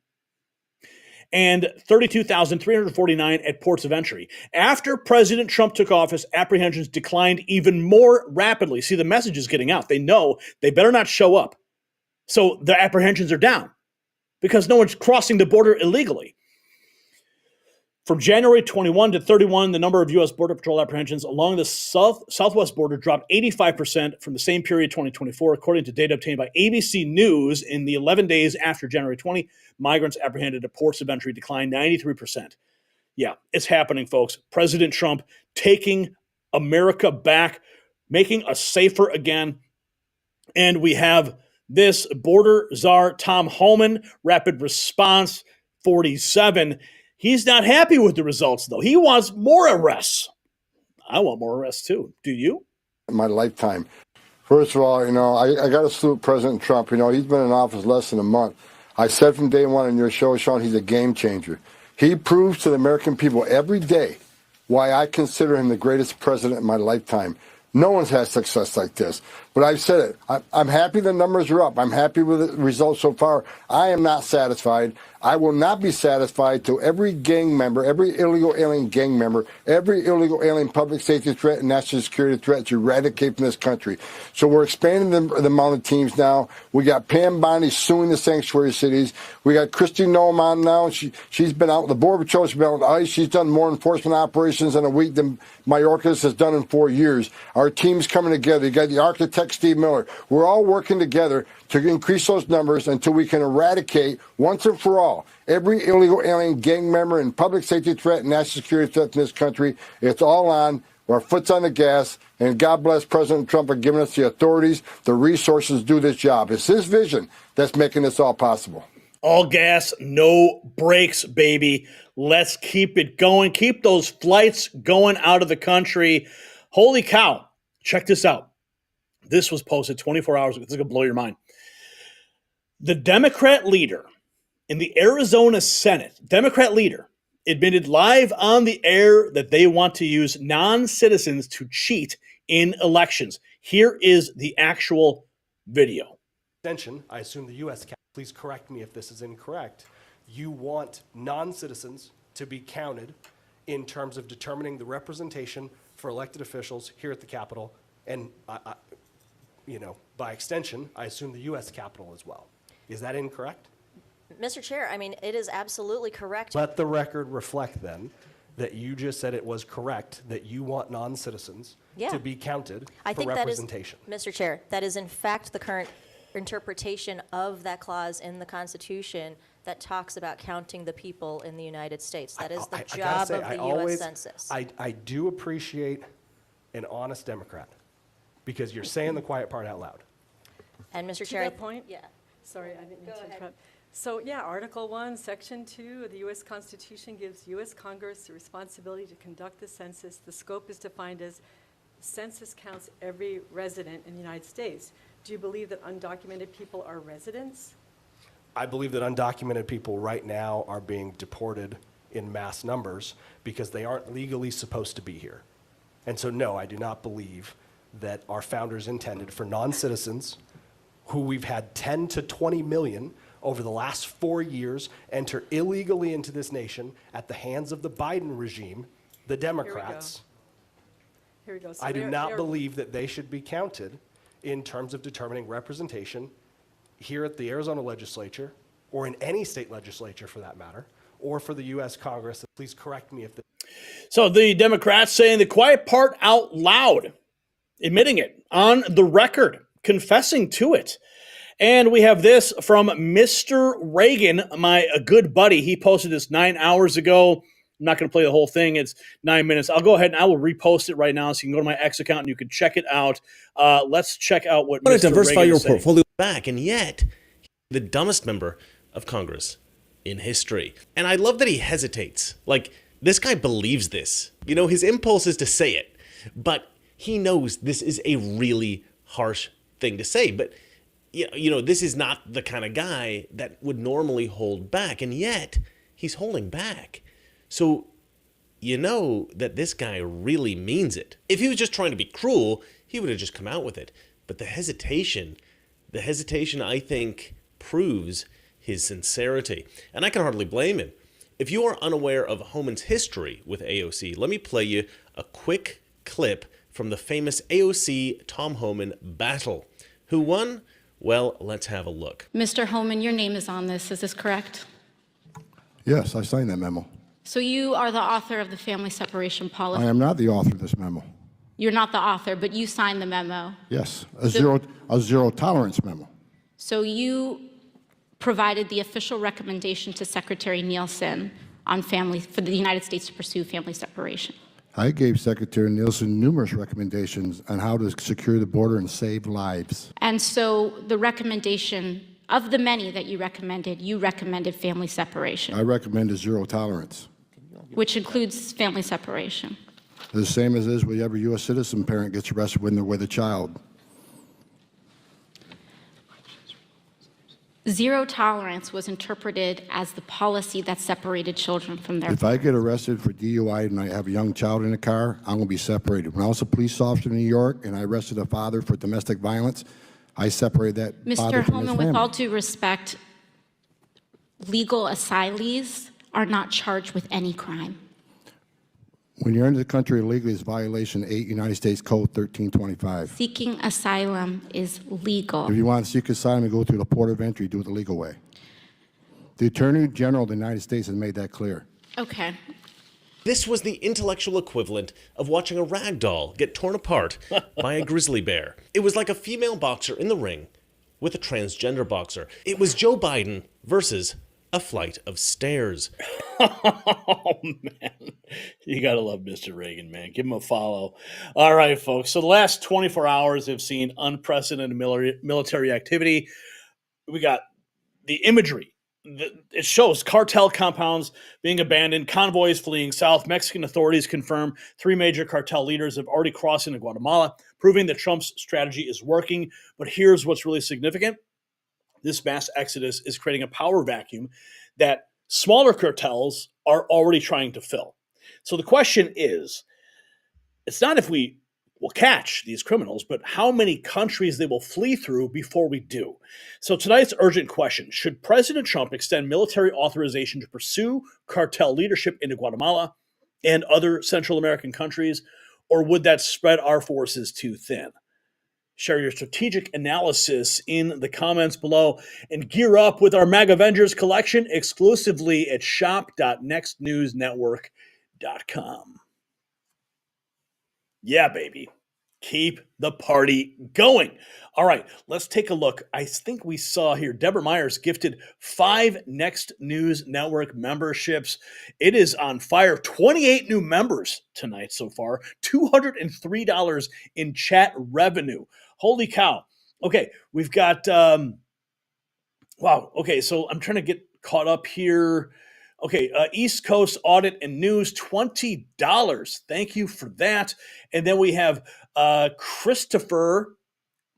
And 32,349 at ports of entry. After President Trump took office, apprehensions declined even more rapidly. See, the message is getting out. They know they better not show up. So the apprehensions are down because no one's crossing the border illegally. From January 21 to 31, the number of U.S. Border Patrol apprehensions along the southwest border dropped 85% from the same period 2024, according to data obtained by ABC News. In the 11 days after January 20, migrants apprehended at ports of entry declined 93%. Yeah, it's happening, folks. President Trump taking America back, making us safer again. And we have this border czar, Tom Homan, rapid response 47. He's not happy with the results, though. He wants more arrests. I want more arrests, too. Do you? In my lifetime. First of all, I got to salute President Trump. He's been in office less than a month. I said from day one on your show, Sean, he's a game changer. He proves to the American people every day why I consider him the greatest president in my lifetime. No one's had success like this. But I've said it. I'm happy the numbers are up. I'm happy with the results so far. I am not satisfied. I will not be satisfied till every gang member, every illegal alien gang member, every illegal alien public safety threat and national security threat is eradicated from this country. So we're expanding the amount of teams now. We got Pam Bondi suing the sanctuary cities. We got Kristi Noem on now. She's been out. The Border Patrol, she's been out with ICE. She's done more enforcement operations in a week than Mayorkas has done in 4 years. Our team's coming together. You got the architect, Steve Miller. We're all working together to increase those numbers until we can eradicate once and for all every illegal alien gang member and public safety threat and national security threat in this country. It's all on. Our foot's on the gas, and God bless President Trump for giving us the authorities, the resources to do this job. It's his vision that's making this all possible. All gas, no brakes, baby. Let's keep it going. Keep those flights going out of the country. Holy cow. Check this out. This was posted 24 hours ago. This is going to blow your mind. The Democrat leader in the Arizona Senate, Democrat leader, admitted live on the air that they want to use non-citizens to cheat in elections. Here is the actual video. Extension, I assume the U.S. Please correct me if this is incorrect. You want non-citizens to be counted in terms of determining the representation for elected officials here at the Capitol, and by extension, I assume the U.S. Capitol as well. Is that incorrect? Mr. Chair, it is absolutely correct. Let the record reflect then that you just said it was correct that you want non-citizens to be counted for representation. Mr. Chair, that is in fact the current interpretation of that clause in the Constitution that talks about counting the people in the United States. That is the job of the U.S. Census. I do appreciate an honest Democrat because you're saying the quiet part out loud. And Mr. To Chair, that point? Yeah. Sorry, I didn't mean to interrupt. So yeah, Article 1, Section 2 of the U.S. Constitution gives U.S. Congress the responsibility to conduct the census. The scope is defined as census counts every resident in the United States. Do you believe that undocumented people are residents? I believe that undocumented people right now are being deported in mass numbers because they aren't legally supposed to be here. And so no, I do not believe that our founders intended for non-citizens who we've had 10 to 20 million over the last 4 years enter illegally into this nation at the hands of the Biden regime, the Democrats. Here we go. So I do not believe that they should be counted in terms of determining representation here at the Arizona legislature or in any state legislature for that matter, or for the U.S. Congress. Please correct me if So the Democrats saying the quiet part out loud, admitting it on the record, confessing to it. And we have this from Mr. Reagan, my good buddy. He posted this 9 hours ago. I'm not going to play the whole thing. It's 9 minutes. I'll go ahead and I will repost it right now so you can go to my X account and you can check it out. Let's check out what Want to Mr. diversify Reagan your is saying. portfolio back, and yet the dumbest member of Congress in history. And I love that he hesitates. Like, this guy believes this. You know, his impulse is to say it, but he knows this is a really harsh thing to say. But you know, this is not the kind of guy that would normally hold back, and yet he's holding back. So you know that this guy really means it. If he was just trying to be cruel, he would have just come out with it. But the hesitation, I think, proves his sincerity. And I can hardly blame him. If you are unaware of Homan's history with AOC, let me play you a quick clip from the famous AOC Tom Homan battle. Who won? Well, let's have a look. Mr. Homan, your name is on this. Is this correct? Yes, I signed that memo. So you are the author of the family separation policy. I am not the author of this memo. You're not the author, but you signed the memo. Yes, a zero tolerance memo. So you provided the official recommendation to Secretary Nielsen on for the United States to pursue family separation. I gave Secretary Nielsen numerous recommendations on how to secure the border and save lives. And so the recommendation, of the many that you recommended family separation. I recommended zero tolerance. Which includes family separation. The same as is with every U.S. citizen parent gets arrested when they're with a child. Zero tolerance was interpreted as the policy that separated children from their If I get arrested for DUI and I have a young child in the car, I'm going to be separated. When I was a police officer in New York and I arrested a father for domestic violence, I separated that father Mr. from his Homan, family. with all due respect, legal asylees are not charged with any crime. When you're into the country illegally, it's violation 8 United States Code 1325. Seeking asylum is legal. If you want to seek asylum and go through the port of entry, do it the legal way. The Attorney General of the United States has made that clear. Okay. This was the intellectual equivalent of watching a rag doll get torn apart by a grizzly bear. It was like a female boxer in the ring with a transgender boxer. It was Joe Biden versus a flight of stairs. Oh, man. You got to love Mr. Reagan, man. Give him a follow. All right, folks. So the last 24 hours have seen unprecedented military activity. We got the imagery. It shows cartel compounds being abandoned, convoys fleeing south. Mexican authorities confirm 3 major cartel leaders have already crossed into Guatemala, proving that Trump's strategy is working. But here's what's really significant. This mass exodus is creating a power vacuum that smaller cartels are already trying to fill. So the question is, it's not if we will catch these criminals, but how many countries they will flee through before we do. So tonight's urgent question: should President Trump extend military authorization to pursue cartel leadership into Guatemala and other Central American countries, or would that spread our forces too thin? Share your strategic analysis in the comments below and gear up with our MAG Avengers collection exclusively at shop.nextnewsnetwork.com. Yeah, baby. Keep the party going. All right, let's take a look. I think we saw here Deborah Myers gifted 5 Next News Network memberships. It is on fire. 28 new members tonight so far. $203 in chat revenue. Holy cow. Okay, we've got, wow. Okay, so I'm trying to get caught up here. Okay, East Coast Audit and News, $20. Thank you for that. And then we have Christopher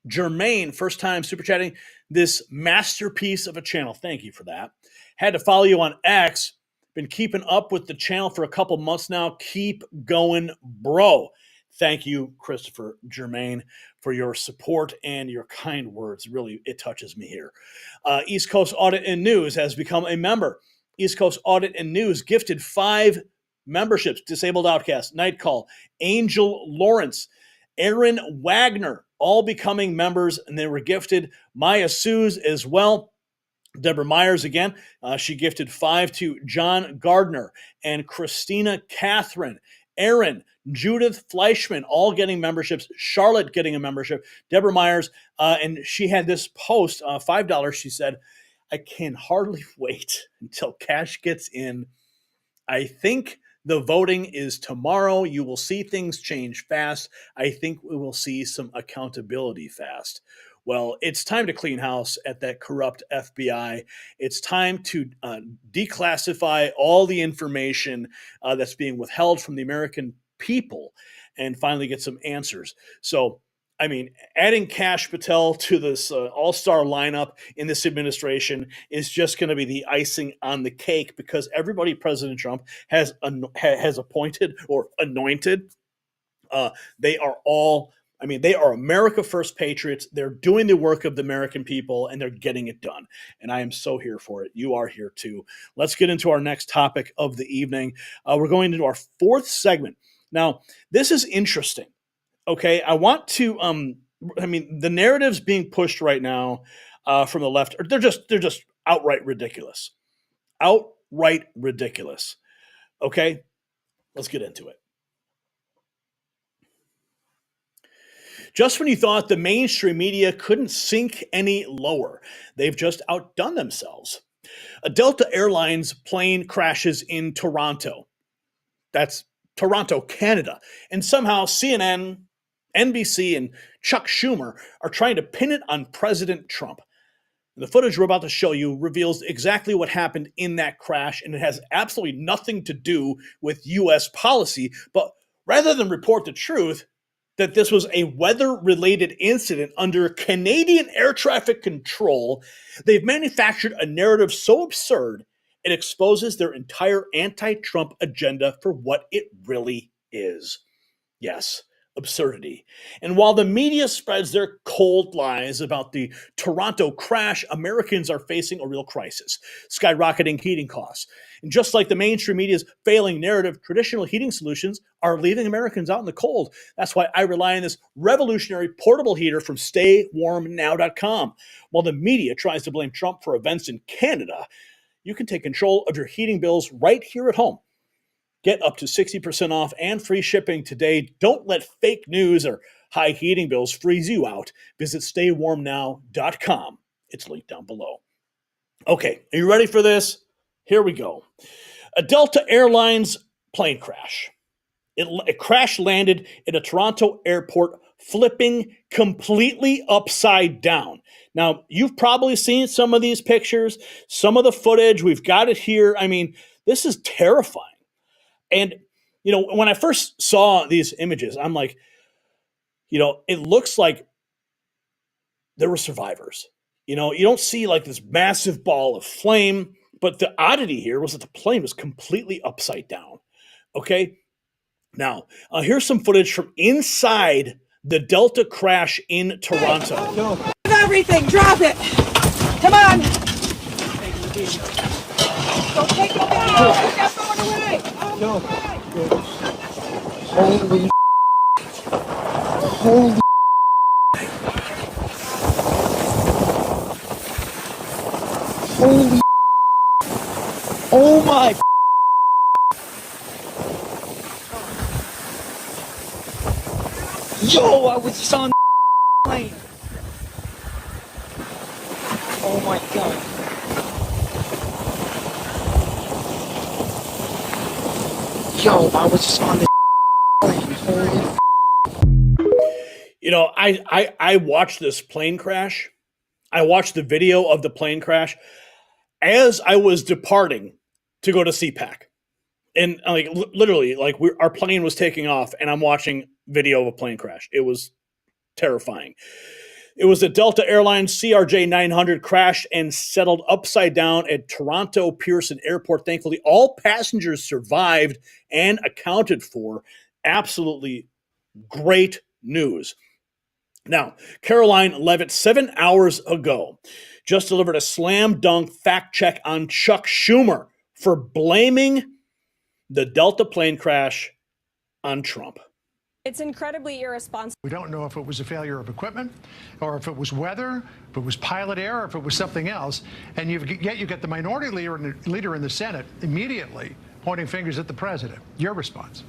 Germain, first time super chatting, this masterpiece of a channel. Thank you for that. Had to follow you on X. Been keeping up with the channel for a couple months now. Keep going, bro. Thank you, Christopher Germain, for your support and your kind words. Really, it touches me here. East Coast Audit and News has become a member. East Coast Audit and News gifted 5 memberships. Disabled Outcast, Night Call, Angel Lawrence, Aaron Wagner, all becoming members, and they were gifted. Maya Suze as well. Deborah Myers again. She gifted 5 to John Gardner and Christina Catherine. Aaron, Judith Fleischman, all getting memberships. Charlotte getting a membership. Deborah Myers, and she had this post, $5. She said, I can hardly wait until cash gets in. I think the voting is tomorrow. You will see things change fast. I think we will see some accountability fast. Well, it's time to clean house at that corrupt FBI. It's time to declassify all the information that's being withheld from the American people and finally get some answers. So, I mean, adding Kash Patel to this all-star lineup in this administration is just going to be the icing on the cake because everybody President Trump has appointed or anointed, they are all, I mean, they are America First patriots. They're doing the work of the American people, and they're getting it done. And I am so here for it. You are here too. Let's get into our next topic of the evening. We're going into our fourth segment. Now, this is interesting. Okay, I want to. I mean, the narratives being pushed right now from the left, they're just outright ridiculous. Outright ridiculous. Okay, let's get into it. Just when you thought the mainstream media couldn't sink any lower, they've just outdone themselves. A Delta Airlines plane crashes in Toronto. That's Toronto, Canada, and somehow CNN, NBC, and Chuck Schumer are trying to pin it on President Trump. The footage we're about to show you reveals exactly what happened in that crash, and it has absolutely nothing to do with U.S. policy, but rather than report the truth, that this was a weather-related incident under Canadian air traffic control, they've manufactured a narrative so absurd it exposes their entire anti-Trump agenda for what it really is. Yes, absurdity. And while the media spreads their cold lies about the Toronto crash, Americans are facing a real crisis, skyrocketing heating costs. And just like the mainstream media's failing narrative, traditional heating solutions are leaving Americans out in the cold. That's why I rely on this revolutionary portable heater from StayWarmNow.com. While the media tries to blame Trump for events in Canada, you can take control of your heating bills right here at home. Get up to 60% off and free shipping today. Don't let fake news or high heating bills freeze you out. Visit StayWarmNow.com. It's linked down below. Okay, are you ready for this? Here we go. A Delta Airlines plane crash. It crash landed in a Toronto airport, flipping completely upside down. Now, you've probably seen some of these pictures, some of the footage. We've got it here. I mean, this is terrifying. And, you know, when I first saw these images, I'm like, you know, it looks like there were survivors. You know, you don't see like this massive ball of flame, but the oddity here was that the plane was completely upside down. Okay. Now, here's some footage from inside the Delta crash in Toronto. Go. Everything, drop it. Come on. Don't take it down. Take that phone away. Go. Holy. Holy. Holy. Oh my. Yo, I was just on the plane. Oh my God. Yo, I was just on the plane. Holy. You know, I watched this plane crash. I watched the video of the plane crash as I was departing to go to CPAC. And like literally, like our plane was taking off and I'm watching video of a plane crash. It was terrifying. It was a Delta Airlines CRJ 900 crashed and settled upside down at Toronto Pearson Airport. Thankfully, all passengers survived and accounted for. Absolutely great news. Now, Caroline Levitt, 7 hours ago, just delivered a slam dunk fact check on Chuck Schumer for blaming the Delta plane crash on Trump. It's incredibly irresponsible. We don't know if it was a failure of equipment or if it was weather, if it was pilot error, if it was something else. And yet you get the minority leader in the Senate immediately pointing fingers at the president. Your response?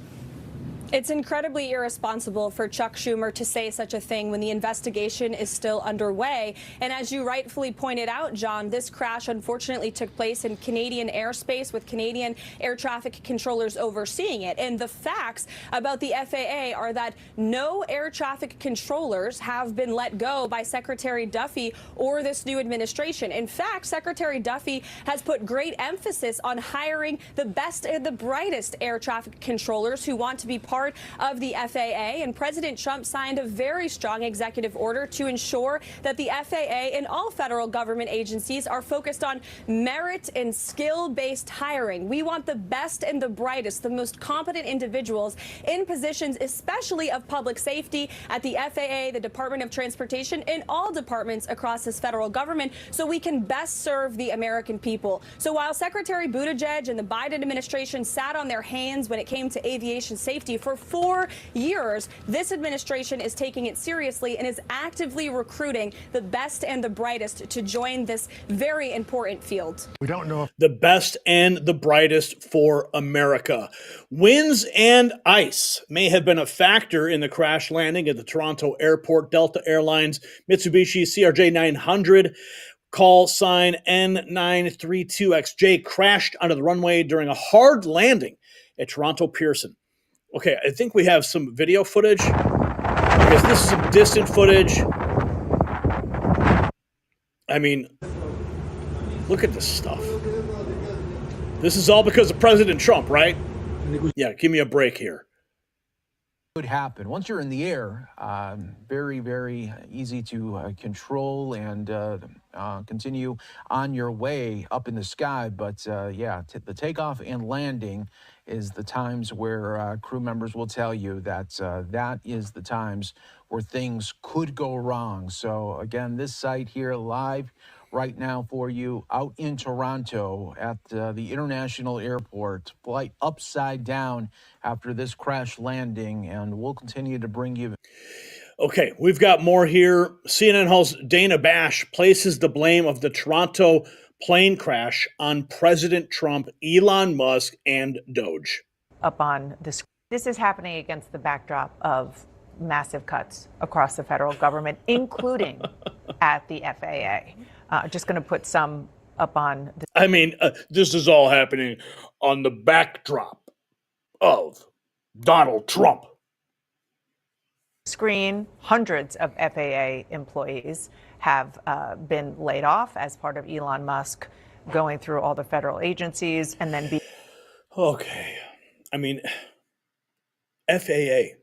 It's incredibly irresponsible for Chuck Schumer to say such a thing when the investigation is still underway. And as you rightfully pointed out, John, this crash unfortunately took place in Canadian airspace with Canadian air traffic controllers overseeing it. And the facts about the FAA are that no air traffic controllers have been let go by Secretary Duffy or this new administration. In fact, Secretary Duffy has put great emphasis on hiring the best and the brightest air traffic controllers who want to be part of the FAA, and President Trump signed a very strong executive order to ensure that the FAA and all federal government agencies are focused on merit and skill-based hiring. We want the best and the brightest, the most competent individuals in positions, especially of public safety at the FAA, the Department of Transportation, and all departments across this federal government, so we can best serve the American people. So while Secretary Buttigieg and the Biden administration sat on their hands when it came to aviation safety for 4 years, this administration is taking it seriously and is actively recruiting the best and the brightest to join this very important field. We don't know if the best and the brightest for America. Winds and ice may have been a factor in the crash landing at the Toronto airport. Delta Airlines Mitsubishi CRJ-900 call sign N932XJ crashed onto the runway during a hard landing at Toronto Pearson. Okay, I think we have some video footage. I guess this is some distant footage. I mean, look at this stuff. This is all because of President Trump, right? Yeah, give me a break here. Could happen once you're in the air. Very, very easy to control and continue on your way up in the sky. But yeah, the takeoff and landing is the times where crew members will tell you that that is the times where things could go wrong. So again, this site here live right now for you out in Toronto at the International Airport. Flight upside down after this crash landing, and we'll continue to bring you. Okay, we've got more here. CNN host Dana Bash places the blame of the Toronto plane crash on President Trump, Elon Musk, and DOGE. Up on this. This is happening against the backdrop of massive cuts across the federal government, including at the FAA. Just going to put some up on. I mean, this is all happening on the backdrop of Donald Trump. Screen. Hundreds of FAA employees have been laid off as part of Elon Musk going through all the federal agencies and then Okay. I mean, FAA,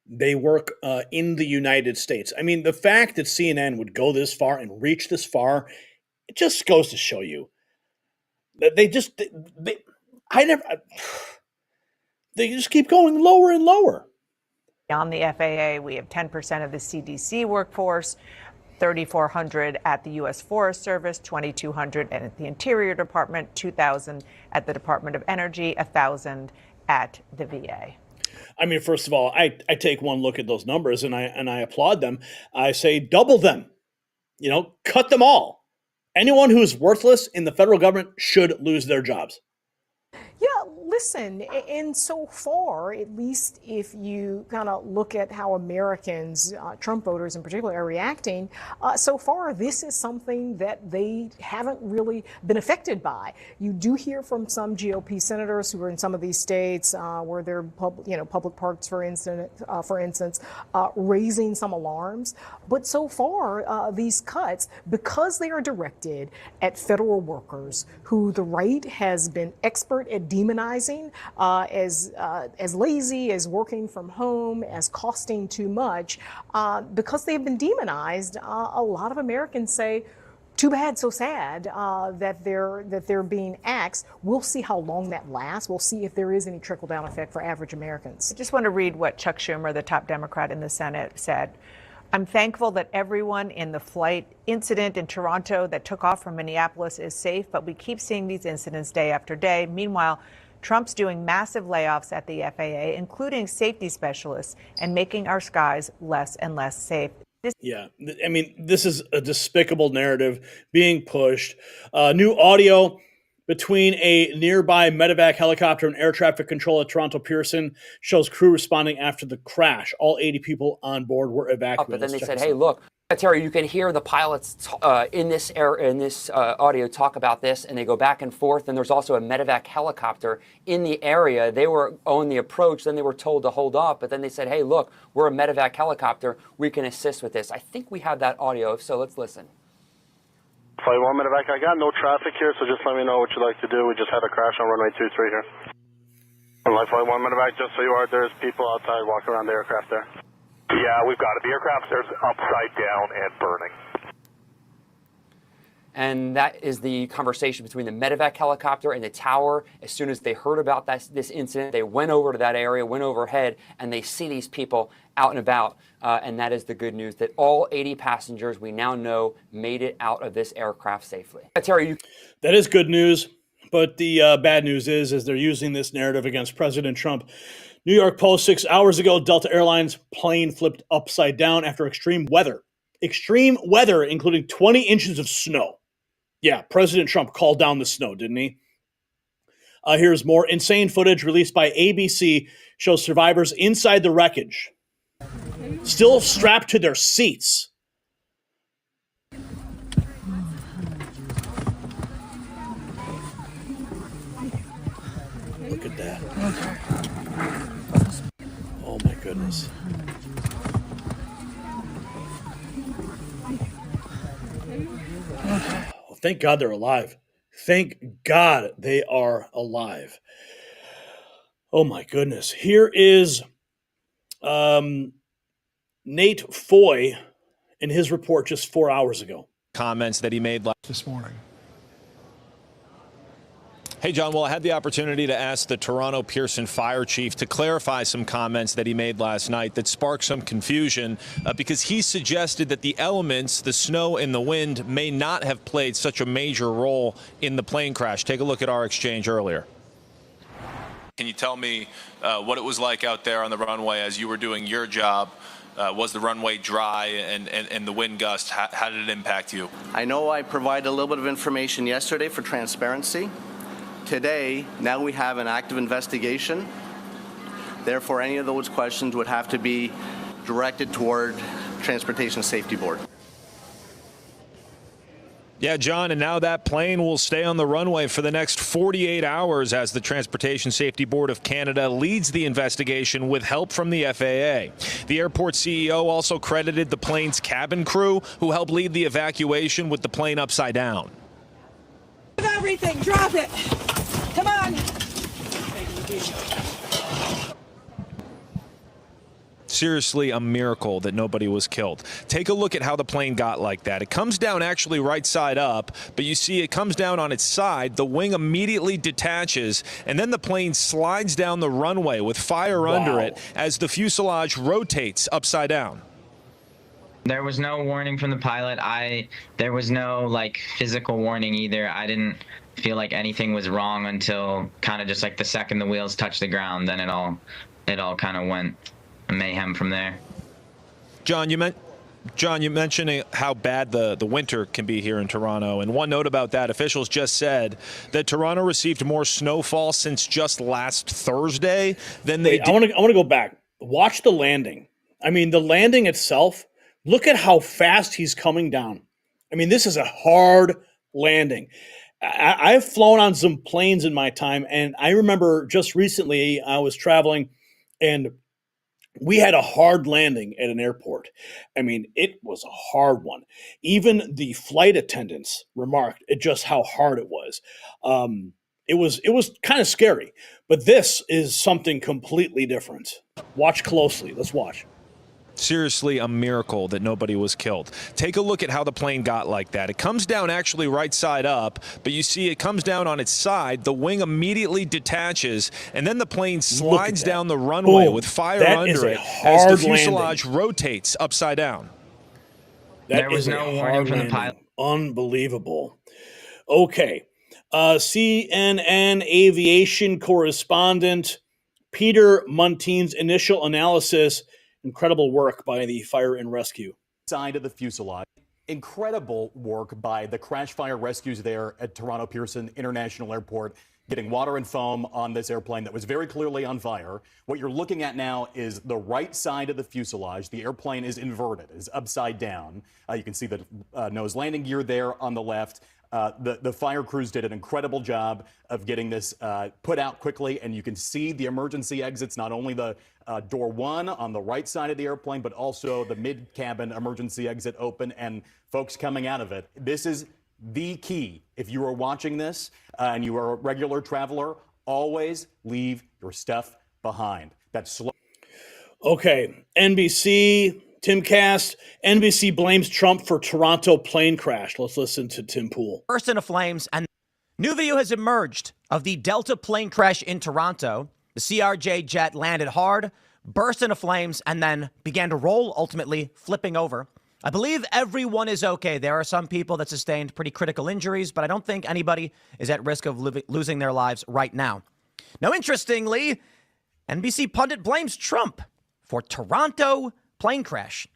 they work in the United States. I mean, the fact that CNN would go this far and reach this far, it just goes to show you that they just keep going lower and lower. On the FAA, we have 10% of the CDC workforce, 3,400 at the U.S. Forest Service, 2,200 at the Interior Department, 2,000 at the Department of Energy, 1,000 at the VA. I mean, first of all, I take one look at those numbers and I applaud them. I say double them, cut them all. Anyone who's worthless in the federal government should lose their jobs. Yeah, listen, and so far, at least if you kind of look at how Americans, Trump voters in particular, are reacting, so far this is something that they haven't really been affected by. You do hear from some GOP senators who are in some of these states where they're public parks, for instance, raising some alarms. But so far, these cuts, because they are directed at federal workers who the right has been expert at demonizing as lazy, as working from home, as costing too much, because they've been demonized. A lot of Americans say, too bad, so sad that they're being axed. We'll see how long that lasts. We'll see if there is any trickle-down effect for average Americans. I just want to read what Chuck Schumer, the top Democrat in the Senate, said. I'm thankful that everyone in the flight incident in Toronto that took off from Minneapolis is safe, but we keep seeing these incidents day after day. Meanwhile, Trump's doing massive layoffs at the FAA, including safety specialists, and making our skies less and less safe. Yeah, I mean, this is a despicable narrative being pushed. New audio between a nearby medevac helicopter and air traffic control at Toronto Pearson shows crew responding after the crash. All 80 people on board were evacuated. But then they said, hey, look, Terry, you can hear the pilots in this audio talk about this, and they go back and forth. And there's also a medevac helicopter in the area. They were on the approach. Then they were told to hold off. But then they said, hey, look, we're a medevac helicopter. We can assist with this. I think we have that audio, so let's listen. Flight 1 medevac, I got no traffic here, so just let me know what you'd like to do. We just had a crash on runway 23 here. Flight 1 medevac, just so you are, there's people outside walking around the aircraft there. Yeah, we've got it. The aircraft there's upside down and burning. And that is the conversation between the medevac helicopter and the tower. As soon as they heard about this incident, they went over to that area, went overhead, and they see these people out and about. And that is the good news, that all 80 passengers we now know made it out of this aircraft safely. Terry, that is good news. But the bad news is they're using this narrative against President Trump. New York Post, 6 hours ago, Delta Airlines plane flipped upside down after extreme weather. Extreme weather, including 20 inches of snow. Yeah, President Trump called down the snow, didn't he? Here's more. Insane footage released by ABC shows survivors inside the wreckage, still strapped to their seats. Look at that. Oh my goodness. Well, thank God they're alive. Thank God they are alive. Oh my goodness. Here is Nate Foy in his report just 4 hours ago. Comments that he made this morning. Hey, John, well, I had the opportunity to ask the Toronto Pearson fire chief to clarify some comments that he made last night that sparked some confusion because he suggested that the elements, the snow and the wind, may not have played such a major role in the plane crash. Take a look at our exchange earlier. Can you tell me what it was like out there on the runway as you were doing your job? Was the runway dry and the wind gust? How did it impact you? I know I provided a little bit of information yesterday for transparency. Today, now we have an active investigation. Therefore, any of those questions would have to be directed toward Transportation Safety Board. Yeah, John, and now that plane will stay on the runway for the next 48 hours as the Transportation Safety Board of Canada leads the investigation with help from the FAA. The airport CEO also credited the plane's cabin crew who helped lead the evacuation with the plane upside down. Everything, drop it. Come on. Seriously, a miracle that nobody was killed. Take a look at how the plane got like that. It comes down actually right side up, but you see it comes down on its side. The wing immediately detaches, and then the plane slides down the runway with fire under it as the fuselage rotates upside down. There was no warning from the pilot. There was no physical warning either. I didn't feel like anything was wrong until kind of just the second the wheels touched the ground. Then it all kind of went mayhem from there. John, you mentioned how bad the winter can be here in Toronto. And one note about that, officials just said that Toronto received more snowfall since just last Thursday than they did. I want to go back. Watch the landing. I mean, the landing itself, look at how fast he's coming down. I mean, this is a hard landing. I've flown on some planes in my time, and I remember just recently I was traveling, and we had a hard landing at an airport. I mean, it was a hard one. Even the flight attendants remarked at just how hard it was. It was kind of scary, but this is something completely different. Watch closely. Let's watch. Seriously, a miracle that nobody was killed. Take a look at how the plane got like that. It comes down actually right side up, but you see it comes down on its side. The wing immediately detaches, and then the plane slides down the runway with fire under it as the fuselage rotates upside down. There was no warning from the pilot. Unbelievable. Okay. CNN aviation correspondent Peter Muntean's initial analysis. Incredible work by the fire and rescue. Side of the fuselage. incredible work by the crash fire rescues there at Toronto Pearson International Airport, getting water and foam on this airplane that was very clearly on fire. What you're looking at now is the right side of the fuselage. The airplane is inverted, is upside down. You can see the nose landing gear there on the left. The fire crews did an incredible job of getting this put out quickly, and you can see the emergency exits, not only the door one on the right side of the airplane, but also the mid-cabin emergency exit open and folks coming out of it. This is the key. If you are watching this and you are a regular traveler, always leave your stuff behind. That's slow. Okay, NBC, Timcast. NBC blames Trump for Toronto plane crash. Let's listen to Tim Pool. Burst into flames, and new video has emerged of the Delta plane crash in Toronto. The CRJ jet landed hard, burst into flames, and then began to roll, ultimately flipping over. I believe everyone is okay. There are some people that sustained pretty critical injuries, but I don't think anybody is at risk of losing their lives right now. Now, interestingly, NBC pundit blames Trump for Toronto plane crash.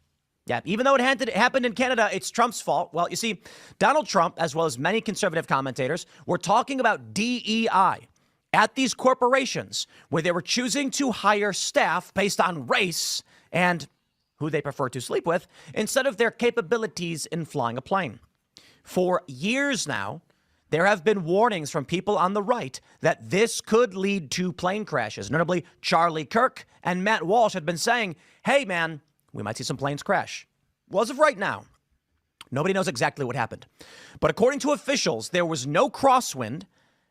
Yeah, even though it happened in Canada, it's Trump's fault. Well, you see, Donald Trump, as well as many conservative commentators, were talking about DEI at these corporations where they were choosing to hire staff based on race and who they prefer to sleep with, instead of their capabilities in flying a plane. For years now, there have been warnings from people on the right that this could lead to plane crashes. Notably, Charlie Kirk and Matt Walsh had been saying, hey, man, we might see some planes crash. Well, as of right now, nobody knows exactly what happened. But according to officials, there was no crosswind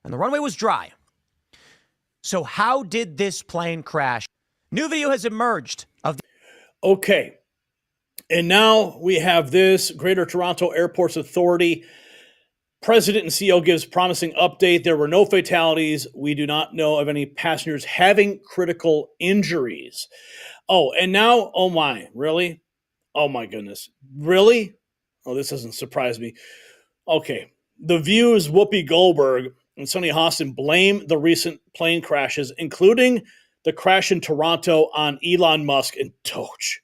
and the runway was dry. So how did this plane crash? New video has emerged of the Okay, and now we have this Greater Toronto Airports Authority. President and CEO gives promising update. There were no fatalities. We do not know of any passengers having critical injuries. Oh, and now, oh my, really? Oh my goodness. Really? Oh, this doesn't surprise me. Okay, The View's Whoopi Goldberg and Sonny Hostin blame the recent plane crashes, including the crash in Toronto, on Elon Musk and DOGE.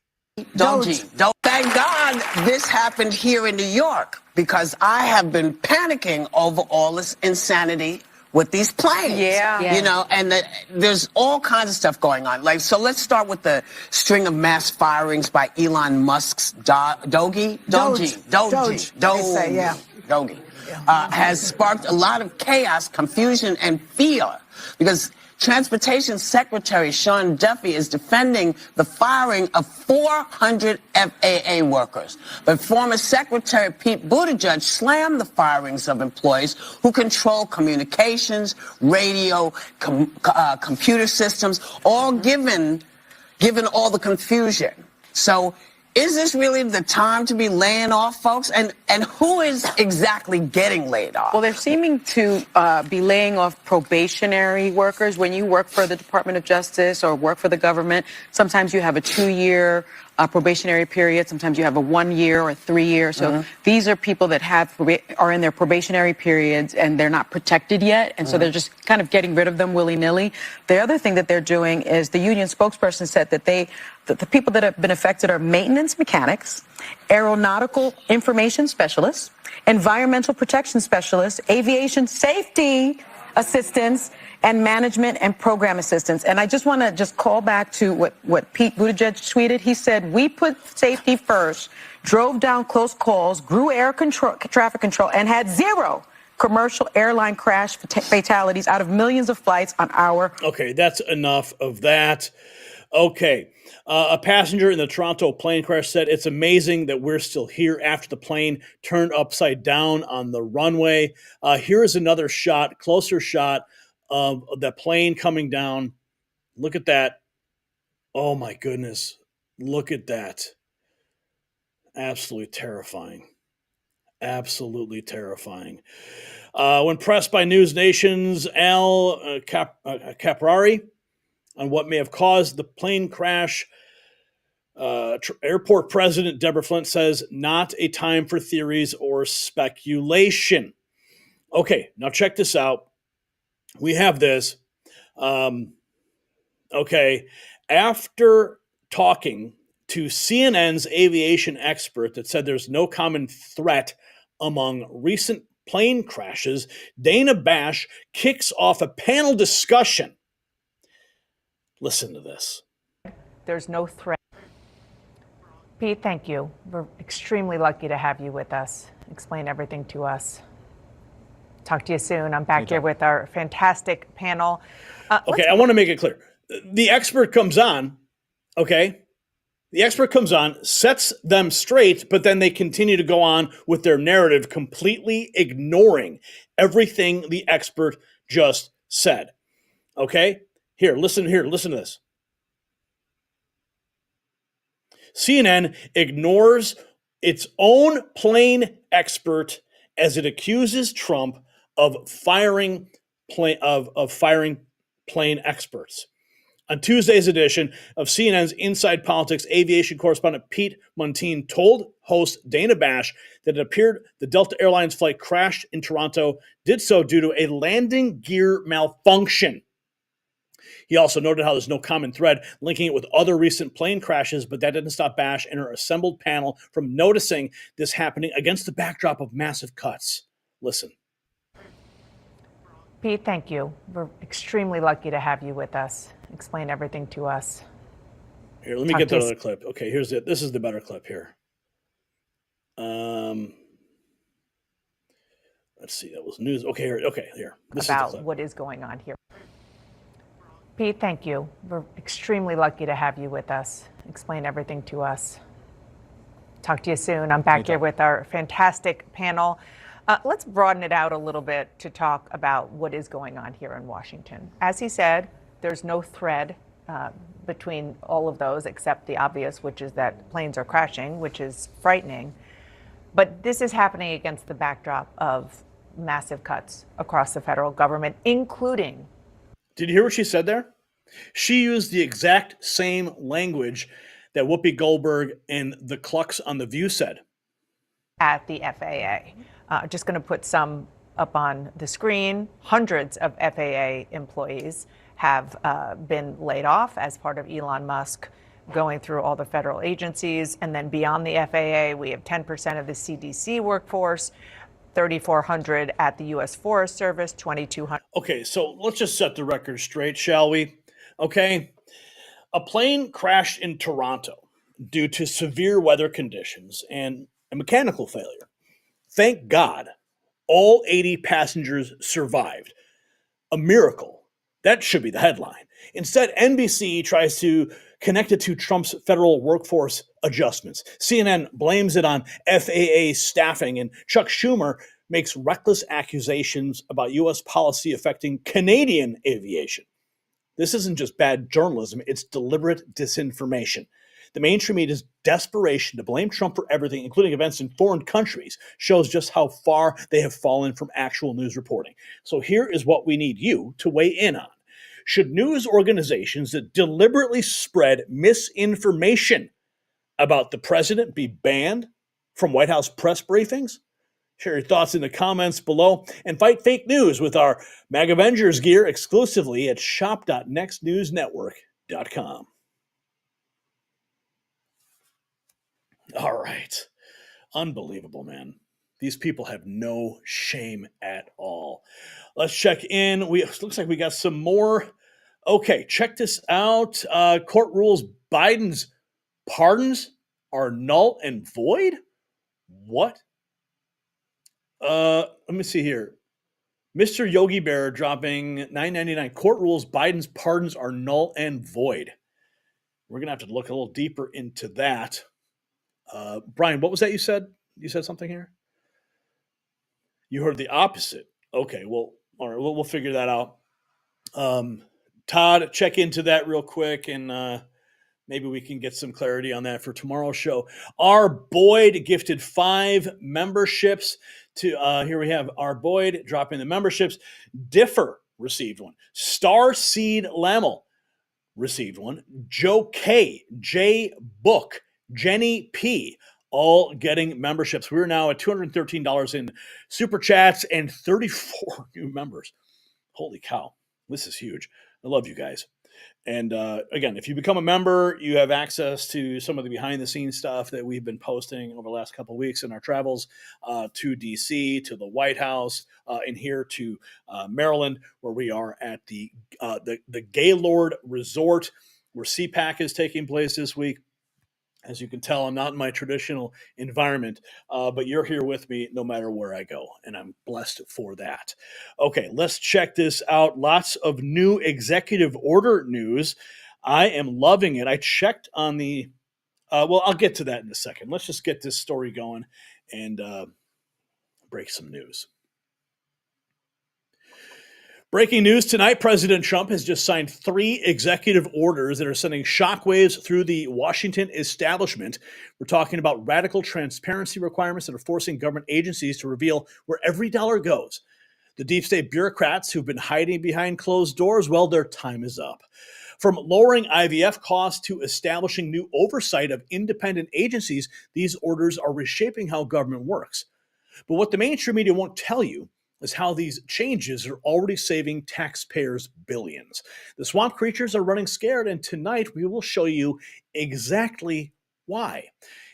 DOGE. Thank God this happened here in New York, because I have been panicking over all this insanity with these planes. Yeah. You know, and there's all kinds of stuff going on. Like, so let's start with the string of mass firings by Elon Musk's Doge. Has sparked a lot of chaos, confusion, and fear, because Transportation Secretary Sean Duffy is defending the firing of 400 FAA workers. But former Secretary Pete Buttigieg slammed the firings of employees who control communications, radio, computer systems, all given all the confusion. So is this really the time to be laying off folks? And who is exactly getting laid off? Well, they're seeming to be laying off probationary workers. When you work for the Department of Justice or work for the government, sometimes you have a 2-year probationary period. Sometimes you have a 1-year or 3-year. So these are people that are in their probationary periods and they're not protected yet. And so they're just kind of getting rid of them willy-nilly. The other thing that they're doing is the union spokesperson said that the people that have been affected are maintenance mechanics, aeronautical information specialists, environmental protection specialists, aviation safety assistants, and management and program assistants. And I just want to call back to what Pete Buttigieg tweeted. He said, we put safety first, drove down close calls, grew air control, traffic control, and had 0 commercial airline crash fatalities out of millions of flights on our... Okay, that's enough of that. Okay. A passenger in the Toronto plane crash said, it's amazing that we're still here after the plane turned upside down on the runway. Here's another shot, closer shot of the plane coming down. Look at that. Oh my goodness. Look at that. Absolutely terrifying. Absolutely terrifying. When pressed by News Nation's Al Caprari on what may have caused the plane crash, airport president Deborah Flint says, not a time for theories or speculation. Okay, now check this out. We have this. Okay, after talking to CNN's aviation expert that said there's no common threat among recent plane crashes, Dana Bash kicks off a panel discussion. Listen to this. There's no threat. Pete, thank you. We're extremely lucky to have you with us. Explain everything to us. Talk to you soon. I'm back here with our fantastic panel. Okay, I want to make it clear. The expert comes on, okay? The expert comes on, sets them straight, but then they continue to go on with their narrative, completely ignoring everything the expert just said. Okay? Here, listen to this. CNN ignores its own plane expert as it accuses Trump of firing plane experts. On Tuesday's edition of CNN's Inside Politics, aviation correspondent Pete Montine told host Dana Bash that it appeared the Delta Airlines flight crashed in Toronto, did so due to a landing gear malfunction. He also noted how there's no common thread linking it with other recent plane crashes, but that didn't stop Bash and her assembled panel from noticing this happening against the backdrop of massive cuts. Listen. Pete, thank you. We're extremely lucky to have you with us. Explain everything to us. Here, let me get that other clip. Okay, here's it. This is the better clip here. Let's see. That was news. Okay, here. This About is the clip. what is going on here. Pete, thank you. We're extremely lucky to have you with us. Explain everything to us. Talk to you soon. I'm back here with our fantastic panel. Let's broaden it out a little bit to talk about what is going on here in Washington. As he said, there's no thread between all of those except the obvious, which is that planes are crashing, which is frightening. But this is happening against the backdrop of massive cuts across the federal government, including... Did you hear what she said there? She used the exact same language that Whoopi Goldberg and the Clucks on The View said. At the FAA. Just going to put some up on the screen. Hundreds of FAA employees have been laid off as part of Elon Musk going through all the federal agencies. And then beyond the FAA, we have 10% of the CDC workforce, 3,400 at the U.S. Forest Service, 2,200. Okay, so let's just set the record straight, shall we? Okay, a plane crashed in Toronto due to severe weather conditions and a mechanical failure. Thank God, all 80 passengers survived. A miracle. That should be the headline. Instead, NBC tries to connect it to Trump's federal workforce adjustments. CNN blames it on FAA staffing, and Chuck Schumer makes reckless accusations about U.S. policy affecting Canadian aviation. This isn't just bad journalism, it's deliberate disinformation. The mainstream media's desperation to blame Trump for everything, including events in foreign countries, shows just how far they have fallen from actual news reporting. So here is what we need you to weigh in on. Should news organizations that deliberately spread misinformation about the president be banned from White House press briefings? Share your thoughts in the comments below and fight fake news with our MAG Avengers gear exclusively at shop.nextnewsnetwork.com. All right. Unbelievable, man. These people have no shame at all. Let's check in. Looks like we got some more. Okay, check this out. Court rules Biden's pardons are null and void? What? Let me see here. Mr. Yogi Bear dropping $9.99. Court rules Biden's pardons are null and void. We're going to have to look a little deeper into that. Brian, what was that you said? You said something here? You heard the opposite. Okay, well, all right, we'll figure that out. Todd, check into that real quick, and maybe we can get some clarity on that for tomorrow's show. R. Boyd gifted 5 memberships to, here we have R. Boyd dropping the memberships. Differ received one. Star Seed Lamel received one. Joe K. J. Book. Jenny P. all getting memberships. We're now at $213 in super chats and 34 new members. Holy cow. This is huge. I love you guys. And again, if you become a member, you have access to some of the behind the scenes stuff that we've been posting over the last couple of weeks in our travels to DC, to the White House, and here to Maryland, where we are at the Gaylord Resort, where CPAC is taking place this week. As you can tell, I'm not in my traditional environment, but you're here with me no matter where I go, and I'm blessed for that. Okay, let's check this out. Lots of new executive order news. I am loving it. I checked on the, well, I'll get to that in a second. Let's just get this story going and break some news. Breaking news tonight, President Trump has just signed 3 executive orders that are sending shockwaves through the Washington establishment. We're talking about radical transparency requirements that are forcing government agencies to reveal where every dollar goes. The deep state bureaucrats who've been hiding behind closed doors, well, their time is up. From lowering IVF costs to establishing new oversight of independent agencies, these orders are reshaping how government works. But what the mainstream media won't tell you is how these changes are already saving taxpayers billions. The swamp creatures are running scared, and tonight we will show you exactly why.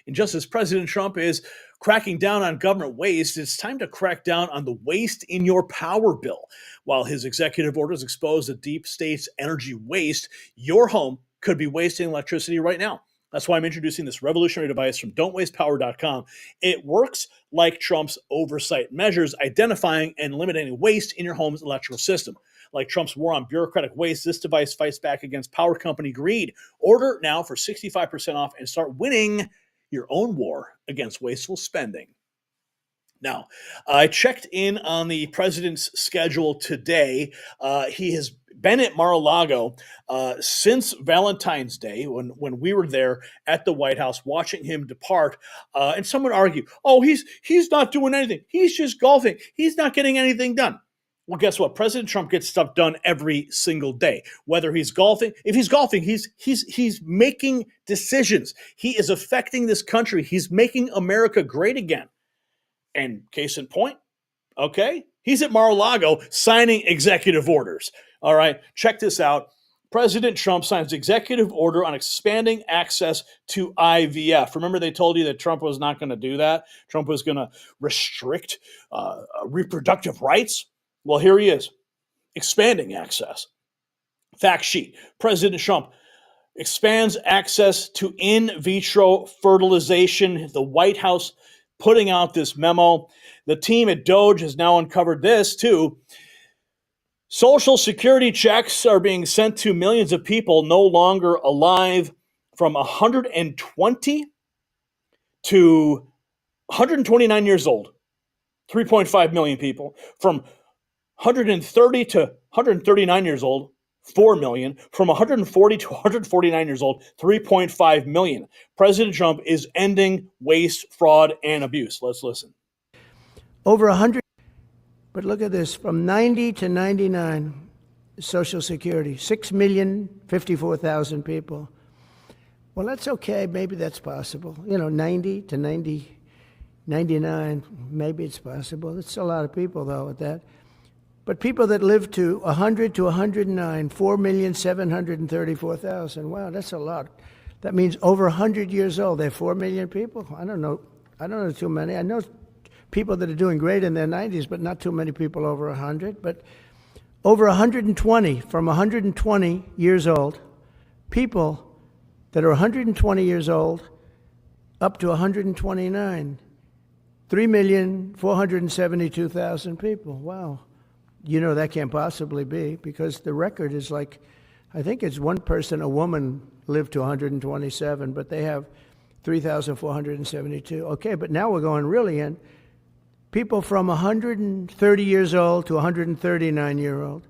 And just as President Trump is cracking down on government waste, it's time to crack down on the waste in your power bill. While his executive orders expose the deep state's energy waste, your home could be wasting electricity right now. That's why I'm introducing this revolutionary device from don'twastepower.com. It works like Trump's oversight measures, identifying and eliminating waste in your home's electrical system. Like Trump's war on bureaucratic waste, this device fights back against power company greed. Order now for 65% off and start winning your own war against wasteful spending. Now, I checked in on the president's schedule today. He has been at Mar-a-Lago since Valentine's Day when we were there at the White House watching him depart. And some would argue, oh, he's not doing anything. He's just golfing. He's not getting anything done. Well, guess what? President Trump gets stuff done every single day. Whether he's golfing, if he's golfing, he's making decisions. He is affecting this country. He's making America great again. And case in point, okay, he's at Mar-a-Lago signing executive orders. All right, check this out. President Trump signs executive order on expanding access to IVF. Remember, they told you that Trump was not going to do that? Trump was going to restrict reproductive rights? Well, here he is, expanding access. Fact sheet. President Trump expands access to in vitro fertilization. The White House putting out this memo. The team at DOGE has now uncovered this too. Social security checks are being sent to millions of people no longer alive, from 120 to 129 years old. 3.5 million people. From 130 to 139 years old, 4 million. From 140 to 149 years old, 3.5 million. President Trump is ending waste, fraud, and abuse. Let's listen. Over 100, but look at this, from 90 to 99, Social Security, 6,054,000 people. Well, that's okay. Maybe that's possible. 90 to 99, maybe it's possible. That's a lot of people, though, at that. But people that live to 100 to 109, 4,734,000. Wow, that's a lot. That means over 100 years old. There are 4 million people. I don't know too many. I know people that are doing great in their 90s, but not too many people over 100. But over 120, from 120 years old, people that are 120 years old up to 129, 3,472,000 people. Wow. That can't possibly be, because the record is like, I think it's one person, a woman, lived to 127, but they have 3,472. Okay, but now we're going really in. People from 130 years old to 139-year-old,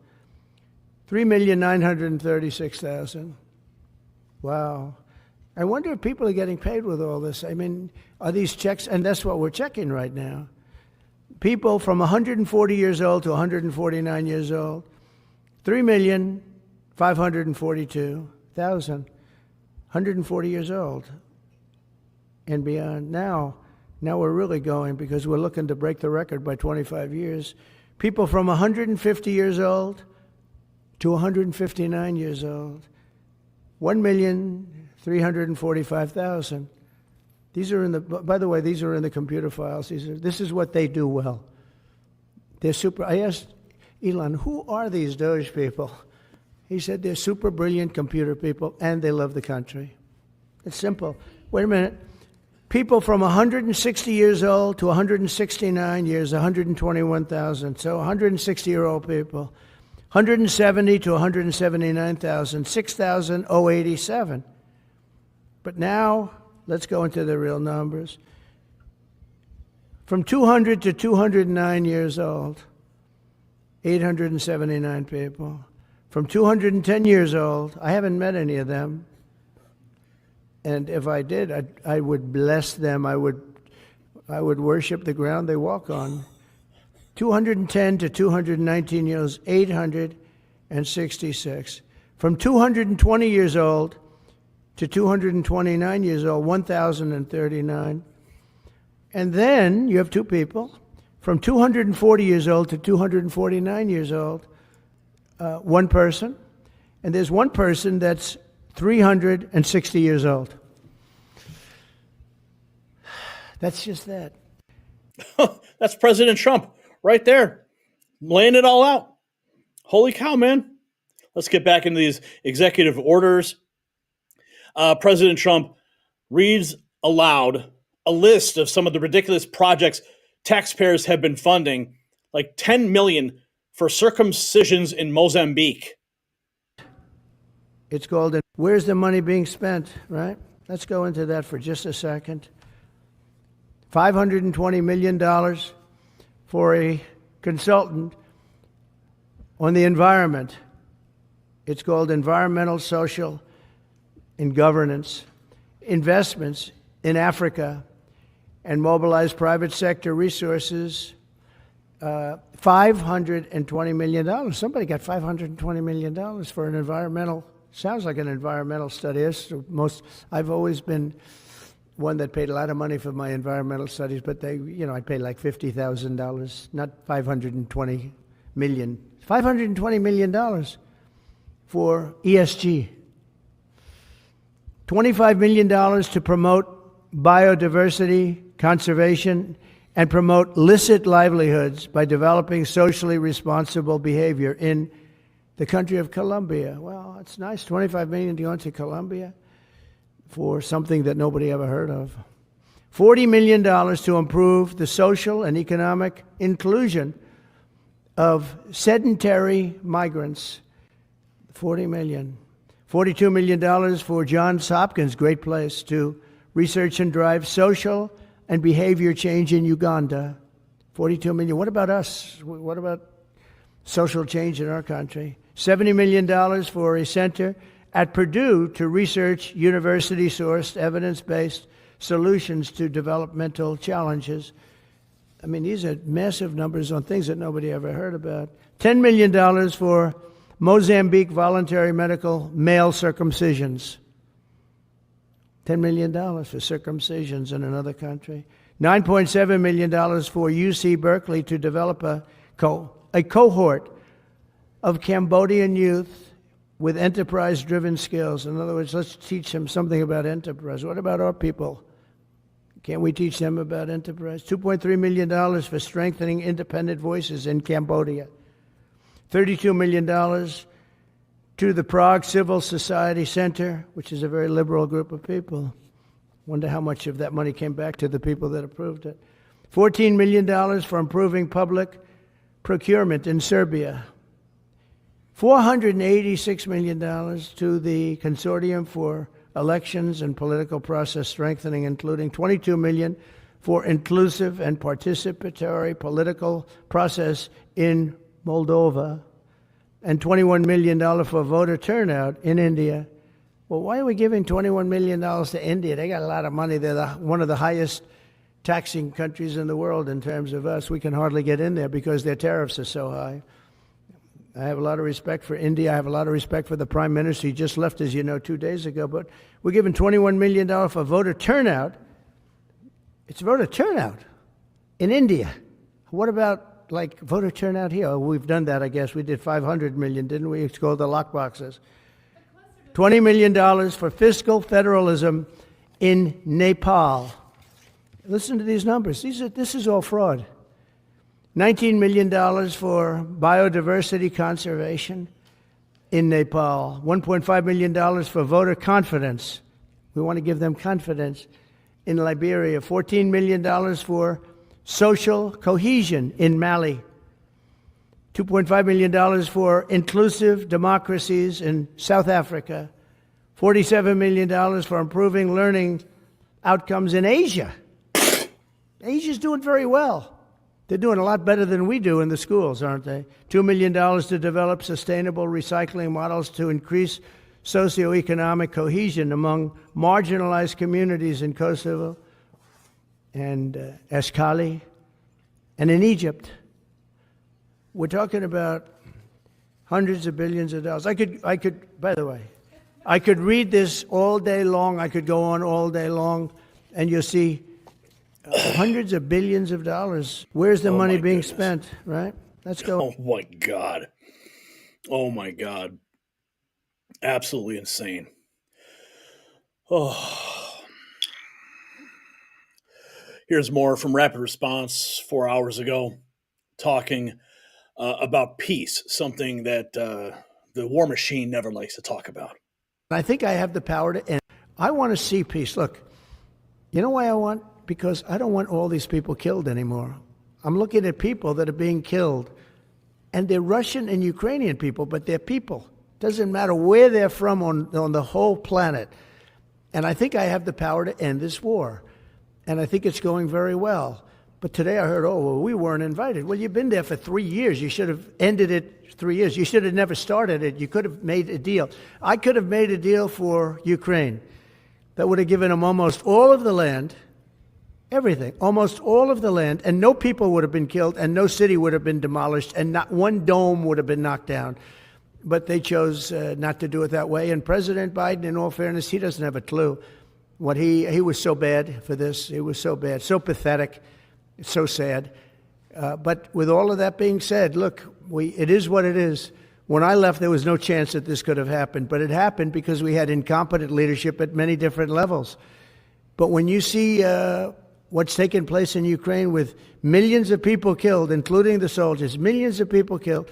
3,936,000. Wow. I wonder if people are getting paid with all this. I mean, are these checks, and that's what we're checking right now. People from 140 years old to 149 years old, 3,542,000, 140 years old and beyond. Now we're really going, because we're looking to break the record by 25 years. People from 150 years old to 159 years old. 1,345,000. These are in the, by the way, these are in the computer files. This is what they do well. They're super. I asked Elon, who are these DOGE people? He said they're super brilliant computer people and they love the country. It's simple. Wait a minute. People from 160 years old to 169 years, 121,000. So 160-year-old people. 170 to 179,000, 6,087. But now, let's go into the real numbers. From 200 to 209 years old, 879 people. From 210 years old, I haven't met any of them. And if I did, I would bless them. I would worship the ground they walk on. 210 to 219 years, 866. From 220 years old to 229 years old, 1,039. And then you have two people. From 240 years old to 249 years old, one person. And there's one person that's 360 years old. That's just that. That's President Trump right there, laying it all out. Holy cow, man. Let's get back into these executive orders. President Trump reads aloud a list of some of the ridiculous projects taxpayers have been funding, like $10 million for circumcisions in Mozambique. It's called, where's the money being spent, right? Let's go into that for just a second. $520 million for a consultant on the environment. It's called environmental, social, and governance investments in Africa and mobilize private sector resources. $520 million. Somebody got $520 million for an environmental, sounds like an environmental study. I've always been one that paid a lot of money for my environmental studies, but I paid like $50,000, not $520 million. $520 million for ESG. $25 million to promote biodiversity, conservation, and promote licit livelihoods by developing socially responsible behavior in the country of Colombia. Well, it's nice, $25 million to go into Colombia for something that nobody ever heard of. $40 million to improve the social and economic inclusion of sedentary migrants. $40 million. $42 million for Johns Hopkins, great place, to research and drive social and behavior change in Uganda. $42 million. What about us? What about social change in our country? $70 million for a center at Purdue to research university-sourced, evidence-based solutions to developmental challenges. I mean, these are massive numbers on things that nobody ever heard about. $10 million for Mozambique voluntary medical male circumcisions. $10 million for circumcisions in another country. $9.7 million for UC Berkeley to develop a cohort of Cambodian youth with enterprise-driven skills. In other words, let's teach them something about enterprise. What about our people? Can't we teach them about enterprise? $2.3 million for strengthening independent voices in Cambodia. $32 million to the Prague Civil Society Center, which is a very liberal group of people. Wonder how much of that money came back to the people that approved it. $14 million for improving public procurement in Serbia. $486 million to the Consortium for Elections and Political Process Strengthening, including $22 million for inclusive and participatory political process in Moldova, and $21 million for voter turnout in India. Well, why are we giving $21 million to India? They got a lot of money. They're one of the highest taxing countries in the world in terms of us. We can hardly get in there because their tariffs are so high. I have a lot of respect for India. I have a lot of respect for the Prime Minister. He just left, as you know, 2 days ago. But we're giving $21 million for voter turnout. It's voter turnout in India. What about like voter turnout here. Oh, we've done that, I guess. We did 500 million, didn't we? It's called the lockboxes. $20 million for fiscal federalism in Nepal. Listen to these numbers. This is all fraud. $19 million for biodiversity conservation in Nepal. $1.5 million for voter confidence. We want to give them confidence in Liberia. $14 million for social cohesion in Mali. $2.5 million for inclusive democracies in South Africa. $47 million for improving learning outcomes in Asia. Asia's doing very well. They're doing a lot better than we do in the schools, aren't they? $2 million to develop sustainable recycling models to increase socioeconomic cohesion among marginalized communities in Kosovo and Escali and in Egypt. We're talking about hundreds of billions of dollars. I could, by the way, I could read this all day long. I could go on all day long, and you'll see hundreds of billions of dollars. Where's the money being spent, right? Let's go. Oh, my God. Oh, my God. Absolutely insane. Oh. Here's more from Rapid Response 4 hours ago, talking about peace, something that the war machine never likes to talk about. I think I have the power to end. I want to see peace. Look, you know why I want? Because I don't want all these people killed anymore. I'm looking at people that are being killed, and they're Russian and Ukrainian people, but they're people. Doesn't matter where they're from on the whole planet. And I think I have the power to end this war. And I think it's going very well. But today I heard, oh, well, we weren't invited. Well, you've been there for 3 years. You should have ended it 3 years. You should have never started it. You could have made a deal. I could have made a deal for Ukraine that would have given them almost all of the land, everything, almost all of the land, and no people would have been killed, and no city would have been demolished, and not one dome would have been knocked down. But they chose not to do it that way. And President Biden, in all fairness, he doesn't have a clue. What he was so bad for this. He was so bad, so pathetic, so sad. But with all of that being said, look, it is what it is. When I left, there was no chance that this could have happened. But it happened because we had incompetent leadership at many different levels. But when you see what's taken place in Ukraine with millions of people killed, including the soldiers, millions of people killed,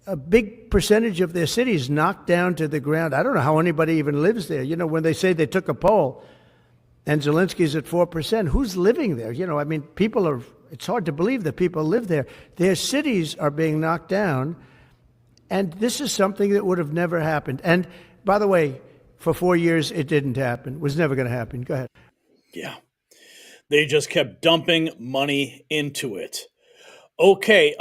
a big percentage of their cities knocked down to the ground. I don't know how anybody even lives there. You know, when they say they took a poll and Zelensky's at 4%, who's living there? You know, I mean, it's hard to believe that people live there. Their cities are being knocked down, and this is something that would have never happened. And by the way, for 4 years, it didn't happen. It was never going to happen. Go ahead. Yeah. They just kept dumping money into it. Okay,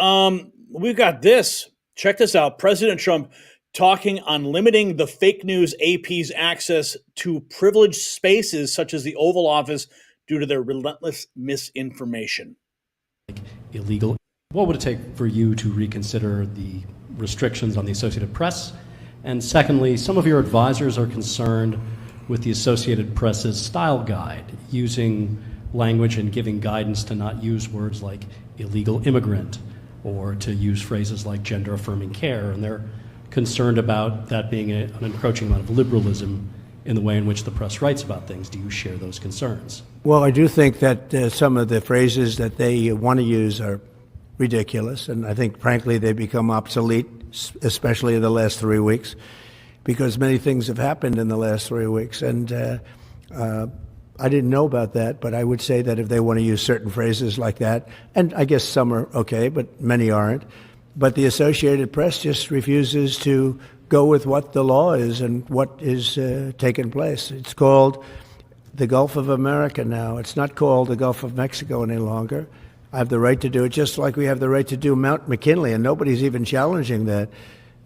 we've got this. Check this out. President Trump talking on limiting the fake news AP's access to privileged spaces such as the Oval Office due to their relentless misinformation. Illegal. What would it take for you to reconsider the restrictions on the Associated Press? And secondly, some of your advisors are concerned with the Associated Press's style guide, using language and giving guidance to not use words like illegal immigrant or to use phrases like gender-affirming care. And they're concerned about that being an encroaching amount of liberalism in the way in which the press writes about things. Do you share those concerns? Well, I do think that some of the phrases that they want to use are ridiculous. And I think, frankly, they become obsolete, especially in the last 3 weeks, because many things have happened in the last 3 weeks. And I didn't know about that, but I would say that if they want to use certain phrases like that, and I guess some are okay, but many aren't, but the Associated Press just refuses to go with what the law is and what is taking place. It's called the Gulf of America now. It's not called the Gulf of Mexico any longer. I have the right to do it, just like we have the right to do Mount McKinley, and nobody's even challenging that.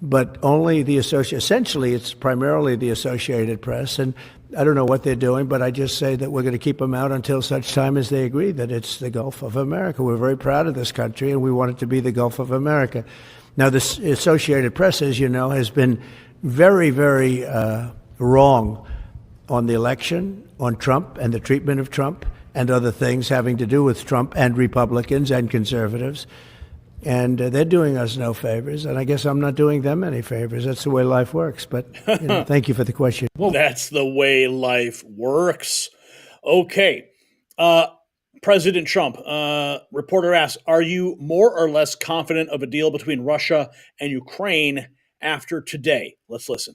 But only essentially it's primarily the Associated Press, and I don't know what they're doing, but I just say that we're going to keep them out until such time as they agree that it's the Gulf of America. We're very proud of this country, and we want it to be the Gulf of America. Now, the Associated Press, as you know, has been very, very wrong on the election, on Trump and the treatment of Trump and other things having to do with Trump and Republicans and conservatives. And they're doing us no favors, and I guess I'm not doing them any favors. That's the way life works. But thank you for the question. Well, that's the way life works. Okay. President Trump, reporter asks, are you more or less confident of a deal between Russia and Ukraine after today? Let's listen.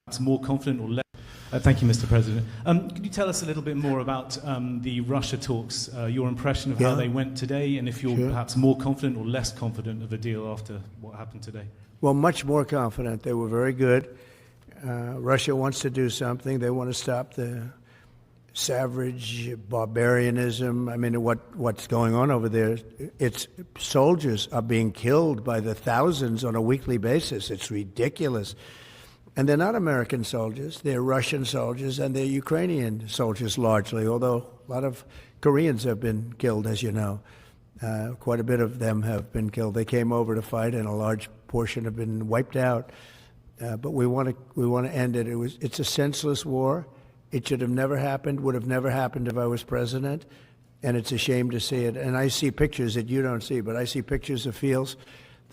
Perhaps more confident or less? Thank you, Mr. President. Could you tell us a little bit more about the Russia talks, your impression of how they went today, and if you're perhaps more confident or less confident of a deal after what happened today? Well, much more confident. They were very good. Russia wants to do something. They want to stop the savage barbarianism. I mean, what's going on over there? It's soldiers are being killed by the thousands on a weekly basis. It's ridiculous. And they're not American soldiers. They're Russian soldiers, and they're Ukrainian soldiers largely, although a lot of Koreans have been killed, as you know. Quite a bit of them have been killed. They came over to fight, and a large portion have been wiped out. But we want to end it. It's a senseless war. It should have never happened, would have never happened if I was president, and it's a shame to see it. And I see pictures that you don't see, but I see pictures of fields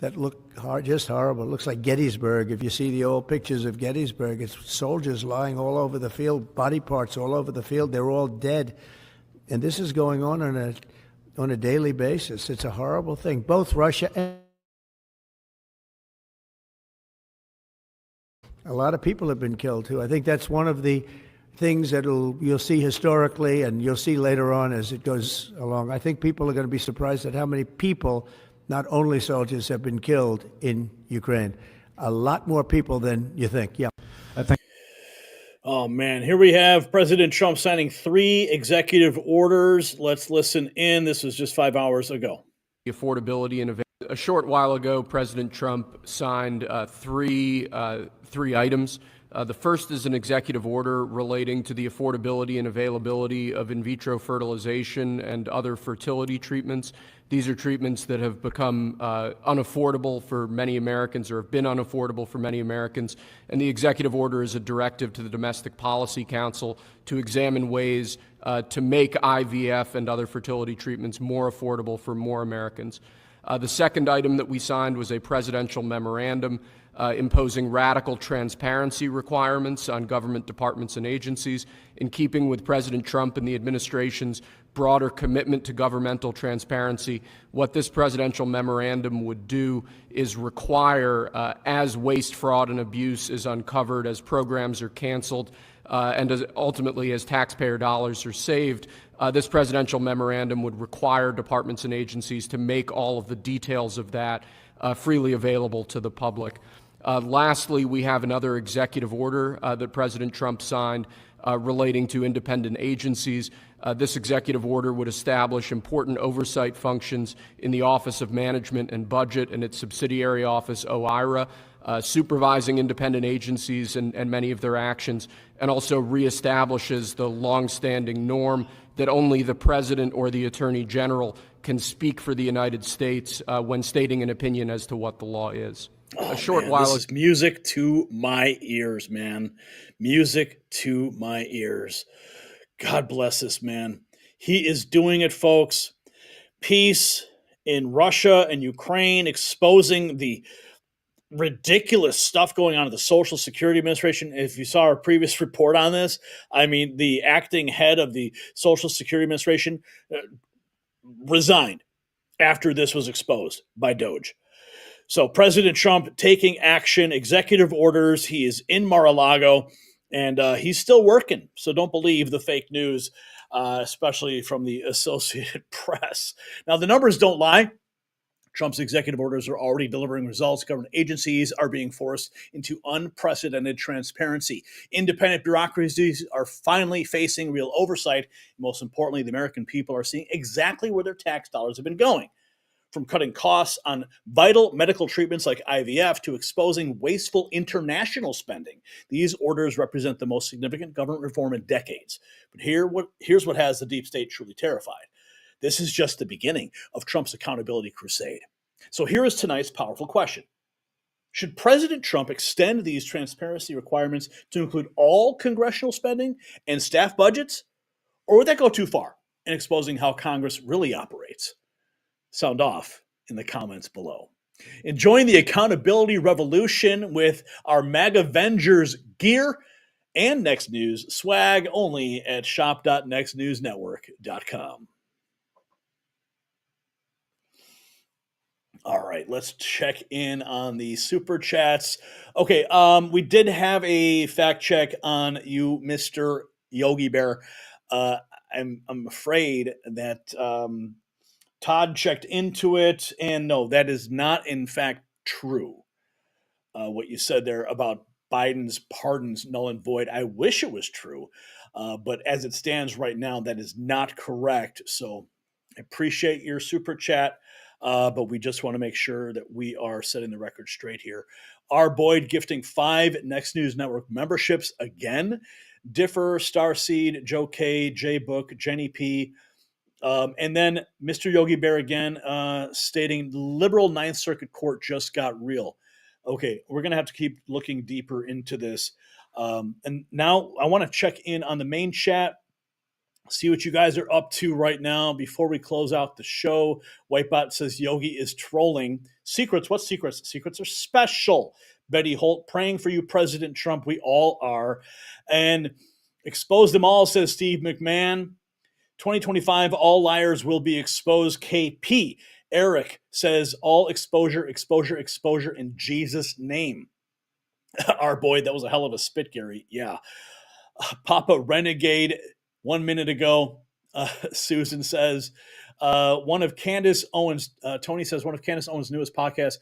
that look just horrible. It looks like Gettysburg. If you see the old pictures of Gettysburg, it's soldiers lying all over the field, body parts all over the field. They're all dead. And this is going on a daily basis. It's a horrible thing. Both Russia and a lot of people have been killed, too. I think that's one of the things that you'll see historically, and you'll see later on as it goes along. I think people are going to be surprised at how many people, not only soldiers, have been killed in Ukraine. A lot more people than you think. Yeah. Oh, man. Here we have President Trump signing 3 executive orders. Let's listen in. This was just 5 hours ago. Affordability and a short while ago, President Trump signed three items. The first is an executive order relating to the affordability and availability of in vitro fertilization and other fertility treatments. These are treatments that have become unaffordable for many Americans, or have been unaffordable for many Americans. And the executive order is a directive to the Domestic Policy Council to examine ways to make IVF and other fertility treatments more affordable for more Americans. The second item that we signed was a presidential memorandum imposing radical transparency requirements on government departments and agencies, in keeping with President Trump and the administration's broader commitment to governmental transparency. What this presidential memorandum would do is require, as waste, fraud, and abuse is uncovered, as programs are canceled, and ultimately as taxpayer dollars are saved, this presidential memorandum would require departments and agencies to make all of the details of that freely available to the public. Lastly, we have another executive order that President Trump signed relating to independent agencies. This executive order would establish important oversight functions in the Office of Management and Budget and its subsidiary office, OIRA, supervising independent agencies and many of their actions, and also reestablishes the longstanding norm that only the President or the Attorney General can speak for the United States when stating an opinion as to what the law is. Oh, this is music to my ears, man. Music to my ears. God bless this man. He is doing it, folks. Peace in Russia and Ukraine, exposing the ridiculous stuff going on at the Social Security Administration. If you saw our previous report on this, I mean, the acting head of the Social Security Administration resigned after this was exposed by DOGE. So President Trump taking action, executive orders. He is in Mar-a-Lago, and he's still working. So don't believe the fake news, especially from the Associated Press. Now, the numbers don't lie. Trump's executive orders are already delivering results. Government agencies are being forced into unprecedented transparency. Independent bureaucracies are finally facing real oversight. Most importantly, the American people are seeing exactly where their tax dollars have been going. From cutting costs on vital medical treatments like IVF to exposing wasteful international spending. These orders represent the most significant government reform in decades. But here's what has the deep state truly terrified. This is just the beginning of Trump's accountability crusade. So here is tonight's powerful question. Should President Trump extend these transparency requirements to include all congressional spending and staff budgets? Or would that go too far in exposing how Congress really operates? Sound off in the comments below. Enjoying the accountability revolution with our MAGA Avengers gear and Next News swag only at shop.nextnewsnetwork.com. All right, let's check in on the super chats. Okay, we did have a fact check on you, Mr. Yogi Bear. I'm afraid that Todd checked into it, and no, that is not in fact true. What you said there about Biden's pardons null and void. I wish it was true, but as it stands right now, that is not correct. So I appreciate your super chat. But we just want to make sure that we are setting the record straight here. R. Boyd gifting 5 Next News Network memberships again. Differ, Starseed, Joe K, J Book, Jenny P. And then Mr. Yogi Bear again stating liberal Ninth Circuit Court just got real. Okay, we're going to have to keep looking deeper into this. And now I want to check in on the main chat. See what you guys are up to right now before we close out the show. Whitebot says Yogi is trolling. Secrets? What secrets? Secrets are special. Betty Holt praying for you, President Trump. We all are. And expose them all, says Steve McMahon. 2025, all liars will be exposed. KP. Eric says all exposure in Jesus' name. Our boy, that was a hell of a spit, Gary. Yeah. Papa Renegade. 1 minute ago, Susan says, one of Candace Owens, Tony says, one of Candace Owens' newest podcasts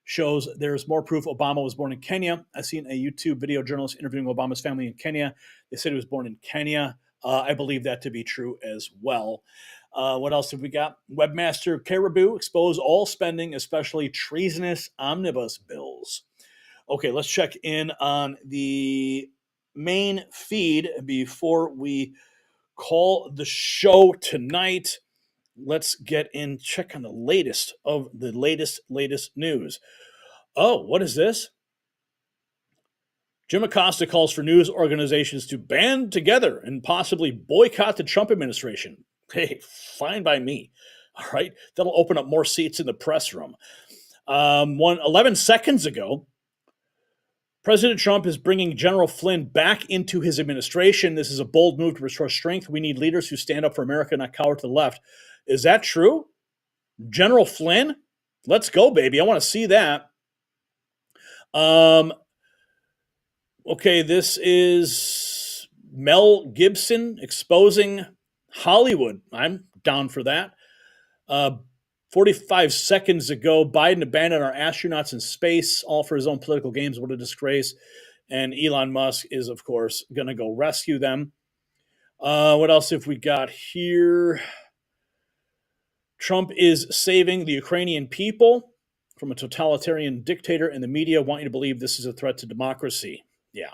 shows there's more proof Obama was born in Kenya. I've seen a YouTube video journalist interviewing Obama's family in Kenya. They said he was born in Kenya. I believe that to be true as well. What else have we got? Webmaster Caribou, expose all spending, especially treasonous omnibus bills. Okay, let's check in on the main feed before we call the show tonight. Let's get in, check on the latest of the latest news. Oh, what is this? Jim Acosta calls for news organizations to band together and possibly boycott the Trump administration. Hey, fine by me. All right, that'll open up more seats in the press room. 11 seconds ago, President Trump is bringing General Flynn back into his administration. This is a bold move to restore strength. We need leaders who stand up for America, not cower to the left. Is that true? General Flynn? Let's go, baby. I want to see that. Okay, this is Mel Gibson exposing Hollywood. I'm down for that. 45 seconds ago, Biden abandoned our astronauts in space, all for his own political games. What a disgrace. And Elon Musk is, of course, going to go rescue them. What else have we got here? Trump is saving the Ukrainian people from a totalitarian dictator, and the media want you to believe this is a threat to democracy. Yeah.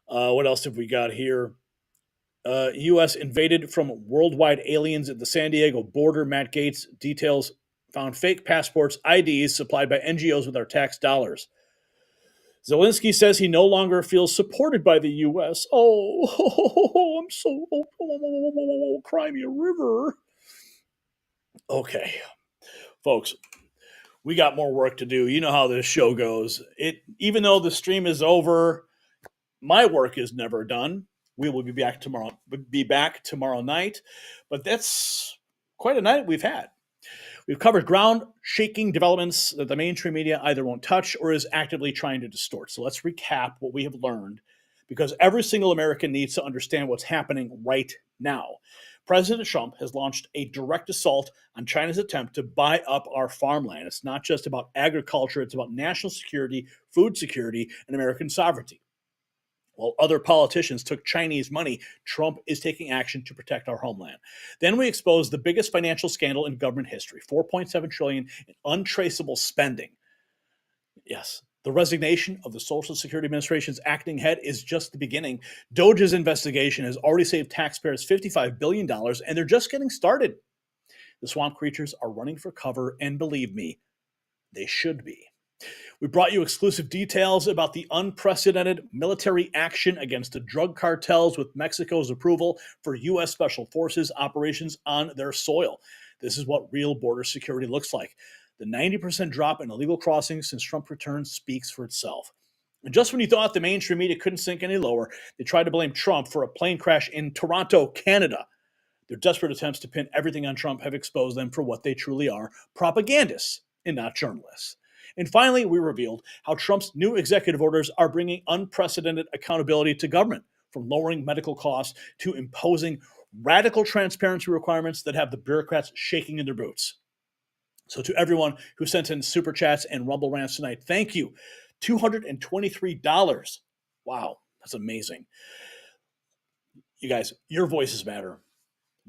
What else have we got here? U.S. invaded from worldwide aliens at the San Diego border. Matt Gaetz details found fake passports, IDs supplied by NGOs with our tax dollars. Zelensky says he no longer feels supported by the U.S. I'm so... cry me a river. Okay, folks, we got more work to do. You know how this show goes. Even though the stream is over, my work is never done. We will be back tomorrow night, but that's quite a night we've had. We've covered ground-shaking developments that the mainstream media either won't touch or is actively trying to distort. So let's recap what we have learned, because every single American needs to understand what's happening right now. President Trump has launched a direct assault on China's attempt to buy up our farmland. It's not just about agriculture, it's about national security, food security, and American sovereignty. While other politicians took Chinese money, Trump is taking action to protect our homeland. Then we exposed the biggest financial scandal in government history, $4.7 trillion in untraceable spending. Yes, the resignation of the Social Security Administration's acting head is just the beginning. DOGE's investigation has already saved taxpayers $55 billion, and they're just getting started. The swamp creatures are running for cover, and believe me, they should be. We brought you exclusive details about the unprecedented military action against the drug cartels with Mexico's approval for U.S. Special Forces operations on their soil. This is what real border security looks like. The 90% drop in illegal crossings since Trump returned speaks for itself. And just when you thought the mainstream media couldn't sink any lower, they tried to blame Trump for a plane crash in Toronto, Canada. Their desperate attempts to pin everything on Trump have exposed them for what they truly are, propagandists and not journalists. And finally, we revealed how Trump's new executive orders are bringing unprecedented accountability to government, from lowering medical costs to imposing radical transparency requirements that have the bureaucrats shaking in their boots. So to everyone who sent in super chats and Rumble rants tonight, thank you. $223. Wow, that's amazing. You guys, your voices matter.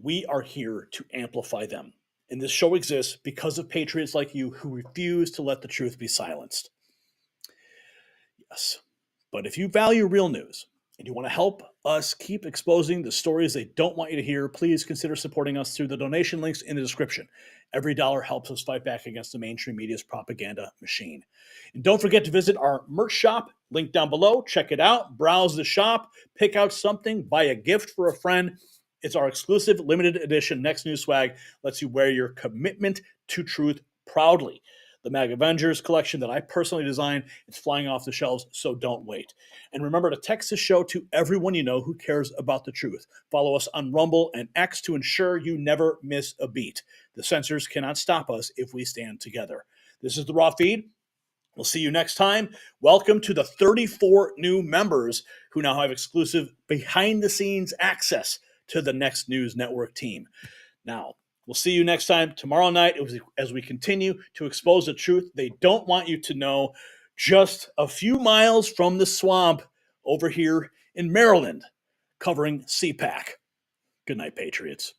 We are here to amplify them. And this show exists because of patriots like you who refuse to let the truth be silenced. Yes, but if you value real news and you want to help us keep exposing the stories they don't want you to hear, please consider supporting us through the donation links in the description. Every dollar helps us fight back against the mainstream media's propaganda machine. And don't forget to visit our merch shop, link down below. Check it out, browse the shop, pick out something, buy a gift for a friend. It's our exclusive limited edition Next News swag. Lets you wear your commitment to truth proudly. The Mag Avengers collection that I personally designed, it's flying off the shelves, so don't wait. And remember to text the show to everyone you know who cares about the truth. Follow us on Rumble and X to ensure you never miss a beat. The censors cannot stop us if we stand together. This is the Raw Feed. We'll see you next time. Welcome to the 34 new members who now have exclusive behind-the-scenes access to the Next News Network team. Now, we'll see you next time tomorrow night as we continue to expose the truth they don't want you to know, just a few miles from the swamp over here in Maryland, covering CPAC. Good night, Patriots.